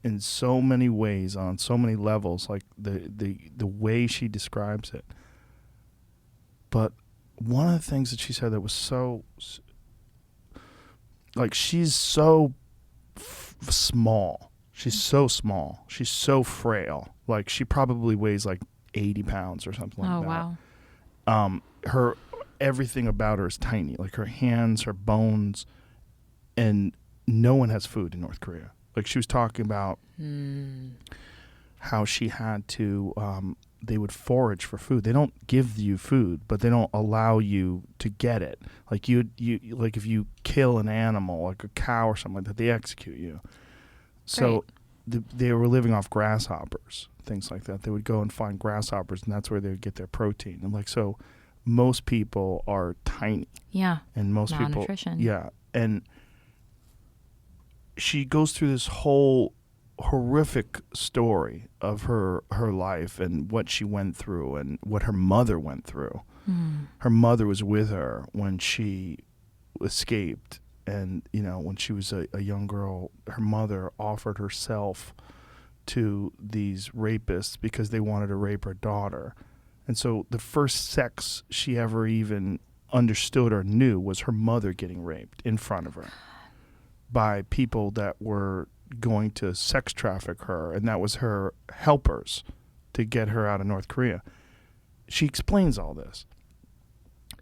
in so many ways, on so many levels, like the way she describes it. But one of the things that she said that was so, like, she's so small. She's so small. She's so frail. Like, she probably weighs like 80 pounds or something like that. Oh, wow. Her, everything about her is tiny. Like, her hands, her bones, and no one has food in North Korea. Like, she was talking about how she had to, they would forage for food. They don't give you food, but they don't allow you to get it. Like, you like if you kill an animal, like a cow or something like that, they execute you. So they were living off grasshoppers, things like that. They would go and find grasshoppers, and that's where they would get their protein. And like, so most people are tiny. Yeah. And most people, malnutrition. yeah. And she goes through this whole horrific story of her life and what she went through and what her mother went through. Her mother was with her when she escaped. And, you know, when she was a young girl, her mother offered herself to these rapists because they wanted to rape her daughter. And so the first sex she ever even understood or knew was her mother getting raped in front of her by people that were going to sex traffic her, and that was her helpers to get her out of North Korea. She explains all this.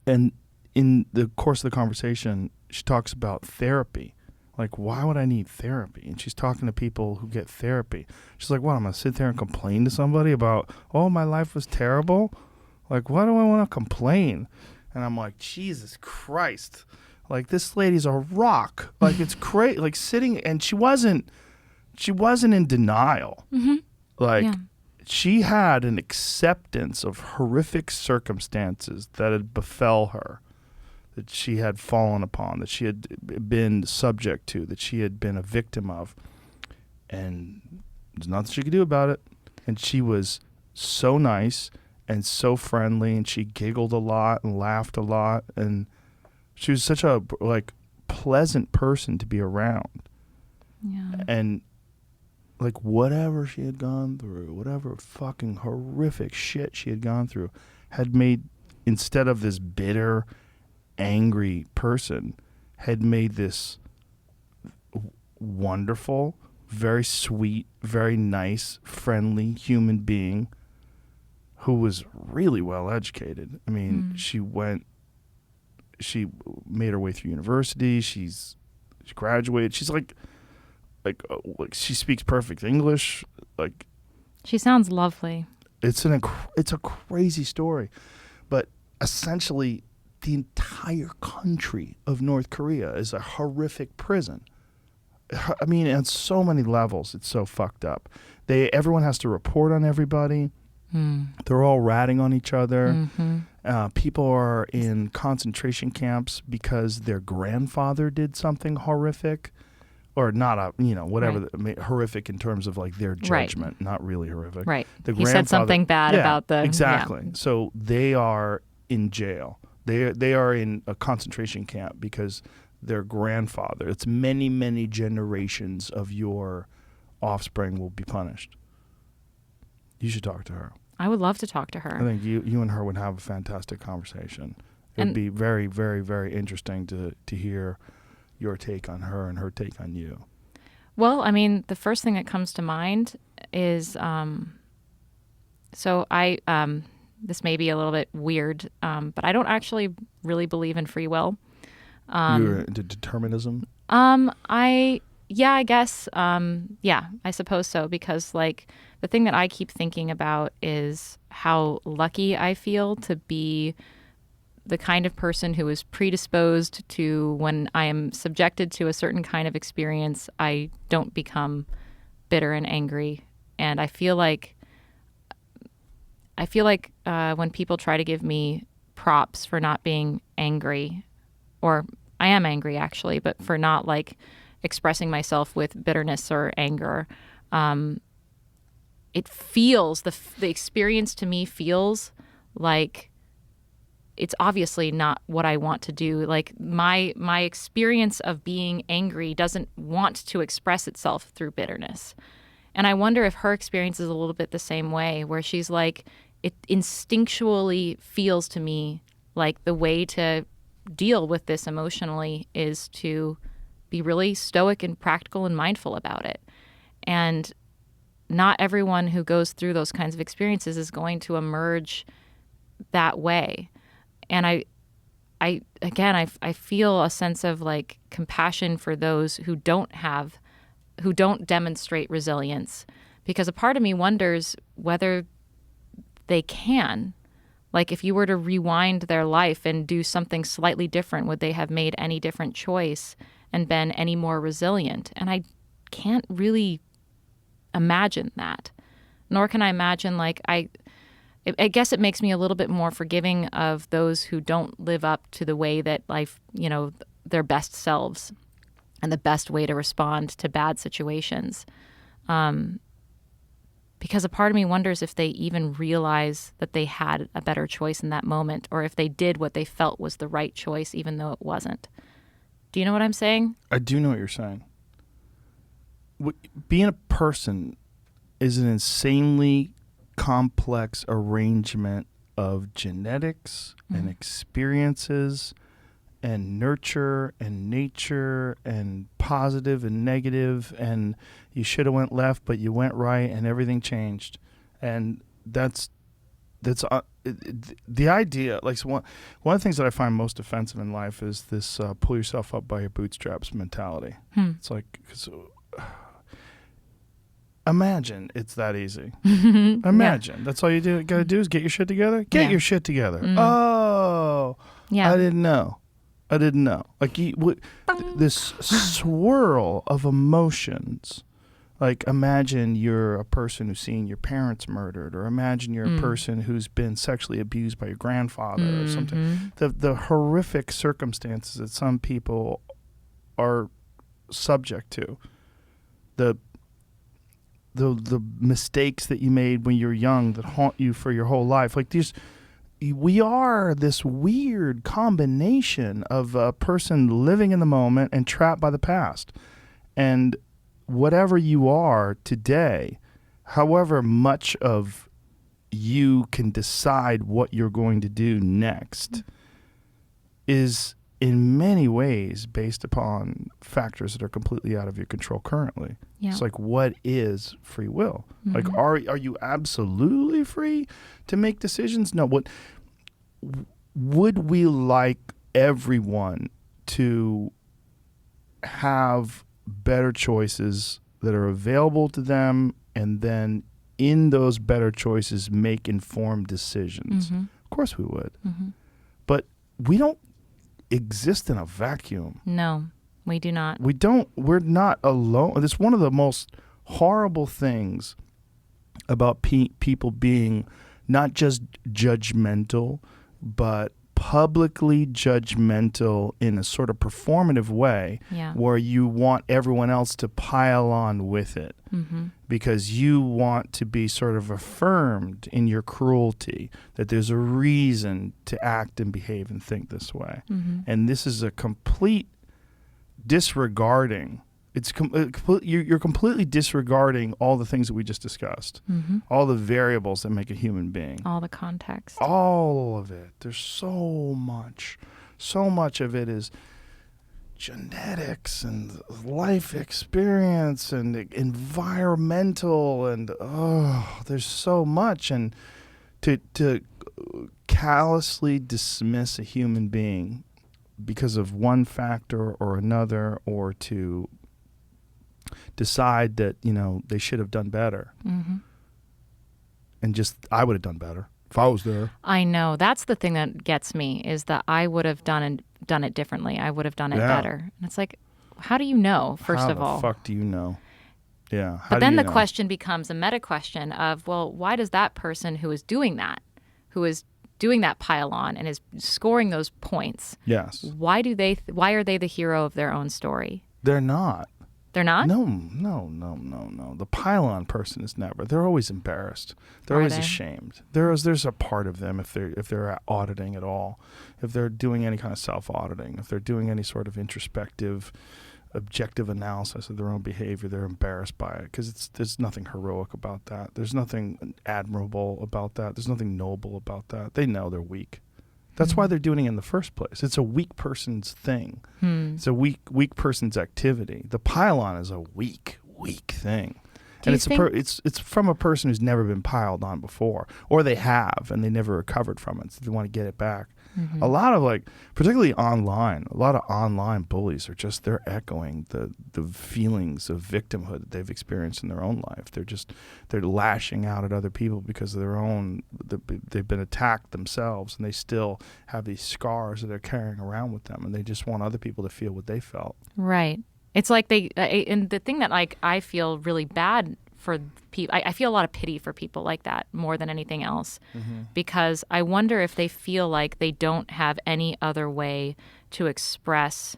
And in the course of the conversation, she talks about therapy. Like, why would I need therapy? And she's talking to people who get therapy. She's like, what, I'm going to sit there and complain to somebody about, oh, my life was terrible? Like, why do I want to complain? And I'm like, Jesus Christ. Like, this lady's a rock. Like, it's great. Like, sitting, and she wasn't in denial. Mm-hmm. Like, yeah. She had an acceptance of horrific circumstances that had befell her, that she had fallen upon, that she had been subject to, that she had been a victim of. And there's nothing she could do about it. And she was so nice and so friendly, and she giggled a lot and laughed a lot. And she was such a, like, pleasant person to be around. Yeah. And like whatever she had gone through, whatever fucking horrific shit she had gone through, had made, instead of this bitter, angry person, had made this wonderful, very sweet, very nice, friendly human being who was really well educated. I mean, she made her way through university. She graduated. She's like she speaks perfect English. Like, She sounds lovely. it's a crazy story, but essentially the entire country of North Korea is a horrific prison. I mean, on so many levels, it's so fucked up. Everyone has to report on everybody. They're all ratting on each other. People are in concentration camps because their grandfather did something horrific, or not whatever, horrific in terms of like their judgment, not really horrific. Right. The He said something bad about the... Exactly. Yeah. So they are in jail. They are in a concentration camp because their grandfather, it's many, many generations of your offspring will be punished. You should talk to her. I would love to talk to her. I think you and her would have a fantastic conversation. It would be very, very, very interesting to hear your take on her and her take on you. Well, I mean, the first thing that comes to mind is, so I, this may be a little bit weird, but I don't actually really believe in free will. You're into determinism? I guess, I suppose so, because like the thing that I keep thinking about is how lucky I feel to be the kind of person who is predisposed to, when I am subjected to a certain kind of experience, I don't become bitter and angry. And I feel like when people try to give me props for not being angry, or I am angry actually, but for not like expressing myself with bitterness or anger, it feels, the experience to me feels like it's obviously not what I want to do. Like my experience of being angry doesn't want to express itself through bitterness. And I wonder if her experience is a little bit the same way, where she's like, it instinctually feels to me like the way to deal with this emotionally is to be really stoic and practical and mindful about it. And not everyone who goes through those kinds of experiences is going to emerge that way. And I feel a sense of like compassion for those who don't demonstrate resilience, because a part of me wonders whether they can. Like if you were to rewind their life and do something slightly different, would they have made any different choice and been any more resilient? And I can't really imagine that. Nor can I imagine, like, I guess it makes me a little bit more forgiving of those who don't live up to the way that life, their best selves and the best way to respond to bad situations. Because a part of me wonders if they even realize that they had a better choice in that moment, or if they did what they felt was the right choice, even though it wasn't. Do you know what I'm saying? I do know what you're saying. Being a person is an insanely complex arrangement of genetics and experiences and nurture and nature and positive and negative, and you should have went left but you went right and everything changed. And that's the idea. Like, so one of the things that I find most offensive in life is this pull yourself up by your bootstraps mentality. It's like, imagine it's that easy. Imagine. That's all you got to do is get your shit together. Get your shit together. Oh, yeah. I didn't know. Like this swirl of emotions. Like, imagine you're a person who's seen your parents murdered, or imagine you're a person who's been sexually abused by your grandfather or something. The horrific circumstances that some people are subject to. The mistakes that you made when you were young that haunt you for your whole life. Like, we are this weird combination of a person living in the moment and trapped by the past. And whatever you are today, however much of you can decide what you're going to do next, is in many ways based upon factors that are completely out of your control currently. Yeah. It's like, what is free will? Like, are you absolutely free to make decisions? No. What would we like everyone to have better choices that are available to them, and then in those better choices make informed decisions? Of course we would. But we don't exist in a vacuum. No, we do not. We're not alone. It's one of the most horrible things about people being not just judgmental, but publicly judgmental in a sort of performative way, where you want everyone else to pile on with it because you want to be sort of affirmed in your cruelty, that there's a reason to act and behave and think this way. And this is a complete disregarding. You're completely disregarding all the things that we just discussed, all the variables that make a human being, all the context, all of it. There's so much of it is genetics and life experience and environmental, and there's so much. And to callously dismiss a human being because of one factor or another, or to decide that, they should have done better. And just, I would have done better if I was there. I know. That's the thing that gets me, is that I would have done it differently. I would have done it better. And it's like, how do you know, first of all? How the fuck do you know? Yeah. But then the question becomes a meta question of, well, why does that person who is doing that pile on and is scoring those points? Yes. Why are they the hero of their own story? They're not. They're not? No. The pylon person is never. They're always embarrassed. They're always ashamed. There's a part of them, if they're auditing at all, if they're doing any kind of self-auditing, if they're doing any sort of introspective, objective analysis of their own behavior, they're embarrassed by it, because there's nothing heroic about that. There's nothing admirable about that. There's nothing noble about that. They know they're weak. That's why they're doing it in the first place. It's a weak person's thing. It's a weak person's activity. The pylon is a weak thing. And it's from a person who's never been piled on before, or they have and they never recovered from it, so they want to get it back. A lot of, particularly online, a lot of online bullies are they're echoing the feelings of victimhood that they've experienced in their own life. They're lashing out at other people because of they've been attacked themselves, and they still have these scars that they're carrying around with them, and they just want other people to feel what they felt. Right. It's like and the thing that I feel really bad for people, I feel a lot of pity for people like that more than anything else, because I wonder if they feel like they don't have any other way to express,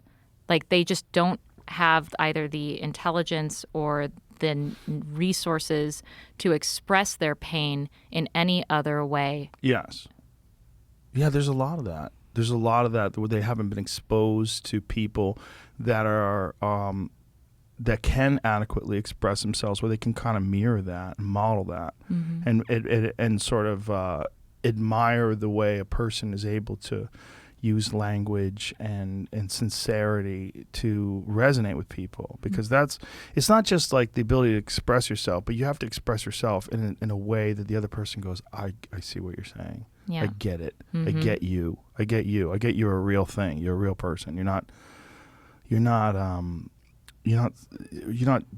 like they just don't have either the intelligence or the resources to express their pain in any other way. Yes. Yeah, there's a lot of that. There's a lot of that where they haven't been exposed to people that are that can adequately express themselves, where they can kind of mirror that and model that, and sort of admire the way a person is able to use language and sincerity to resonate with people, because it's not just like the ability to express yourself, but you have to express yourself in a way that the other person goes, I see what you're saying. Yeah. I get it. I get you. I get you're a real thing. You're a real person. You're not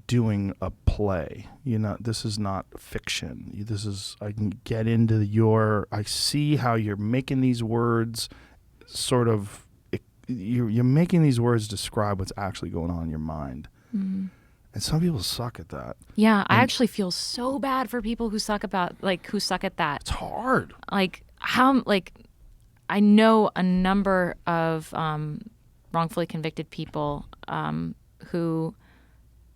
doing a play. This is not fiction. I can get into I see how you're making these words you're making these words describe what's actually going on in your mind. And some people suck at that. Yeah, I actually feel so bad for people who suck at that. It's hard. I know a number of wrongfully convicted people who,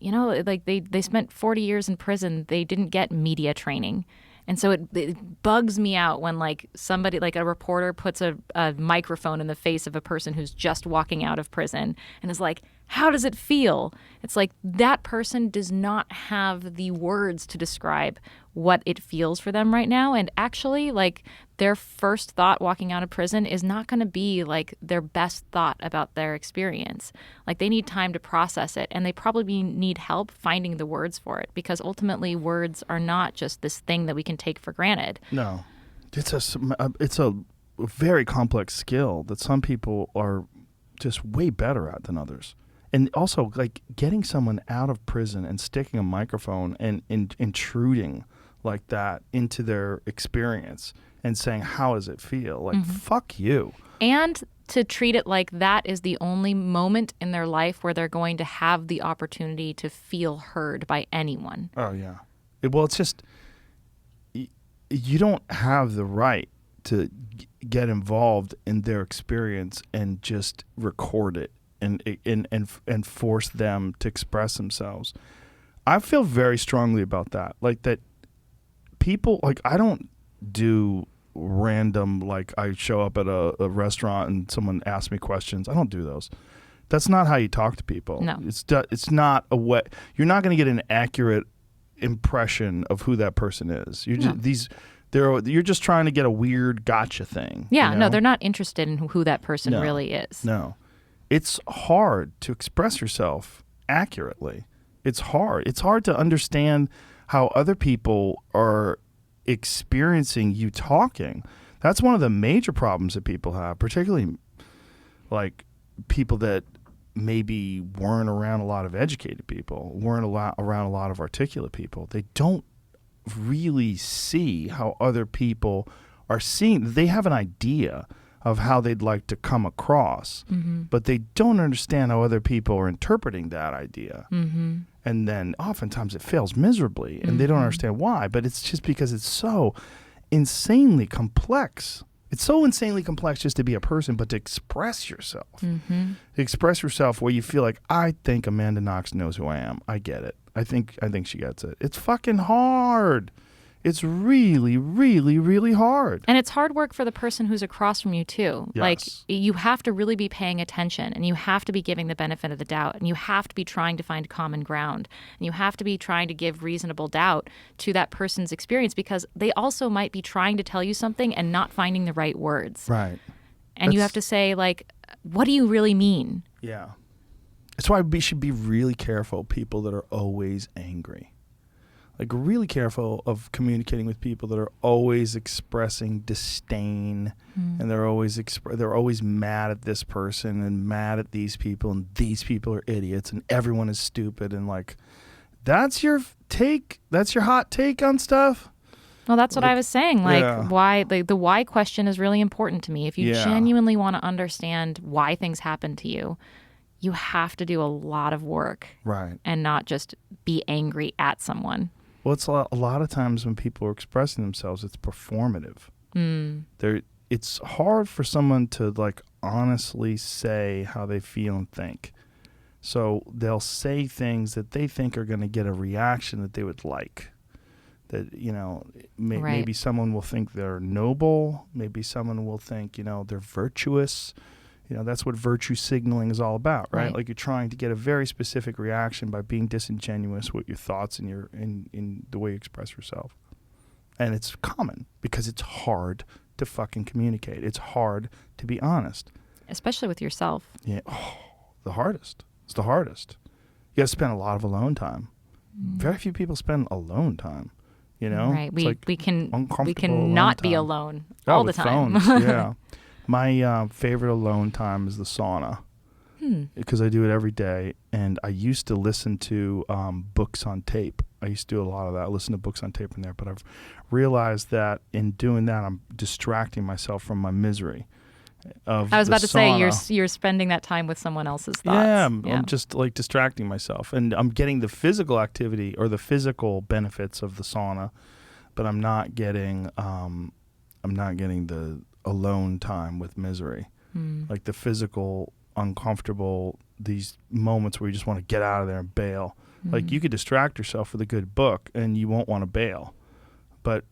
they spent 40 years in prison. They didn't get media training. And so it bugs me out when somebody, a reporter, puts a microphone in the face of a person who's just walking out of prison and is like, how does it feel? It's like that person does not have the words to describe what it feels for them right now. And actually, like, their first thought walking out of prison is not going to be like their best thought about their experience. Like, they need time to process it, and they probably need help finding the words for it, because ultimately words are not just this thing that we can take for granted. No, it's a very complex skill that some people are just way better at than others. And also, like, getting someone out of prison and sticking a microphone and intruding like that into their experience and saying, how does it feel? Like, fuck you. And to treat it like that is the only moment in their life where they're going to have the opportunity to feel heard by anyone. Oh, yeah. Well, it's just, you don't have the right to get involved in their experience and just record it and force them to express themselves. I feel very strongly about that. Like, that people, like, I don't do random, like, I show up at a restaurant and someone asks me questions. I don't do those. That's not how you talk to people. No. It's not a way. You're not going to get an accurate impression of who that person is. You're just trying to get a weird gotcha thing. Yeah, you know? no, they're not interested in who that person really is. No. It's hard to express yourself accurately. It's hard. It's hard to understand how other people are experiencing you talking. That's one of the major problems that people have, particularly like people that maybe weren't around a lot of educated people, weren't around a lot of articulate people. They don't really see how other people are seeing. They have an idea of how they'd like to come across, but they don't understand how other people are interpreting that idea. And then oftentimes it fails miserably, and they don't understand why, but it's just because it's so insanely complex. It's so insanely complex just to be a person, but to express yourself. To express yourself where you feel like, I think Amanda Knox knows who I am. I get it. I think she gets it. It's fucking hard. It's really, really, really hard. And it's hard work for the person who's across from you, too. Yes. Like, you have to really be paying attention, and you have to be giving the benefit of the doubt, and you have to be trying to find common ground, and you have to be trying to give reasonable doubt to that person's experience, because they also might be trying to tell you something and not finding the right words. Right. And you have to say, like, what do you really mean? Yeah. That's why we should be really careful, people that are always angry. Like, really careful of communicating with people that are always expressing disdain, and they're always mad at this person and mad at these people, and these people are idiots and everyone is stupid, and like, that's your take. That's your hot take on stuff. Well, that's what I was saying. Like, yeah. why the why question is really important to me. If you genuinely want to understand why things happen to you, you have to do a lot of work, right? And not just be angry at someone. Well, it's a lot of times when people are expressing themselves, it's performative. It's hard for someone to, like, honestly say how they feel and think. So they'll say things that they think are going to get a reaction that they would like. That, you know, maybe someone will think they're noble. Maybe someone will think, you know, they're virtuous. You know, that's what virtue signaling is all about, right? Like, you're trying to get a very specific reaction by being disingenuous with your thoughts and in the way you express yourself. And it's common because it's hard to fucking communicate. It's hard to be honest. Especially with yourself. Yeah. Oh, the hardest. It's the hardest. You got to spend a lot of alone time. Very few people spend alone time, you know? Right. We can alone not time. be alone all the time. Phones, yeah. My favorite alone time is the sauna, because I do it every day, and I used to listen to books on tape. I used to do a lot of that. I listen to books on tape in there, but I've realized that in doing that, I'm distracting myself from my misery of I was about to sauna. say you're spending that time with someone else's thoughts. Yeah, I'm just, like, distracting myself, and I'm getting the physical activity or the physical benefits of the sauna, but I'm not getting the alone time with misery. Like, the physical, uncomfortable, these moments where you just want to get out of there and bail. Like, you could distract yourself with a good book and you won't want to bail. But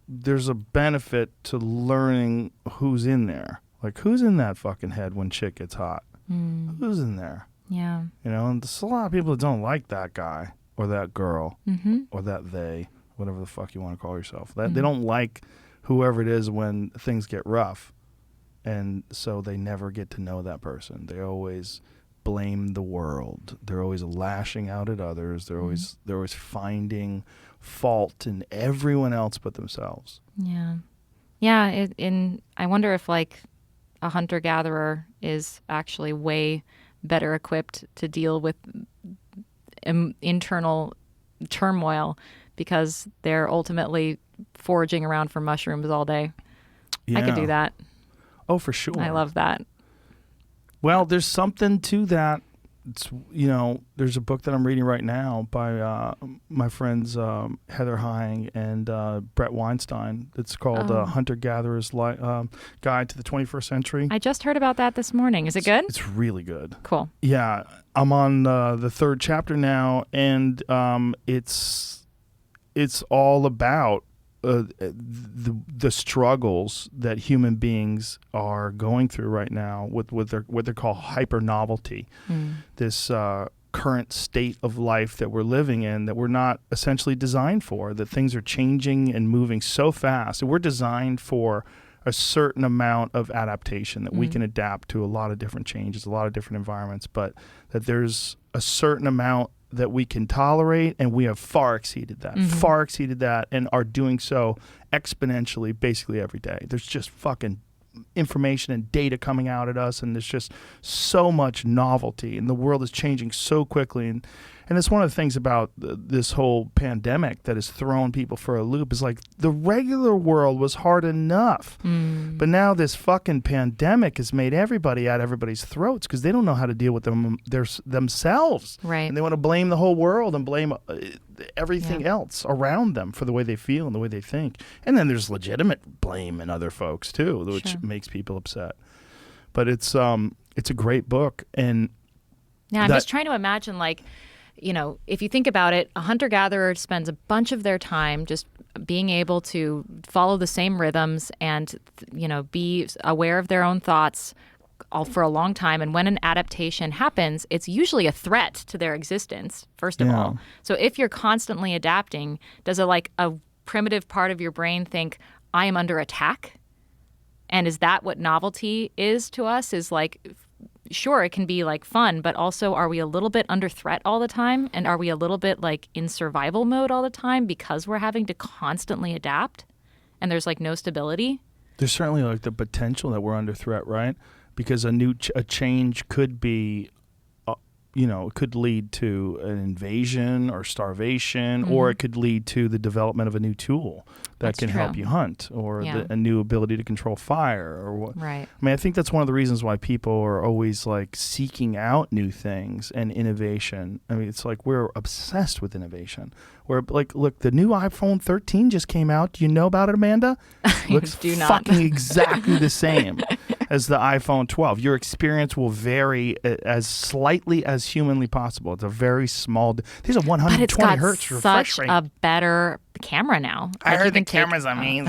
there's a benefit to learning who's in there. Like, who's in that fucking head when shit gets hot? Who's in there? Yeah. You know, and there's a lot of people that don't like that guy or that girl or that they, whatever the fuck you want to call yourself. They don't like whoever it is when things get rough. And so they never get to know that person. They always blame the world. They're always lashing out at others. They're always finding fault in everyone else but themselves. Yeah. Yeah. I wonder if like a hunter-gatherer is actually way better equipped to deal with internal turmoil because they're ultimately foraging around for mushrooms all day. I could do that. Oh, for sure. I love that. Well, there's something to that. It's, you know, there's a book that I'm reading right now by my friends Heather Hying and Brett Weinstein. It's called Hunter-Gatherer's Guide to the 21st Century. I just heard about that this morning. Is it good? It's really good. Cool. Yeah. I'm on the third chapter now, and it's all about the struggles that human beings are going through right now with what they call hyper novelty, this current state of life that we're living in that we're not essentially designed for, that things are changing and moving so fast. And we're designed for a certain amount of adaptation, that we can adapt to a lot of different changes, a lot of different environments, but that there's a certain amount that we can tolerate, and we have far exceeded that, and are doing so exponentially basically every day. There's just fucking information and data coming out at us, and there's just so much novelty, and the world is changing so quickly. And it's one of the things about this whole pandemic that has thrown people for a loop is like the regular world was hard enough. But now this fucking pandemic has made everybody at everybody's throats because they don't know how to deal with themselves. Right. And they want to blame the whole world and blame everything else around them for the way they feel and the way they think. And then there's legitimate blame in other folks too, which makes people upset. But it's a great book. And yeah, I'm just trying to imagine, like, you know, if you think about it, a hunter-gatherer spends a bunch of their time just being able to follow the same rhythms and, you know, be aware of their own thoughts all for a long time. And when an adaptation happens, it's usually a threat to their existence, first of all. So if you're constantly adapting, does a primitive part of your brain think, I am under attack? And is that what novelty is to us? Is like, sure, it can be like fun, but also are we a little bit under threat all the time? And are we a little bit like in survival mode all the time because we're having to constantly adapt and there's like no stability? There's certainly like the potential that we're under threat, right? Because a change could be, it could lead to an invasion or starvation, or it could lead to the development of a new tool that can help you hunt, or a new ability to control fire, or what. Right. I mean, I think that's one of the reasons why people are always like seeking out new things and innovation. I mean, it's like we're obsessed with innovation. We're like, look, the new iPhone 13 just came out. Do you know about it, Amanda? Looks fucking exactly the same as the iPhone 12. Your experience will vary as slightly as humanly possible. It's a very small. These are 120 hertz refresh rate. Such a better camera now. I heard the camera's amazing.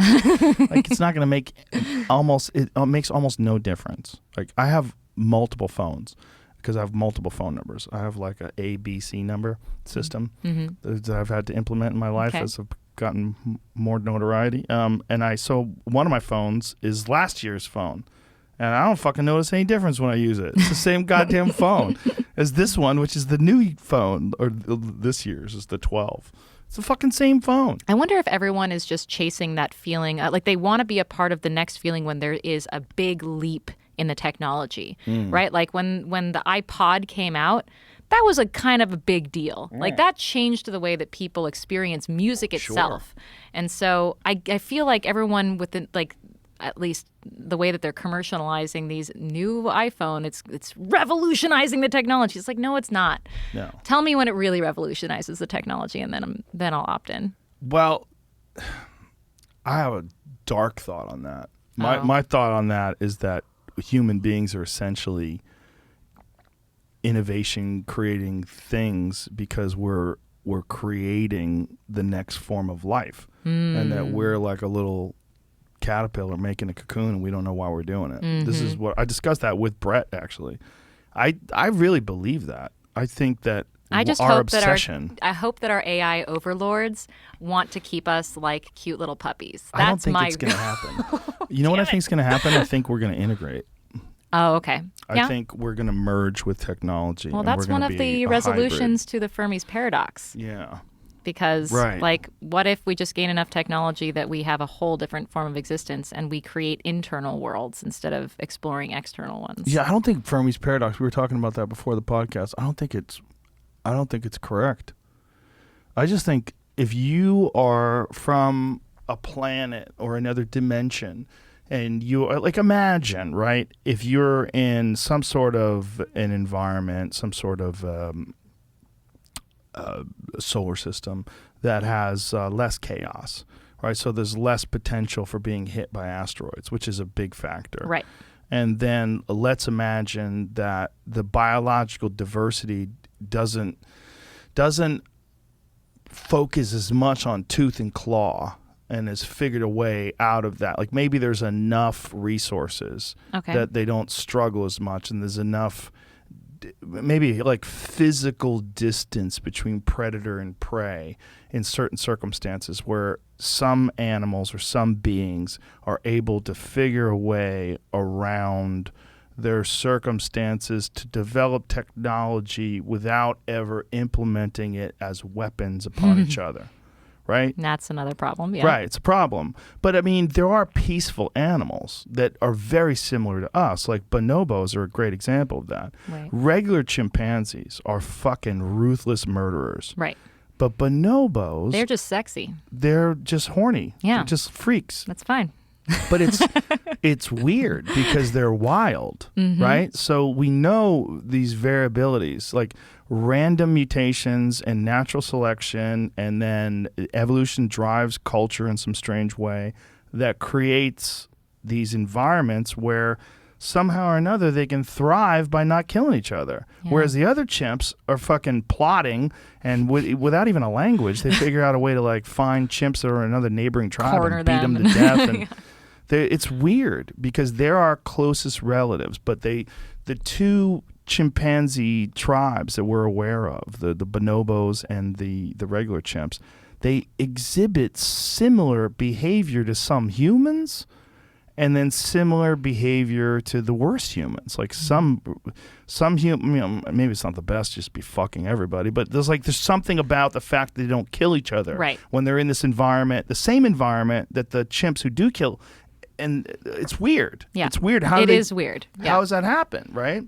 Like, it's not going to make it makes almost no difference. Like, I have multiple phones because I have multiple phone numbers. I have like a ABC number system that I've had to implement in my life as I've gotten more notoriety. So one of my phones is last year's phone. And I don't fucking notice any difference when I use it. It's the same goddamn phone as this one, which is the new phone, or this year's is the 12. It's the fucking same phone. I wonder if everyone is just chasing that feeling, like they want to be a part of the next feeling when there is a big leap in the technology, right? Like when the iPod came out, that was a kind of a big deal. Like that changed the way that people experience music itself. And so I feel like everyone within, like, at least the way that they're commercializing these new iPhone, it's revolutionizing the technology. It's like, no, it's not. No. Tell me when it really revolutionizes the technology, and then I'll opt in. Well, I have a dark thought on that. My thought on that is that human beings are essentially innovation creating things because we're creating the next form of life, and that we're like a little caterpillar making a cocoon and we don't know why we're doing it. This is what I discussed that with Brett, actually. I really believe that. I think that I just our hope obsession. I hope that our AI overlords want to keep us like cute little puppies. I don't That's think my. it's going to happen. You know what I think is going to happen? I think we're going to integrate. Oh, okay. Yeah. I think we're going to merge with technology. Well, and that's we're one gonna of be the a resolutions to the Fermi's paradox. hybrid. Yeah. Because, Right. like, what if we just gain enough technology that we have a whole different form of existence and we create internal worlds instead of exploring external ones? Yeah, I don't think Fermi's paradox. We were talking about that before the podcast. I don't think it's correct. I just think if you are from a planet or another dimension, and you are like, imagine, right? If you're in some sort of an environment, some sort of solar system that has less chaos, right? So there's less potential for being hit by asteroids, which is a big factor. Right. And then let's imagine that the biological diversity doesn't focus as much on tooth and claw and has figured a way out of that. Like maybe there's enough resources that they don't struggle as much, and there's enough maybe like physical distance between predator and prey in certain circumstances where some animals or some beings are able to figure a way around their circumstances to develop technology without ever implementing it as weapons upon each other. Right? That's another problem, yeah. Right, it's a problem. But I mean, there are peaceful animals that are very similar to us. Like bonobos are a great example of that. Right. Regular chimpanzees are fucking ruthless murderers. Right. But bonobos, They're just sexy. they're just horny. Yeah. They're just freaks. That's fine. But it's weird because they're wild, right? So we know these variabilities, like random mutations and natural selection, and then evolution drives culture in some strange way that creates these environments where somehow or another they can thrive by not killing each other. Yeah. Whereas the other chimps are fucking plotting, and without even a language, they figure out a way to like find chimps that are in another neighboring tribe Corner and beat them them to death. And it's weird because they're our closest relatives, but the two chimpanzee tribes that we're aware of, the bonobos and the regular chimps, they exhibit similar behavior to some humans, and then similar behavior to the worst humans. Like some human, maybe it's not the best just be fucking everybody, but there's something about the fact that they don't kill each other when they're in this environment, the same environment that the chimps who do kill. And it's weird. Yeah. It's weird. It is weird. Yeah. How does that happen, right?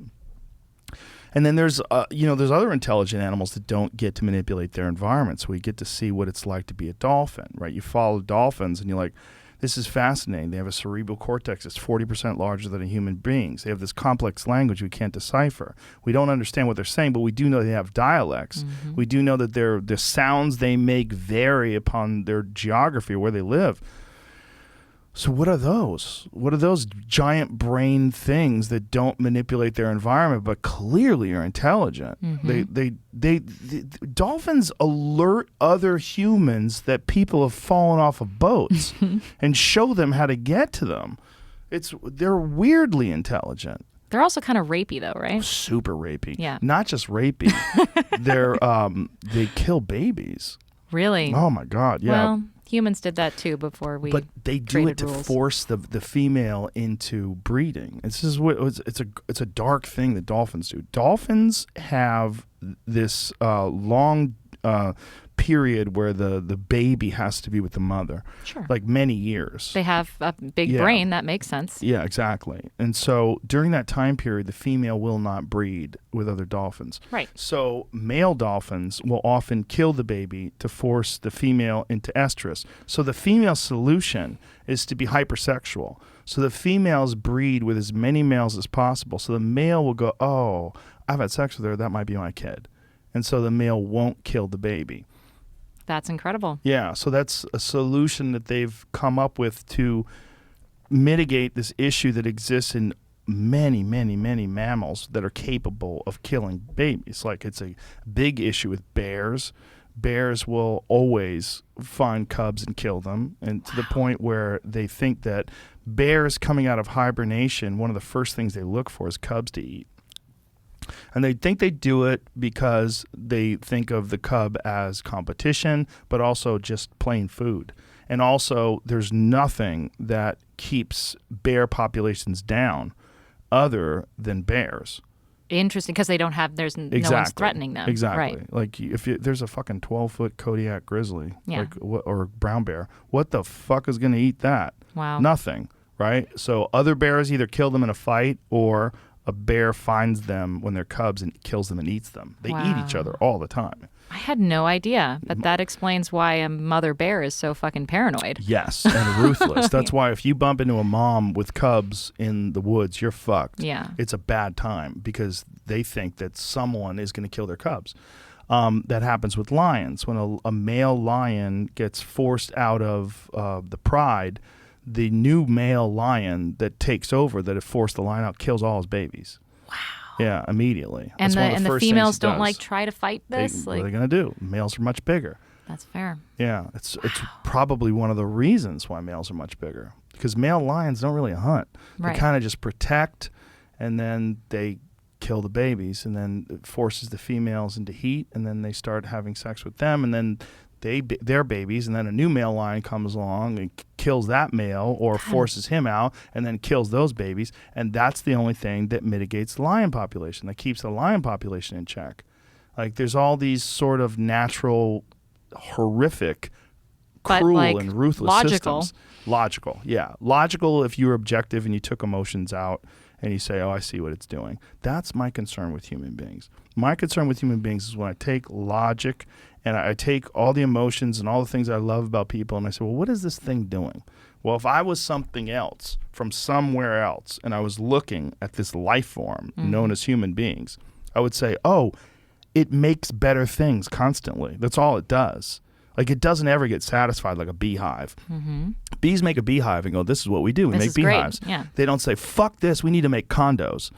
And then there's other intelligent animals that don't get to manipulate their environment. So we get to see what it's like to be a dolphin, right? You follow dolphins and you're like, this is fascinating. They have a cerebral cortex that's 40% larger than a human being's. They have this complex language we can't decipher. We don't understand what they're saying, but we do know they have dialects. We do know that the sounds they make vary upon their geography, where they live. So what are those? What are those giant brain things that don't manipulate their environment but clearly are intelligent? They dolphins alert other humans that people have fallen off of boats and show them how to get to them. They're weirdly intelligent. They're also kind of rapey, though, right? Super rapey. Yeah. Not just rapey. They kill babies. Really? Oh my God! Yeah. Well, humans did that too before we. But they do it created to rules. force the female into breeding. This is what it's a dark thing that dolphins do. Dolphins have this long period where the baby has to be with the mother. Sure. Like many years. They have a big Yeah. brain. That makes sense. Yeah, exactly. And so during that time period, the female will not breed with other dolphins. Right. So male dolphins will often kill the baby to force the female into estrus. So the female solution is to be hypersexual. So the females breed with as many males as possible. So the male will go, oh, I've had sex with her. That might be my kid. And so the male won't kill the baby. That's incredible. Yeah, so that's a solution that they've come up with to mitigate this issue that exists in many, many, many mammals that are capable of killing babies. Like it's a big issue with bears. Bears will always find cubs and kill them, and to the point where they think that bears coming out of hibernation, one of the first things they look for is cubs to eat. And they think they do it because they think of the cub as competition, but also just plain food. And also, there's nothing that keeps bear populations down other than bears. Interesting, because they don't have, no one's threatening them. Exactly. Right. Like, there's a fucking 12-foot Kodiak grizzly, Yeah. or brown bear, what the fuck is going to eat that? Wow. Nothing, right? So other bears either kill them in a fight, or a bear finds them when they're cubs and kills them and eats them. They eat each Wow. other all the time. I had no idea, but that explains why a mother bear is so fucking paranoid. Yes, and ruthless. That's why if you bump into a mom with cubs in the woods, you're fucked. Yeah. It's a bad time because they think that someone is going to kill their cubs. That happens with lions. When a male lion gets forced out of the pride, the new male lion that takes over, that had forced the lion out, kills all his babies. Wow. Yeah, immediately. And That's one of the first things females he don't does. like try to fight this. What are they going to do? Males are much bigger. That's fair. Yeah, it's probably one of the reasons why males are much bigger, because male lions don't really hunt. Right. They kind of just protect, and then they kill the babies, and then it forces the females into heat, and then they start having sex with them, and then their babies, and then a new male lion comes along and kills that male or forces him out and then kills those babies, and that's the only thing that mitigates the lion population, that keeps the lion population in check. Like, there's all these sort of natural, horrific, But, cruel like, and ruthless logical. systems. Logical, yeah. Logical if you're objective and you took emotions out and you say, oh, I see what it's doing. That's my concern with human beings. My concern with human beings is when I take logic and I take all the emotions and all the things I love about people and I say, well, what is this thing doing? Well, if I was something else from somewhere else and I was looking at this life form known as human beings, I would say, oh, it makes better things constantly. That's all it does. Like, it doesn't ever get satisfied like a beehive. Mm-hmm. Bees make a beehive and go, this is what we do. We This make is great. beehives. Yeah. They don't say, fuck this, we need to make condos.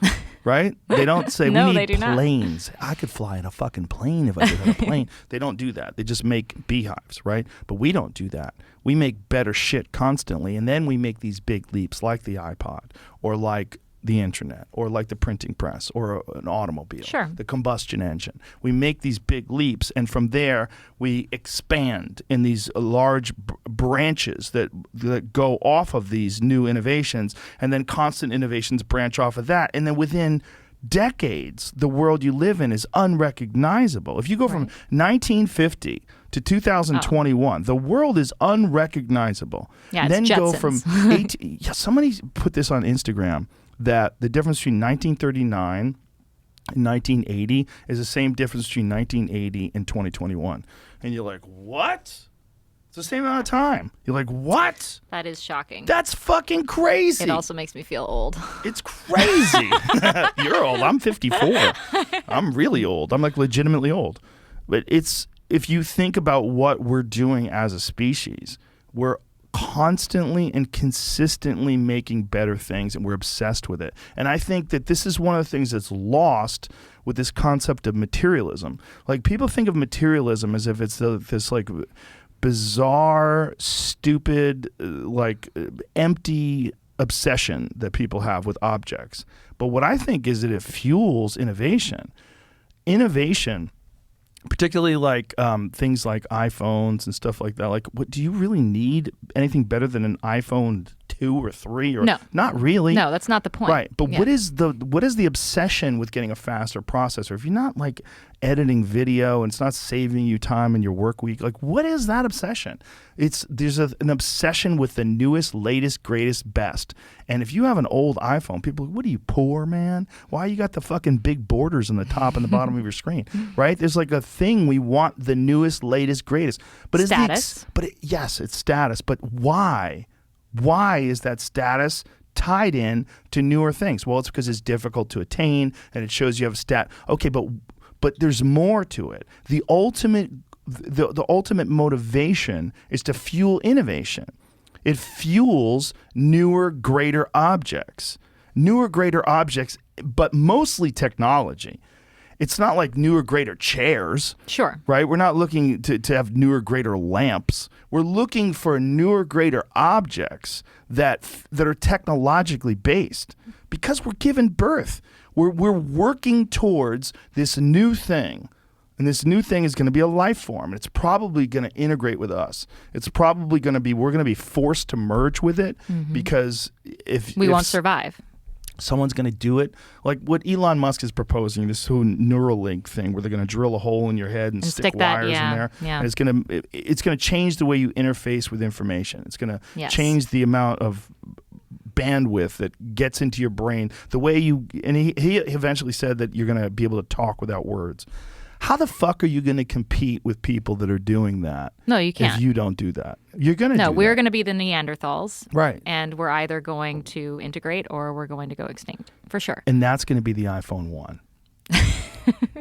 Right? They don't say, No, we they need do not. planes. I could fly in a fucking plane if I could have a plane. They don't do that. They just make beehives, right? But we don't do that. We make better shit constantly, and then we make these big leaps like the iPod or like the internet or like the printing press or an automobile, Sure. the combustion engine. We make these big leaps, and from there we expand in these large branches that go off of these new innovations, and then constant innovations branch off of that, and then within decades the world you live in is unrecognizable. If you go from 1950 to 2021, the world is unrecognizable. Yeah, it's then go Jetsons. from 18, yeah, somebody put this on Instagram, that the difference between 1939 and 1980 is the same difference between 1980 and 2021. And you're like, what? It's the same amount of time. You're like, what? That is shocking. That's fucking crazy. It also makes me feel old. It's crazy. You're old. I'm 54. I'm really old. I'm like legitimately old. But it's, if you think about what we're doing as a species, we're constantly and consistently making better things, and we're obsessed with it. And I think that this is one of the things that's lost with this concept of materialism. Like, people think of materialism as if it's this like bizarre, stupid, empty obsession that people have with objects. But what I think is that it fuels innovation. Innovation, particularly like things like iPhones and stuff like that. Like, what do you really need anything better than an iPhone 2 or 3? Or No. not really. No, that's not the point. Right, but Yeah. what is the obsession with getting a faster processor? If you're not like editing video and it's not saving you time in your work week, like, what is that obsession? There's an obsession with the newest, latest, greatest, best. And if you have an old iPhone, people are like, what are you, poor, man? Why you got the fucking big borders on the top and the bottom of your screen? Right? There's like a thing, we want the newest, latest, greatest. But Status. Yes, it's status. But why? Why is that status tied in to newer things? Well, it's because it's difficult to attain, and it shows you have a stat. Okay, but there's more to it. The ultimate motivation is to fuel innovation. It fuels newer, greater objects. Newer, greater objects, but mostly technology. It's not like newer, greater chairs. Sure. Right? We're not looking to have newer, greater lamps. We're looking for newer, greater objects that are technologically based, because we're given birth. We're working towards this new thing. And this new thing is going to be a life form. It's probably going to integrate with us. It's probably going to be, we're going to be forced to merge with it because if we won't survive. Someone's going to do it. Like what Elon Musk is proposing, this whole Neuralink thing where they're going to drill a hole in your head and stick wires in there. Yeah. And it's going to change the way you interface with information. It's going to change the amount of bandwidth that gets into your brain. The way you, and he eventually said that you're going to be able to talk without words. How the fuck are you going to compete with people that are doing that? No, you can't. If you don't do that. You're going to No, do we're that. going to be the Neanderthals. Right. And we're either going to integrate or we're going to go extinct, for sure. And that's going to be the iPhone 1.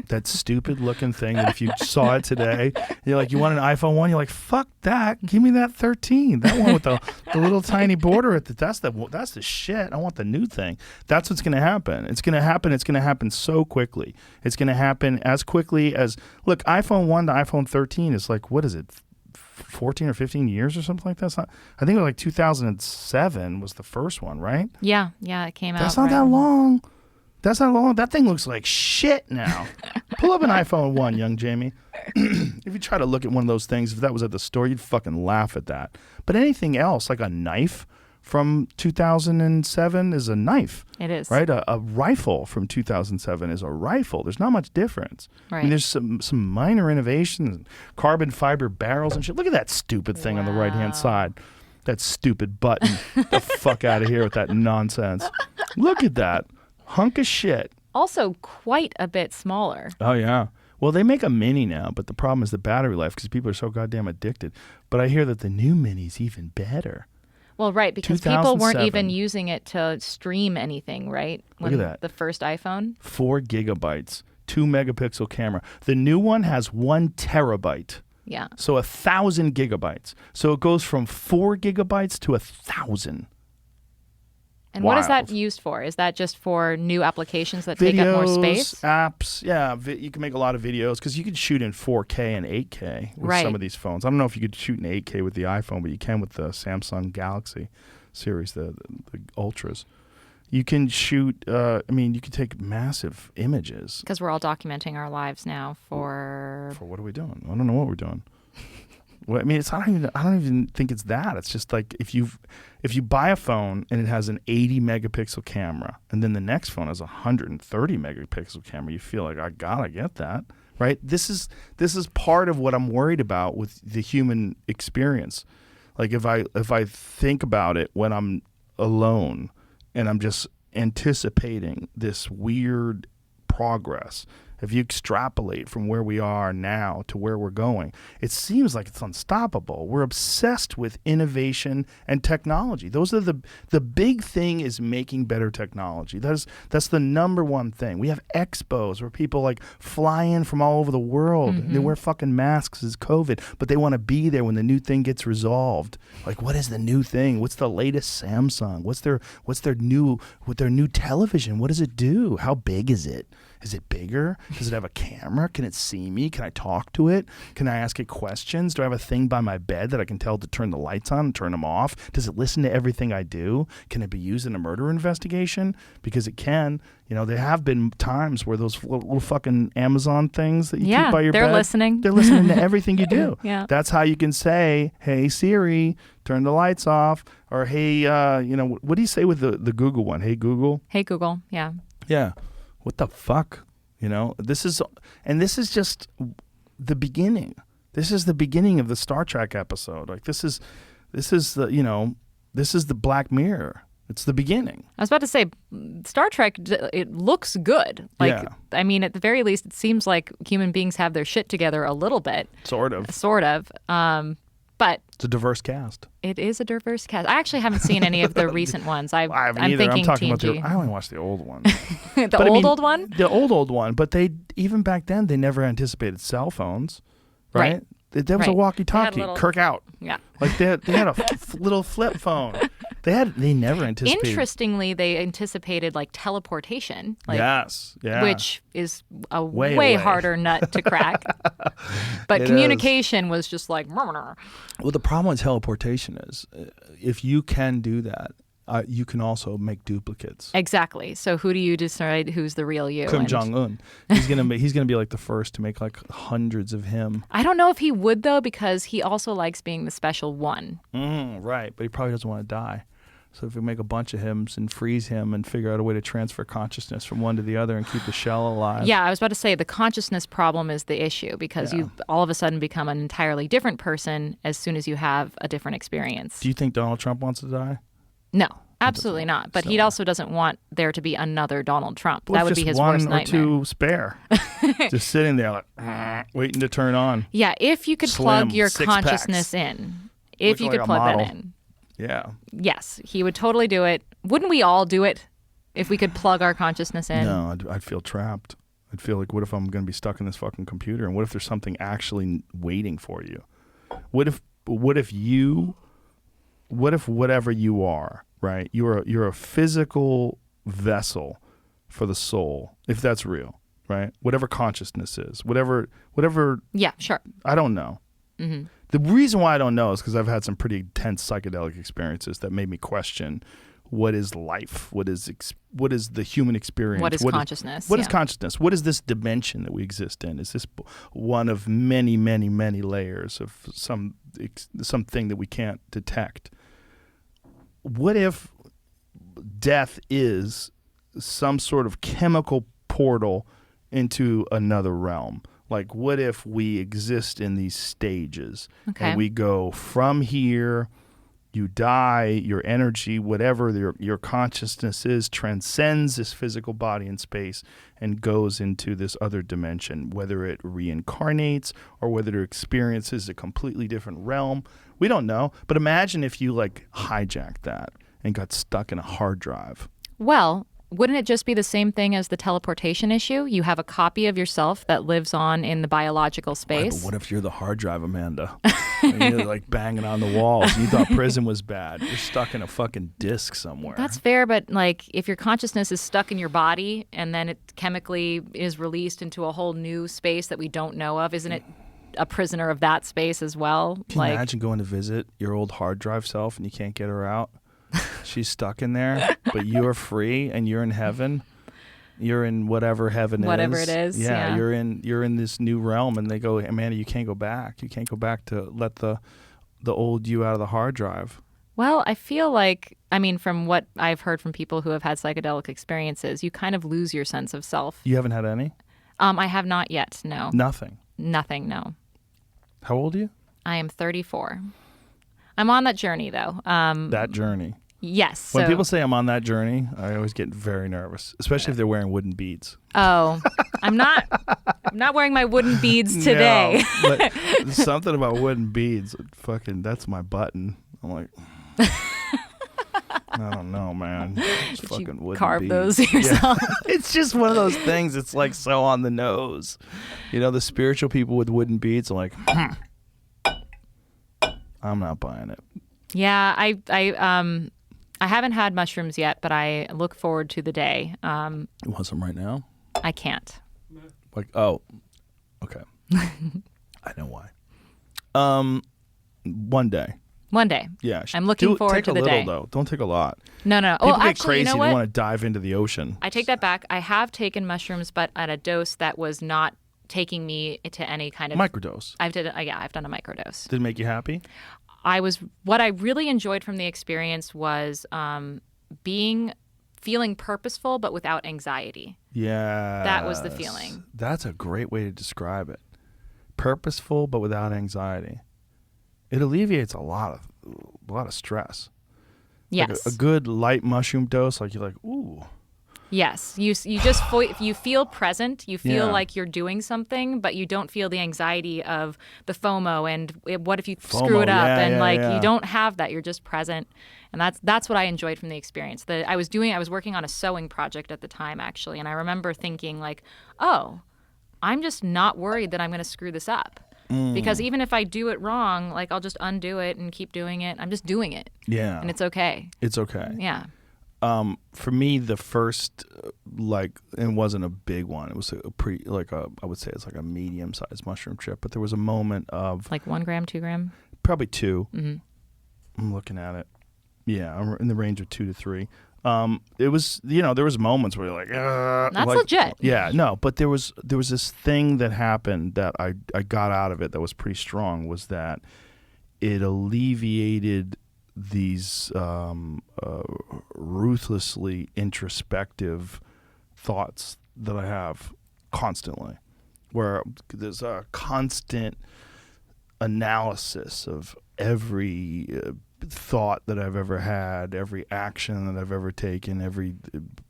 That stupid looking thing that if you saw it today, you're like, you want an iPhone 1? You're like, fuck that. Give me that 13. That one with the little tiny border at that's the shit. I want the new thing. That's what's going to happen. It's going to happen. It's going to happen so quickly. It's going to happen as quickly as, look, iPhone 1 to iPhone 13 is like, what is it? 14 or 15 years or something like that. It's not, I think it was like 2007 was the first one, right? Yeah, it came out. That's not that long. That's not long. That thing looks like shit now. Pull up an iPhone 1, young Jamie. If you try to look at one of those things, if that was at the store, you'd fucking laugh at that. But anything else, like a knife from 2007 is a knife. It is. Right? A rifle from 2007 is a rifle. There's not much difference. Right. I mean, there's some minor innovations, carbon fiber barrels and shit. Look at that stupid thing on the right-hand side. That stupid button. Get the fuck out of here with that nonsense. Look at that. Hunk of shit. Also quite a bit smaller. Oh, yeah. Well, they make a mini now, but the problem is the battery life because people are so goddamn addicted. But I hear that the new mini's even better. Well, right, because people weren't 2007. even using it to stream anything, right? Look at that. The first iPhone. 4 gigabytes, 2 megapixel camera. The new one has 1 terabyte. Yeah. So 1,000 gigabytes. So it goes from 4 gigabytes to 1,000. And what is that Wild. used for? Is that just for new applications that Videos, take up more space? apps, yeah. You can make a lot of videos because you can shoot in 4K and 8K with some Right. of these phones. I don't know if you could shoot in 8K with the iPhone, but you can with the Samsung Galaxy series, the Ultras. You can shoot, you can take massive images. Because we're all documenting our lives now for... For what are we doing? I don't know what we're doing. Well, I mean, I don't even think it's that. It's just like if you buy a phone and it has an 80 megapixel camera, and then the next phone has a 130 megapixel camera, you feel like I gotta get that, right? This is part of what I'm worried about with the human experience. Like if I think about it when I'm alone and I'm just anticipating this weird progress. If you extrapolate from where we are now to where we're going, it seems like it's unstoppable. We're obsessed with innovation and technology. Those are the big thing is making better technology. That's the number one thing. We have expos where people like fly in from all over the world. They wear fucking masks as COVID, but they want to be there when the new thing gets resolved. Like, what is the new thing? What's the latest Samsung? What's their new television? What does it do? How big is it? Is it bigger? Does it have a camera? Can it see me? Can I talk to it? Can I ask it questions? Do I have a thing by my bed that I can tell to turn the lights on and turn them off? Does it listen to everything I do? Can it be used in a murder investigation? Because it can. You know, there have been times where those little fucking Amazon things that you keep by your bed. they're listening. They're listening to everything you do. Yeah. That's how you can say, hey, Siri, turn the lights off. Or, hey, what do you say with the Google one? Hey, Google? Hey, Google. Yeah. Yeah. What the fuck? You know, this is just the beginning. This is the beginning of the Star Trek episode. Like this is the Black Mirror. It's the beginning. I was about to say, Star Trek, it looks good. Like, Yeah. I mean, at the very least, it seems like human beings have their shit together a little bit. Sort of. But It's a diverse cast. it is a diverse cast. I actually haven't seen any of the recent ones. I haven't I'm either. I'm thinking talking TNG. about I only watched the old one. The But I mean, old one? The old one. But they even back then they never anticipated cell phones, right? Right. There was a Right. walkie-talkie. They had little- Kirk out. Yeah. Like they had a little flip phone. They never anticipated. Interestingly, they anticipated like teleportation. Like, Yes. Yeah. Which is a Way way away. harder nut to crack. But It communication was just like, Well, the problem with teleportation is if you can do that, you can also make duplicates. Exactly. So who do you decide who's the real you? Kim And Jong-un. He's gonna be like the first to make like hundreds of him. I don't know if he would though, because he also likes being the special one. Right, but he probably doesn't want to die. So if we make a bunch of him and freeze him and figure out a way to transfer consciousness from one to the other and keep the shell alive. Yeah, I was about to say the consciousness problem is the issue, because you all of a sudden become an entirely different person as soon as you have a different experience. Do you think Donald Trump wants to die? No, absolutely not. But he also doesn't want there to be another Donald Trump. Well, that would be his worst nightmare. Just one or two spare. Just sitting there like, waiting to turn on. Yeah, if you could Slim, plug your 6 consciousness packs. in. If you Looking could like a plug that model. in. Yeah. Yes, he would totally do it. Wouldn't we all do it if we could plug our consciousness in? No, I'd feel trapped. I'd feel like, what if I'm going to be stuck in this fucking computer? And what if there's something actually waiting for you? What if whatever you are, right? You're a physical vessel for the soul, if that's real, right? Whatever consciousness is, whatever. Yeah, sure. I don't know. Mm-hmm. The reason why I don't know is because I've had some pretty intense psychedelic experiences that made me question what is life, what is the human experience, What is consciousness? What is consciousness? What is this dimension that we exist in? Is this one of many, many, many layers of something that we can't detect? What if death is some sort of chemical portal into another realm? Like, what if we exist in these stages? Okay. And we go from here, you die, your energy, whatever your consciousness is, transcends this physical body in space and goes into this other dimension, whether it reincarnates or whether it experiences a completely different realm. We don't know. But imagine if you, like, hijacked that and got stuck in a hard drive. Well, wouldn't it just be the same thing as the teleportation issue? You have a copy of yourself that lives on in the biological Right, space. but what if you're the hard drive, Amanda? And you're like banging on the walls. You thought prison was bad. You're stuck in a fucking disc somewhere. That's fair, but like if your consciousness is stuck in your body and then it chemically is released into a whole new space that we don't know of, isn't it a prisoner of that space as well? Can you imagine going to visit your old hard drive self and you can't get her out? She's stuck in there, but you're free and you're in heaven. You're in whatever heaven Whatever it is, yeah. You're in this new realm, and they go, Amanda, you can't go back. You can't go back to let the old you out of the hard drive. Well, I feel like, I mean, from what I've heard from people who have had psychedelic experiences, you kind of lose your sense of self. You haven't had any? I have not yet, no. Nothing. Nothing, no. How old are you? I am 34. I'm on that journey, though. That journey. Yes. When so- people say I'm on that journey, I always get very nervous, especially if they're wearing wooden beads. Oh, I'm not wearing my wooden beads today. No, but there's something about wooden beads. Fucking, that's my button. I'm like, I don't know, man. It's Did fucking you wooden carve beads. those yourself? Yeah. It's just one of those things. It's like so on the nose. You know, the spiritual people with wooden beads are like, I'm not buying it. Yeah, I haven't had mushrooms yet, but I look forward to the day. You want some right now? I can't. Like, oh, okay. I know why. One day. One day. Yeah. I'm looking forward take to a the little, day. though. Don't take a lot. No. People Well, get actually, crazy you know and what? want to dive into the ocean. I take that back. I have taken mushrooms, but at a dose that was not taking me to any kind of Microdose. I've done a microdose. Did it make you happy? What I really enjoyed from the experience was feeling purposeful but without anxiety. Yeah. That was the feeling. That's a great way to describe it. Purposeful but without anxiety. It alleviates a lot of stress. Yes. Like a good light mushroom dose, like you're like, ooh. Yes, you just you feel present. You feel Yeah. like you're doing something, but you don't feel the anxiety of the FOMO and what if you FOMO, screw it up yeah. you don't have that. You're just present, and that's what I enjoyed from the experience. I was working on a sewing project at the time actually, and I remember thinking like, oh, I'm just not worried that I'm going to screw this up. Because even if I do it wrong, like I'll just undo it and keep doing it. I'm just doing it. Yeah. And it's okay. It's okay. Yeah. For me, the first, it wasn't a big one. It was I would say it's like a medium-sized mushroom trip. But there was a moment of Like 1 gram, 2 gram? probably 2. Mm-hmm. I'm looking at it. Yeah, I'm in the range of 2 to 3. It was, there was moments where you're like, That's like, legit. Yeah, no, but there was this thing that happened that I got out of it that was pretty strong, was that it alleviated these ruthlessly introspective thoughts that I have constantly, where there's a constant analysis of every thought that I've ever had, every action that I've ever taken, every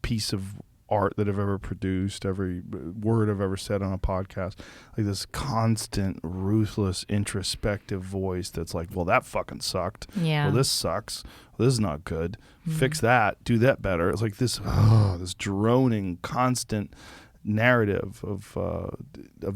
piece of art that I've ever produced, every word I've ever said on a podcast. Like this constant, ruthless, introspective voice that's like, well, that fucking sucked. Yeah. Well, this sucks. Well, this is not good. Fix that. Do that better. It's like this droning, constant narrative of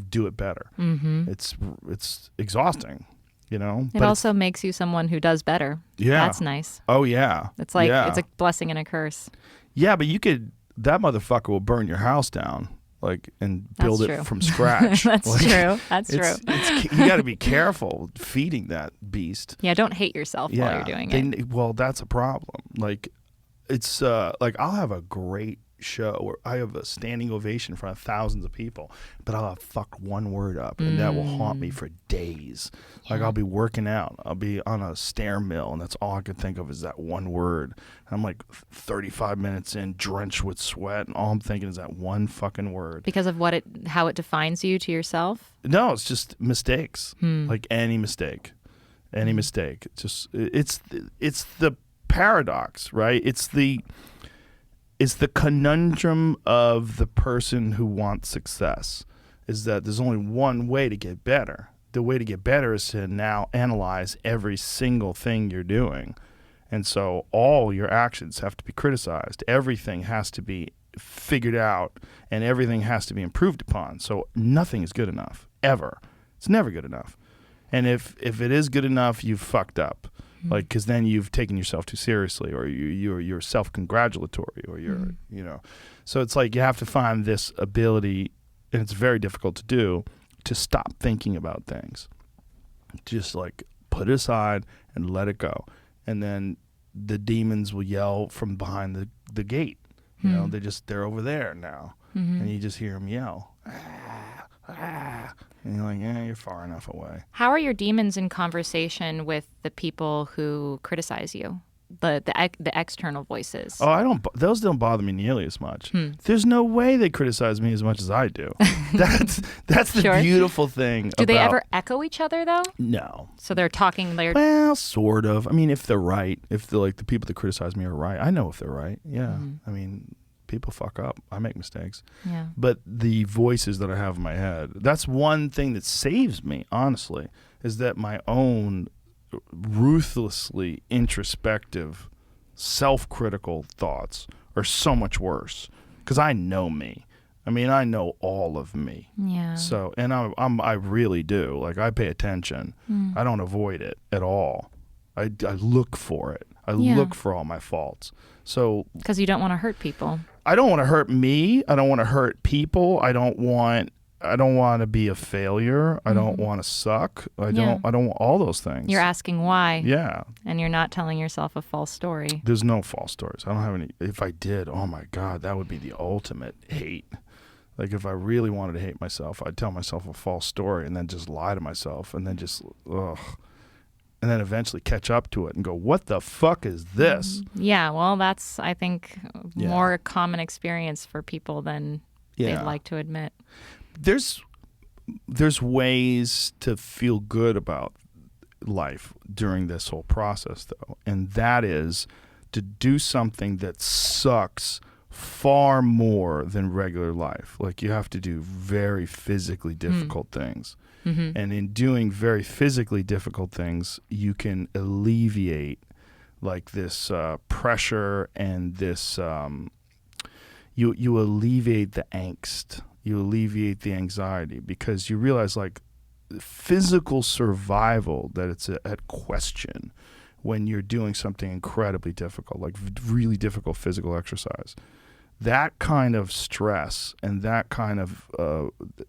do it better. It's exhausting. It but also makes you someone who does better. Yeah. That's nice. Oh yeah. It's like yeah. it's a blessing and a curse. Yeah, but that motherfucker will burn your house down, and build That's it true. from scratch. That's true. That's true. You got to be careful feeding that beast. Yeah, don't hate yourself while you're doing it. Well, that's a problem. It's I'll have a great show where I have a standing ovation in front of thousands of people, but I'll have fucked one word up, and that will haunt me for days. Like I'll be working out, I'll be on a stair mill, and that's all I can think of is that one word. I'm like 35 minutes in, drenched with sweat, and all I'm thinking is that one fucking word. Because of how it defines you to yourself? No, it's just mistakes. Like any mistake. It's the paradox, right? It's the conundrum of the person who wants success, is that there's only one way to get better. The way to get better is to now analyze every single thing you're doing. And so all your actions have to be criticized. Everything has to be figured out, and everything has to be improved upon. So nothing is good enough, ever. It's never good enough. And if it is good enough, you've fucked up. Because then you've taken yourself too seriously, or you're self-congratulatory, or So it's like you have to find this ability, and it's very difficult to do, to stop thinking about things. Just put it aside and let it go. And then the demons will yell from behind the gate. They're over there now. And you just hear them yell. And you're like, yeah, you're far enough away. How are your demons in conversation with the people who criticize you? The external voices. Oh, those don't bother me nearly as much. There's no way they criticize me as much as I do. That's the Sure. beautiful thing. Do they ever echo each other though? No. So they're talking. Well, sort of. I mean, if they're right, if the people that criticize me are right, I know if they're right. Yeah. I mean, people fuck up. I make mistakes. Yeah. But the voices that I have in my head, that's one thing that saves me, honestly, is that my own ruthlessly introspective, self-critical thoughts are so much worse, because I know me. I mean, I know all of me. Yeah. So, and I really do. I pay attention. I don't avoid it at all. I look for it. I look for all my faults. So, because you don't want to hurt people. I don't want to hurt me. I don't want to hurt people. I don't want to be a failure. I don't want to suck. I don't want all those things. You're asking why. Yeah. And you're not telling yourself a false story. There's no false stories. I don't have any. If I did, oh my God, that would be the ultimate hate. If I really wanted to hate myself, I'd tell myself a false story and then just lie to myself and then just, and then eventually catch up to it and go, what the fuck is this? Yeah, well, that's, I think, more common experience for people than they'd like to admit. There's ways to feel good about life during this whole process, though, and that is to do something that sucks far more than regular life. You have to do very physically difficult things. And in doing very physically difficult things, you can alleviate this pressure and this you alleviate the angst, you alleviate the anxiety, because you realize physical survival, that it's at question when you're doing something incredibly difficult, really difficult physical exercise. That kind of stress and that kind of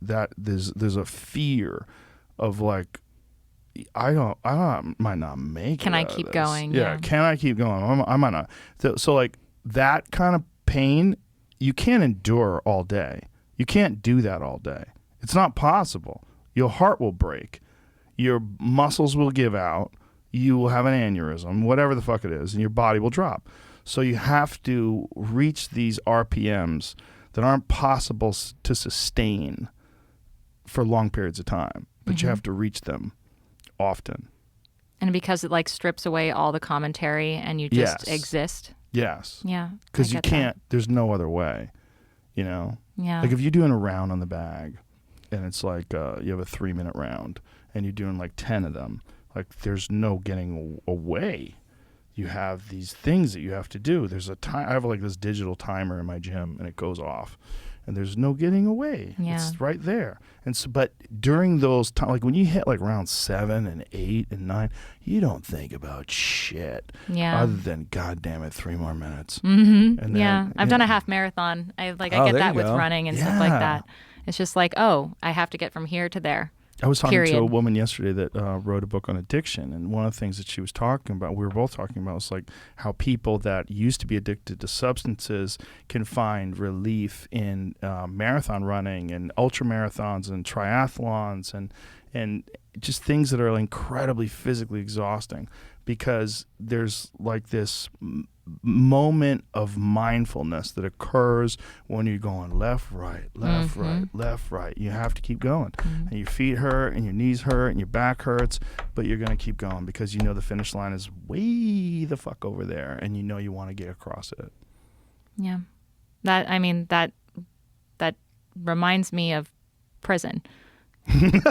that there's a fear of I might not make Can it I out of keep this. going? Yeah, Yeah. can I keep going? I might not. So like that kind of pain, you can't endure all day. You can't do that all day. It's not possible. Your heart will break. Your muscles will give out. You will have an aneurysm, whatever the fuck it is, and your body will drop. So you have to reach these RPMs that aren't possible to sustain for long periods of time, but you have to reach them often. And because it like strips away all the commentary and you just Yes. exist. Yes. Yeah. Because I you get that. can't, there's no other way, you know? Yeah. Like if you're doing a round on the bag and it's like you have a 3-minute round and you're doing like 10 of them, like there's no getting away. You have these things that you have to do. There's a time, I have like this digital timer in my gym and it goes off and there's no getting away. Yeah. It's right there. And so, but during those times, like when you hit like round 7 and 8 and 9, you don't think about shit Yeah. other than, God damn it, 3 more minutes. Mm-hmm. And Yeah. then- I've done a half marathon. I Oh, get there that you with go. running and stuff like Yeah. that. It's just like, oh, I have to get from here to there. I was talking to a Period. woman yesterday that wrote a book on addiction, and one of the things that she was talking about, we were both talking about, was like how people that used to be addicted to substances can find relief in marathon running and ultra marathons and triathlons and just things that are incredibly physically exhausting, because there's like this moment of mindfulness that occurs when you're going left, right, left, right, left, right. You have to keep going. And your feet hurt and your knees hurt and your back hurts, but you're going to keep going because you know the finish line is way the fuck over there and you know you want to get across it. Yeah. That reminds me of prison.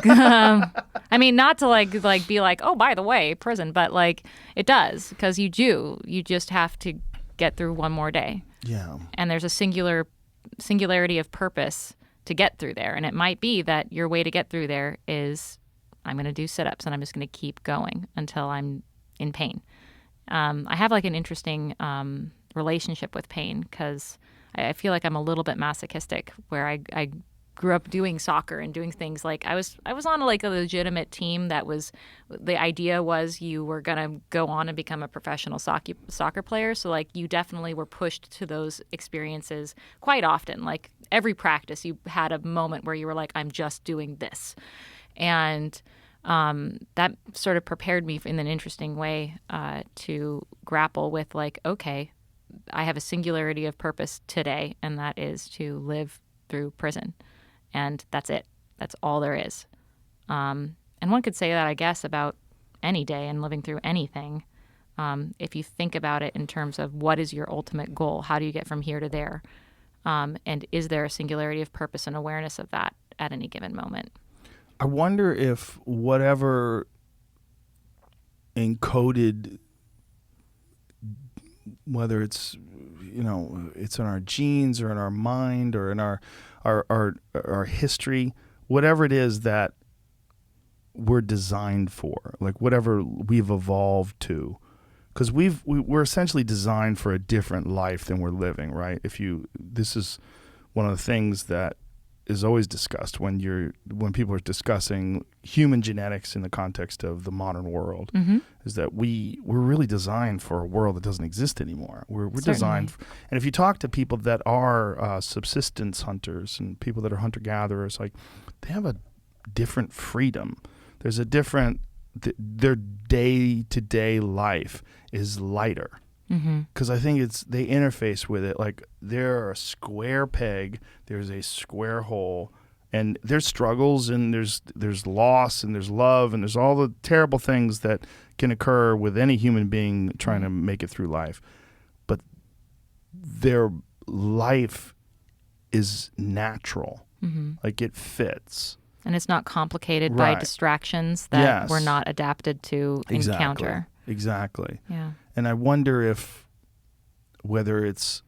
Not to like be like, oh, by the way, prison, but like it does, because you just have to get through one more day. Yeah. And there's a singularity of purpose to get through there. And it might be that your way to get through there is, I'm going to do sit-ups and I'm just going to keep going until I'm in pain. I have like an interesting relationship with pain, because I feel like I'm a little bit masochistic, where I grew up doing soccer and doing things like I was on like a legitimate team that was, the idea was you were going to go on and become a professional soccer player. So like you definitely were pushed to those experiences quite often. Like every practice you had a moment where you were like, I'm just doing this. And that sort of prepared me in an interesting way to grapple with like, okay, I have a singularity of purpose today, and that is to live through prison. And that's it. That's all there is. And one could say that, I guess, about any day and living through anything. If you think about it in terms of what is your ultimate goal, how do you get from here to there? And is there a singularity of purpose and awareness of that at any given moment? I wonder if whatever encoded, whether it's, it's in our genes or in our mind or in our history, whatever it is that we're designed for, like whatever we've evolved to, because we're essentially designed for a different life than we're living, right? This is one of the things that is always discussed when people are discussing human genetics in the context of the modern world, is that we're really designed for a world that doesn't exist anymore. We're designed, and if you talk to people that are subsistence hunters and people that are hunter-gatherers, like they have a different freedom. There's a different, their day-to-day life is lighter. Because I think they interface with it like they're a square peg, there's a square hole, and there's struggles and there's loss and there's love and there's all the terrible things that can occur with any human being trying to make it through life. But their life is natural, like it fits. And it's not complicated by Right. distractions that Yes. we're not adapted to encounter. Exactly. Yeah. And I wonder whether it's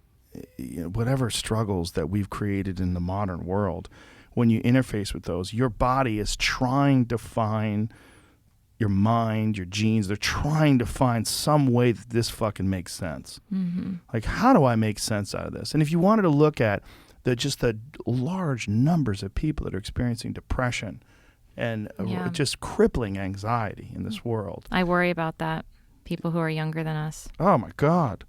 whatever struggles that we've created in the modern world, when you interface with those, your body is trying to find, your mind, your genes, they're trying to find some way that this fucking makes sense. Like, how do I make sense out of this? And if you wanted to look at the large numbers of people that are experiencing depression, and Yeah. just crippling anxiety in this world. I worry about that. People who are younger than us. Oh my God.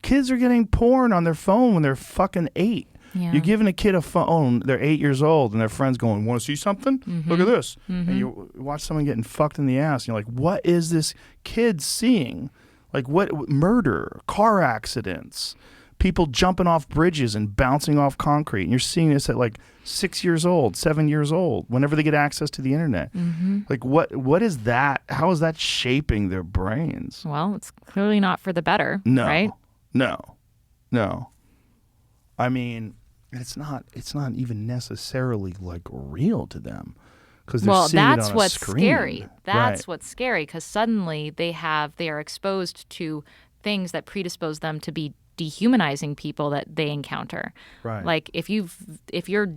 Kids are getting porn on their phone when they're fucking 8. Yeah. You're giving a kid a phone, they're 8 years old, and their friend's going, want to see something? Look at this. And you watch someone getting fucked in the ass, and you're like, what is this kid seeing? Like, what? Murder, car accidents, people jumping off bridges and bouncing off concrete. And you're seeing this at like 6 years old, 7 years old, whenever they get access to the internet. Like, what is that? How is that shaping their brains? Well, it's clearly not for the better, No. right? No. I mean, it's not even necessarily like real to them, because they're Well, seeing it that's on a what's screen. scary. That's Right. what's scary, because suddenly they are exposed to things that predispose them to be dehumanizing people that they encounter. Right. Like if you're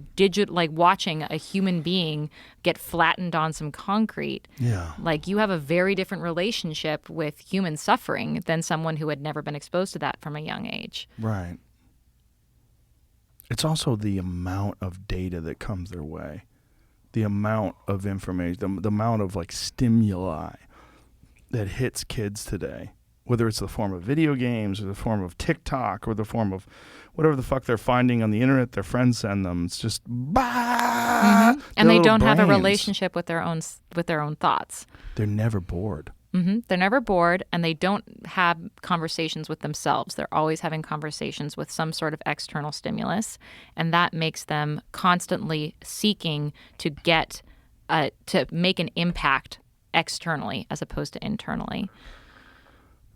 like watching a human being get flattened on some concrete, Yeah. like you have a very different relationship with human suffering than someone who had never been exposed to that from a young age. Right. It's also the amount of data that comes their way, the amount of information, the amount of like stimuli that hits kids today, whether it's the form of video games or the form of TikTok or the form of whatever the fuck they're finding on the internet their friends send them. It's just bah, And their they don't little have a brains. relationship with their own thoughts. They're never bored. They're never bored, and they don't have conversations with themselves. They're always having conversations with some sort of external stimulus, and that makes them constantly seeking to to make an impact externally as opposed to internally.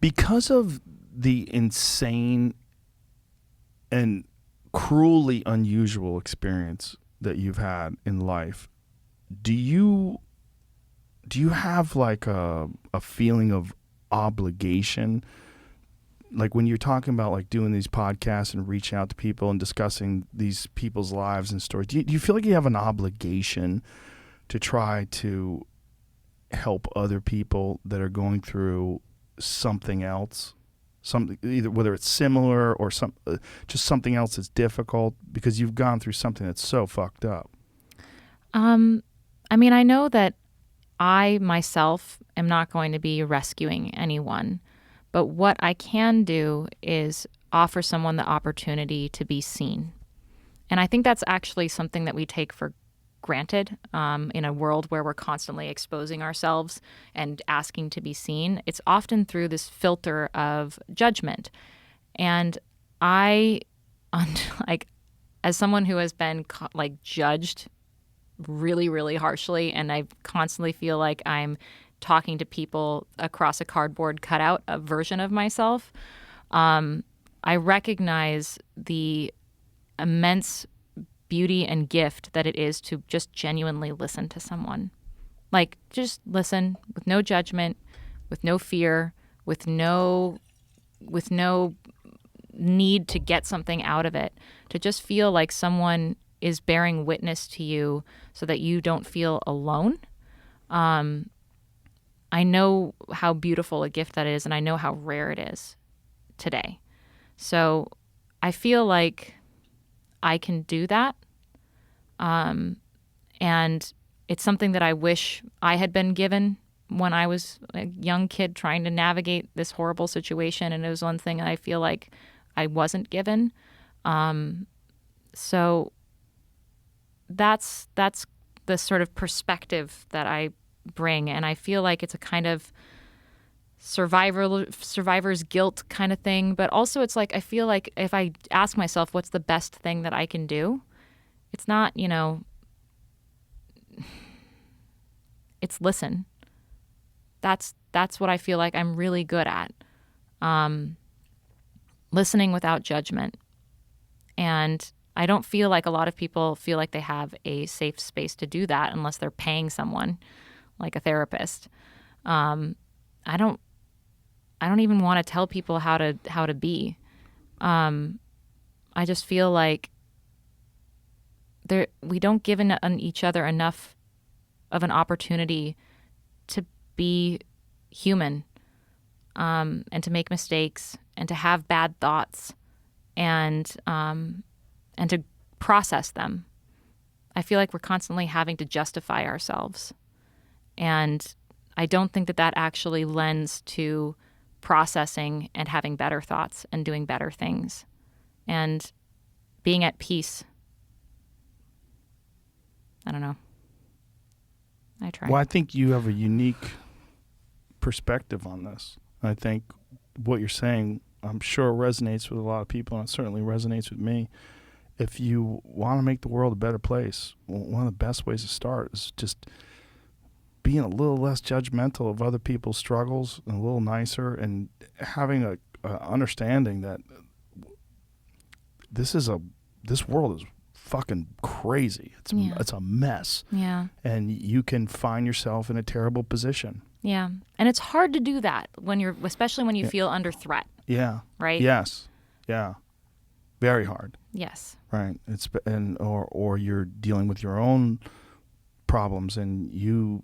Because of the insane and cruelly unusual experience that you've had in life, do you have like a feeling of obligation? Like when you're talking about like doing these podcasts and reaching out to people and discussing these people's lives and stories, do you feel like you have an obligation to try to help other people that are going through something else, something either whether it's similar or just something else that's difficult, because you've gone through something that's so fucked up? I mean, I know that I myself am not going to be rescuing anyone, but what I can do is offer someone the opportunity to be seen. And I think that's actually something that we take for granted in a world where we're constantly exposing ourselves and asking to be seen. It's often through this filter of judgment. And I, like, as someone who has been like judged really, really harshly, and I constantly feel like I'm talking to people across a cardboard cutout a version of myself, I recognize the immense beauty and gift that it is to just genuinely listen to someone. Like, just listen with no judgment, with no fear, with no need to get something out of it, to just feel like someone is bearing witness to you so that you don't feel alone. I know how beautiful a gift that is, and I know how rare it is today. So I feel like I can do that. And it's something that I wish I had been given when I was a young kid trying to navigate this horrible situation. And it was one thing I feel like I wasn't given. So that's the sort of perspective that I bring. And I feel like it's a kind of survivor's guilt kind of thing. But also it's like, I feel like if I ask myself, what's the best thing that I can do? It's not, it's listen. That's what I feel like I'm really good at. Listening without judgment. And I don't feel like a lot of people feel like they have a safe space to do that unless they're paying someone, like a therapist. I don't even want to tell people how to be. I just feel like we don't give each other enough of an opportunity to be human, and to make mistakes and to have bad thoughts and to process them. I feel like we're constantly having to justify ourselves. And I don't think that actually lends to processing and having better thoughts and doing better things and being at peace. I don't know. I try. Well, I think you have a unique perspective on this. I think what you're saying, I'm sure resonates with a lot of people, and it certainly resonates with me. If you want to make the world a better place, one of the best ways to start is just being a little less judgmental of other people's struggles and a little nicer, and having a understanding that this world is fucking crazy. It's a mess. Yeah. And you can find yourself in a terrible position. Yeah. And it's hard to do that especially when you feel under threat. Yeah. Right? Yes. Yeah. Very hard. Yes. Right. Or you're dealing with your own problems, and you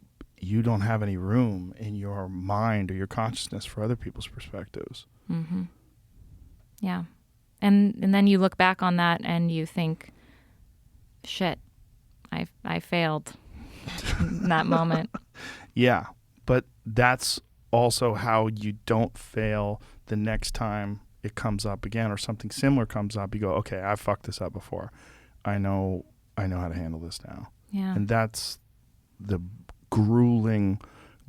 don't have any room in your mind or your consciousness for other people's perspectives. Mm-hmm. Yeah. And then you look back on that and you think, shit, I failed in that moment. Yeah. But that's also how you don't fail the next time it comes up again or something similar comes up. You go, okay, I fucked this up before. I know how to handle this now. Yeah. And that's the grueling,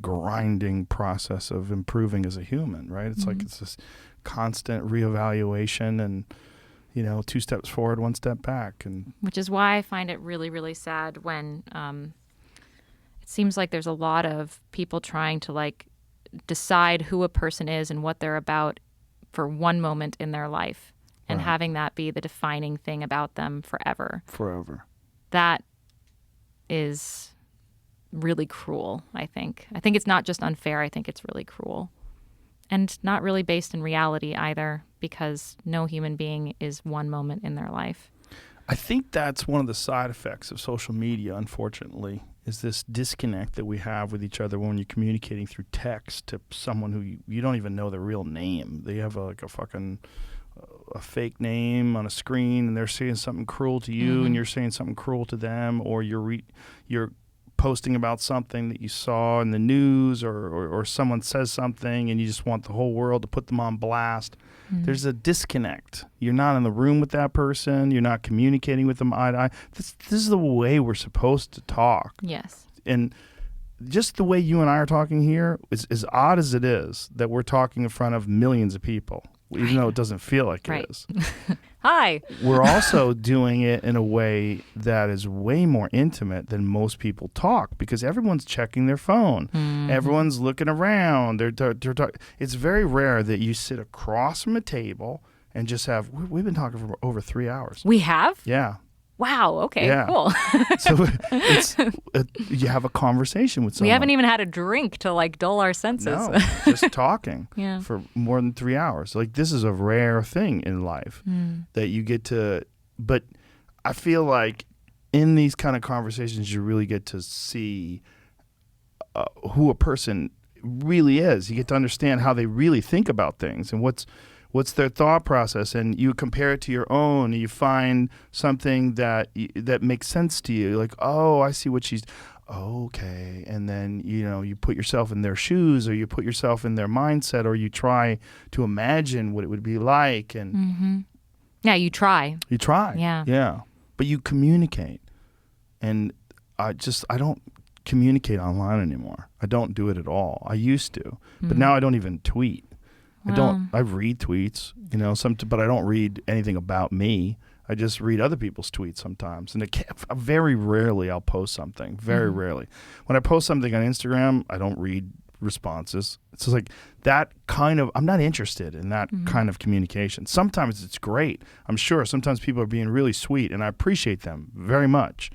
grinding process of improving as a human, right? It's like it's this constant reevaluation and, 2 steps forward, 1 step back. And which is why I find it really, really sad when it seems like there's a lot of people trying to decide who a person is and what they're about for one moment in their life and Right. having that be the defining thing about them forever. Forever. That is really cruel, I think. I think it's not just unfair. I think it's really cruel. And not really based in reality either, because no human being is one moment in their life. I think that's one of the side effects of social media, unfortunately, is this disconnect that we have with each other when you're communicating through text to someone who you don't even know their real name. They have a fake name on a screen, and they're saying something cruel to you, and you're saying something cruel to them, or you're posting about something that you saw in the news, or someone says something and you just want the whole world to put them on blast. There's a disconnect. You're not in the room with that person. You're not communicating with them eye to eye. This is the way we're supposed to talk. Yes. And just the way you and I are talking here, is as odd as it is that we're talking in front of millions of people, even though it doesn't feel like Right. it is. Hi. We're also doing it in a way that is way more intimate than most people talk, because everyone's checking their phone. Everyone's looking around. They're it's very rare that you sit across from a table and just have, we've been talking for over 3 hours. We have? Yeah. Wow. Okay, Yeah. cool. So you have a conversation with someone. We haven't even had a drink to dull our senses. No, just talking Yeah. for more than 3 hours. This is a rare thing in life that you get to. But I feel like in these kind of conversations, you really get to see who a person really is. You get to understand how they really think about things and what's their thought process, and you compare it to your own, and you find something that makes sense to you. Like, oh, I see what she's, okay. And then, you put yourself in their shoes, or you put yourself in their mindset, or you try to imagine what it would be like. And Yeah, you try. you try. Yeah. Yeah. But you communicate. And I don't communicate online anymore. I don't do it at all. I used to, but now I don't even tweet. I read tweets, but I don't read anything about me. I just read other people's tweets sometimes. And very rarely I'll post something. Very rarely. When I post something on Instagram, I don't read responses. It's just that kind of, I'm not interested in that kind of communication. Sometimes it's great. I'm sure sometimes people are being really sweet, and I appreciate them very much.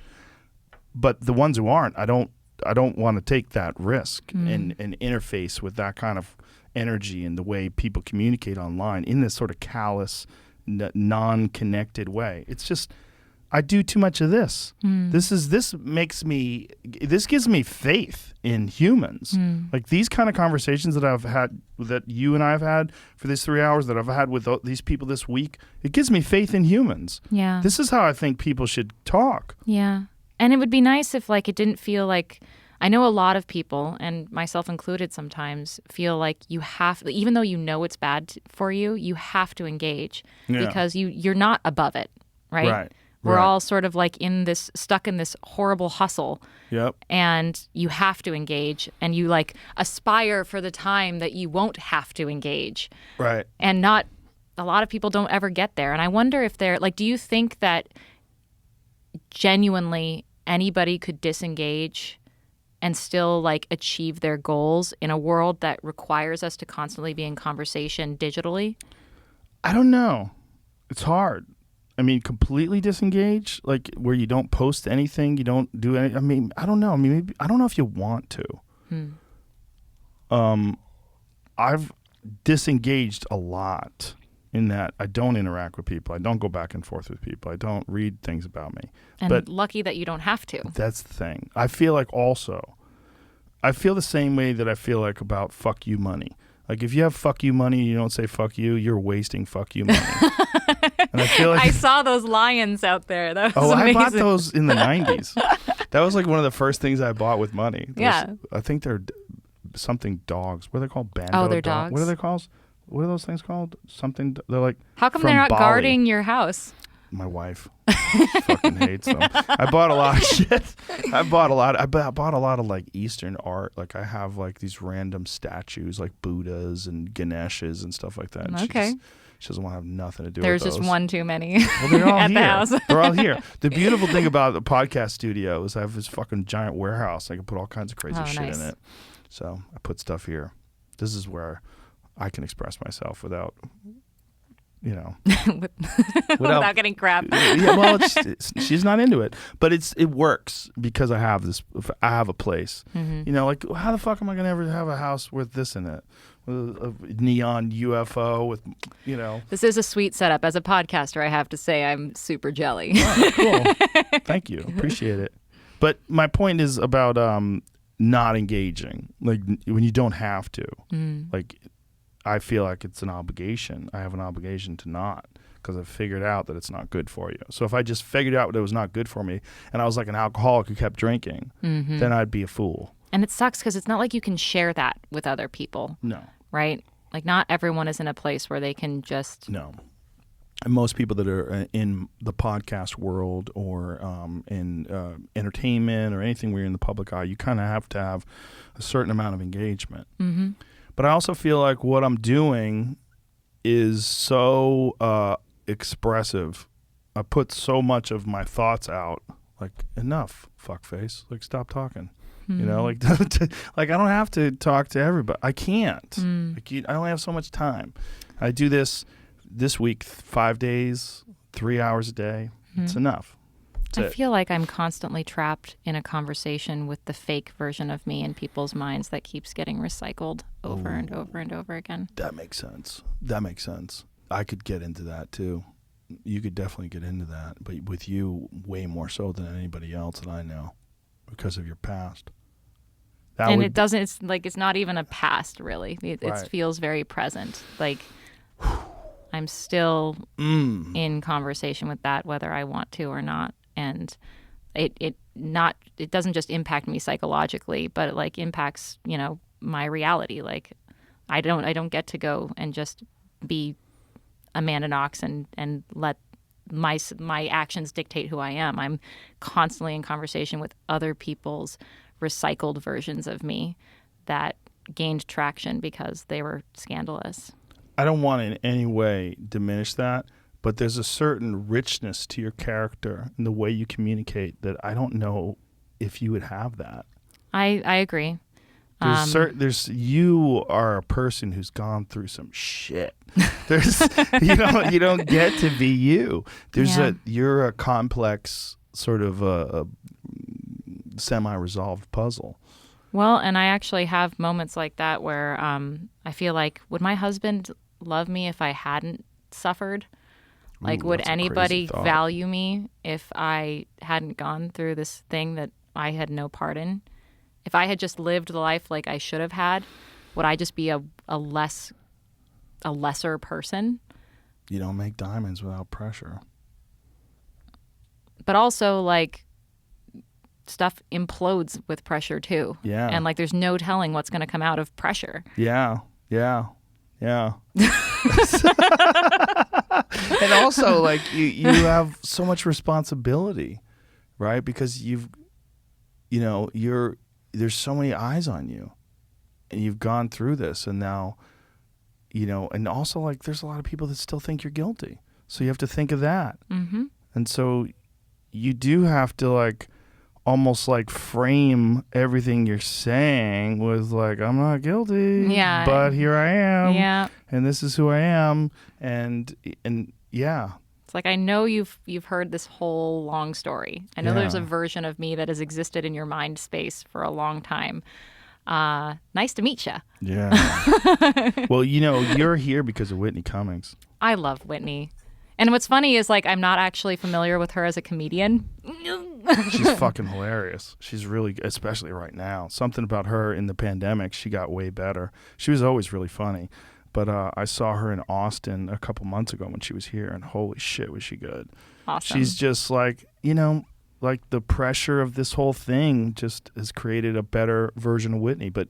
But the ones who aren't, I don't want to take that risk and interface with that kind of energy and the way people communicate online in this sort of callous, non-connected way. It's just, I do too much of this. This gives me faith in humans. These kind of conversations that I've had, that you and I have had for these 3 hours, that I've had with these people this week, it gives me faith in humans. Yeah. This is how I think people should talk. Yeah. And it would be nice if like it didn't feel like, I know a lot of people, and myself included sometimes, feel like you have, even though you know it's bad for you, you have to engage because you're not above it, right? Right. We're all sort of like stuck in this horrible hustle. Yep. And you have to engage, and you like aspire for the time that you won't have to engage. Right. And not, a lot of people don't ever get there. And I wonder if they're like, do you think that genuinely anybody could disengage and still like achieve their goals in a world that requires us to constantly be in conversation digitally? I don't know. It's hard. I mean, completely disengage, like where you don't post anything, you don't do any. I mean, I don't know. I mean, maybe, I don't know if you want to. I've disengaged a lot in that I don't interact with people. I don't go back and forth with people. I don't read things about me. And but lucky that you don't have to. that's the thing. I feel like also, I feel the same way that I feel like about fuck you money. Like if you have fuck you money and you don't say fuck you, you're wasting fuck you money. And I feel like I saw those lions out there. That was amazing. I bought those in the 90s. That was like one of the first things I bought with money. I think they're something dogs. What are they called? Bando Oh, they're dogs. What are they called? What are those things called? Something. They're like. How come from they're not Bali. guarding your house? My wife fucking hates them. I bought a lot of shit. I bought a lot of like Eastern art. Like I have like these random statues like Buddhas and Ganeshas and stuff like that. And Okay. She doesn't want to have nothing to do There's with those. just one too many Well, they're all at here. the house. They're all here. The beautiful thing about the podcast studio is I have this fucking giant warehouse. I can put all kinds of crazy shit nice. in it. So I put stuff here. This is where I can express myself without, Without getting crap. Yeah, well, she's not into it, but it works because I have a place. Mm-hmm. Like how the fuck am I gonna ever have a house with this in it? With a neon UFO with, This is a sweet setup. As a podcaster, I have to say I'm super jelly. Oh, cool. Thank you. Appreciate it. But my point is about not engaging, like when you don't have to. Like I feel like it's an obligation. I have an obligation to not, because I've figured out that it's not good for you. So if I just figured out that it was not good for me and I was like an alcoholic who kept drinking, then I'd be a fool. And it sucks because it's not like you can share that with other people. No. Right? Like not everyone is in a place where they can just... No. And most people that are in the podcast world or in entertainment or anything where you're in the public eye, you kind of have to have a certain amount of engagement. Mm-hmm. But I also feel like what I'm doing is so expressive. I put so much of my thoughts out. Like, enough, fuckface. Like, stop talking. Like I don't have to talk to everybody. I can't. I only have so much time. I do this week 5 days, 3 hours a day. It's enough. I feel like I'm constantly trapped in a conversation with the fake version of me in people's minds that keeps getting recycled over and over and over again. That makes sense. I could get into that too. You could definitely get into that, but with you way more so than anybody else that I know because of your past. It's like it's not even a past really. It Right. feels very present. Like I'm still in conversation with that whether I want to or not. And it doesn't just impact me psychologically, but it like impacts, my reality. Like I don't get to go and just be Amanda Knox and let my actions dictate who I am. I'm constantly in conversation with other people's recycled versions of me that gained traction because they were scandalous. I don't want to in any way diminish that, but there's a certain richness to your character and the way you communicate that I don't know if you would have that. I agree. You are a person who's gone through some shit. You don't get to be you. You're a complex sort of a semi-resolved puzzle. Well, and I actually have moments like that where I feel like, would my husband love me if I hadn't suffered? Like, would anybody value me if I hadn't gone through this thing that I had no part in? If I had just lived the life like I should have had, would I just be a lesser person? You don't make diamonds without pressure. But also, like, stuff implodes with pressure too. Yeah. And like there's no telling what's going to come out of pressure. Yeah. And also, like, you have so much responsibility, right? Because there's so many eyes on you, and you've gone through this, and now, and also, like, there's a lot of people that still think you're guilty. So you have to think of that. Mm-hmm. And so you do have to, like, almost like frame everything you're saying with like, I'm not guilty, but here I am, and this is who I am, and yeah. It's like, I know you've heard this whole long story. I know there's a version of me that has existed in your mind space for a long time. Nice to meet you. Yeah. Well, you're here because of Whitney Cummings. I love Whitney. And what's funny is, like, I'm not actually familiar with her as a comedian. She's fucking hilarious. She's really, especially right now. Something about her in the pandemic, she got way better. She was always really funny. But I saw her in Austin a couple months ago when she was here, and holy shit, was she good. Awesome. She's just like, like the pressure of this whole thing just has created a better version of Whitney. But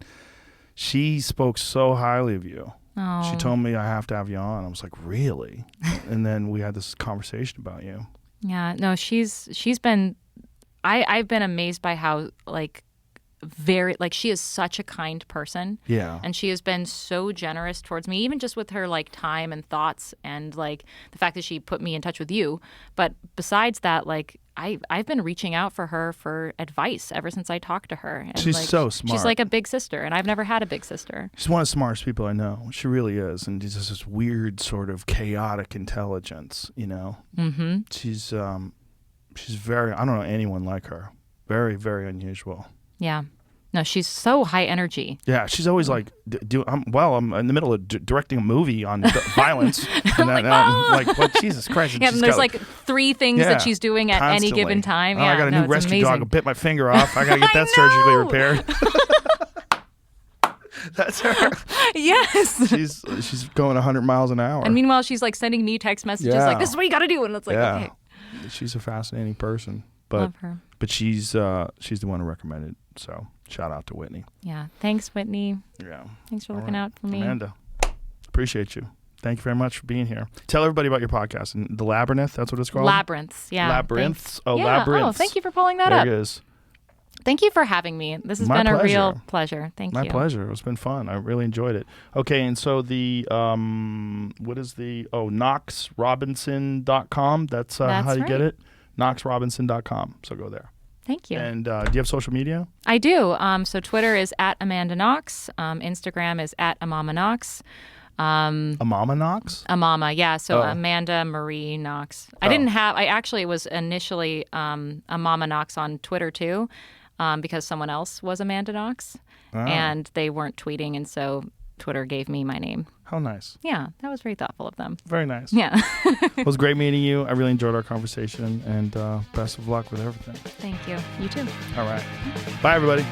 she spoke so highly of you. Oh. She told me I have to have you on. I was like, really? And then we had this conversation about you. Yeah, no, she's been, I've been amazed by how, like, she is such a kind person. Yeah. And she has been so generous towards me, even just with her, like, time and thoughts, and, like, the fact that she put me in touch with you. But besides that, like, I've been reaching out for her for advice ever since I talked to her. And, she's like, so smart. She's like a big sister, and I've never had a big sister. She's one of the smartest people I know. She really is. And just this weird sort of chaotic intelligence, Mm-hmm. She's very, I don't know anyone like her. Very, very unusual. Yeah. No, she's so high energy. Yeah, she's always like, I'm in the middle of directing a movie on violence. And what, Jesus Christ. And there's like 3 things that she's doing at constantly. any given time. I got a new rescue dog. I bit my finger off. I got to get that surgically repaired. That's her. Yes. She's going 100 miles an hour. And meanwhile, she's like sending me text messages like, this is what you got to do. And it's like, okay. She's a fascinating person. But, love her. But she's the one who recommended. So shout out to Whitney. Yeah. Thanks, Whitney. Yeah. Thanks for looking out for me. Amanda, appreciate you. Thank you very much for being here. Tell everybody about your podcast. And the Labyrinth, that's what it's called? Labyrinths. Yeah. Labyrinths. Thanks. Oh, yeah. Labyrinths. Oh, thank you for pulling that up. There it is. Thank you for having me. This has been a real pleasure. Thank you. My pleasure. It's been fun. I really enjoyed it. Okay, and so the knoxrobinson.com. That's how you get it. knoxrobinson.com. So go there. Thank you. And do you have social media? I do. So Twitter is at Amanda Knox. Instagram is at Amama Knox. Amama Knox? Amama, yeah. So Amanda Marie Knox. I actually was initially Amama Knox on Twitter too, because someone else was Amanda Knox. And they weren't tweeting, and so Twitter gave me my name. How nice. Yeah, that was very thoughtful of them. Very nice. Yeah. It was great meeting you. I really enjoyed our conversation, and best of luck with everything. Thank you. You too. All right. Bye, everybody.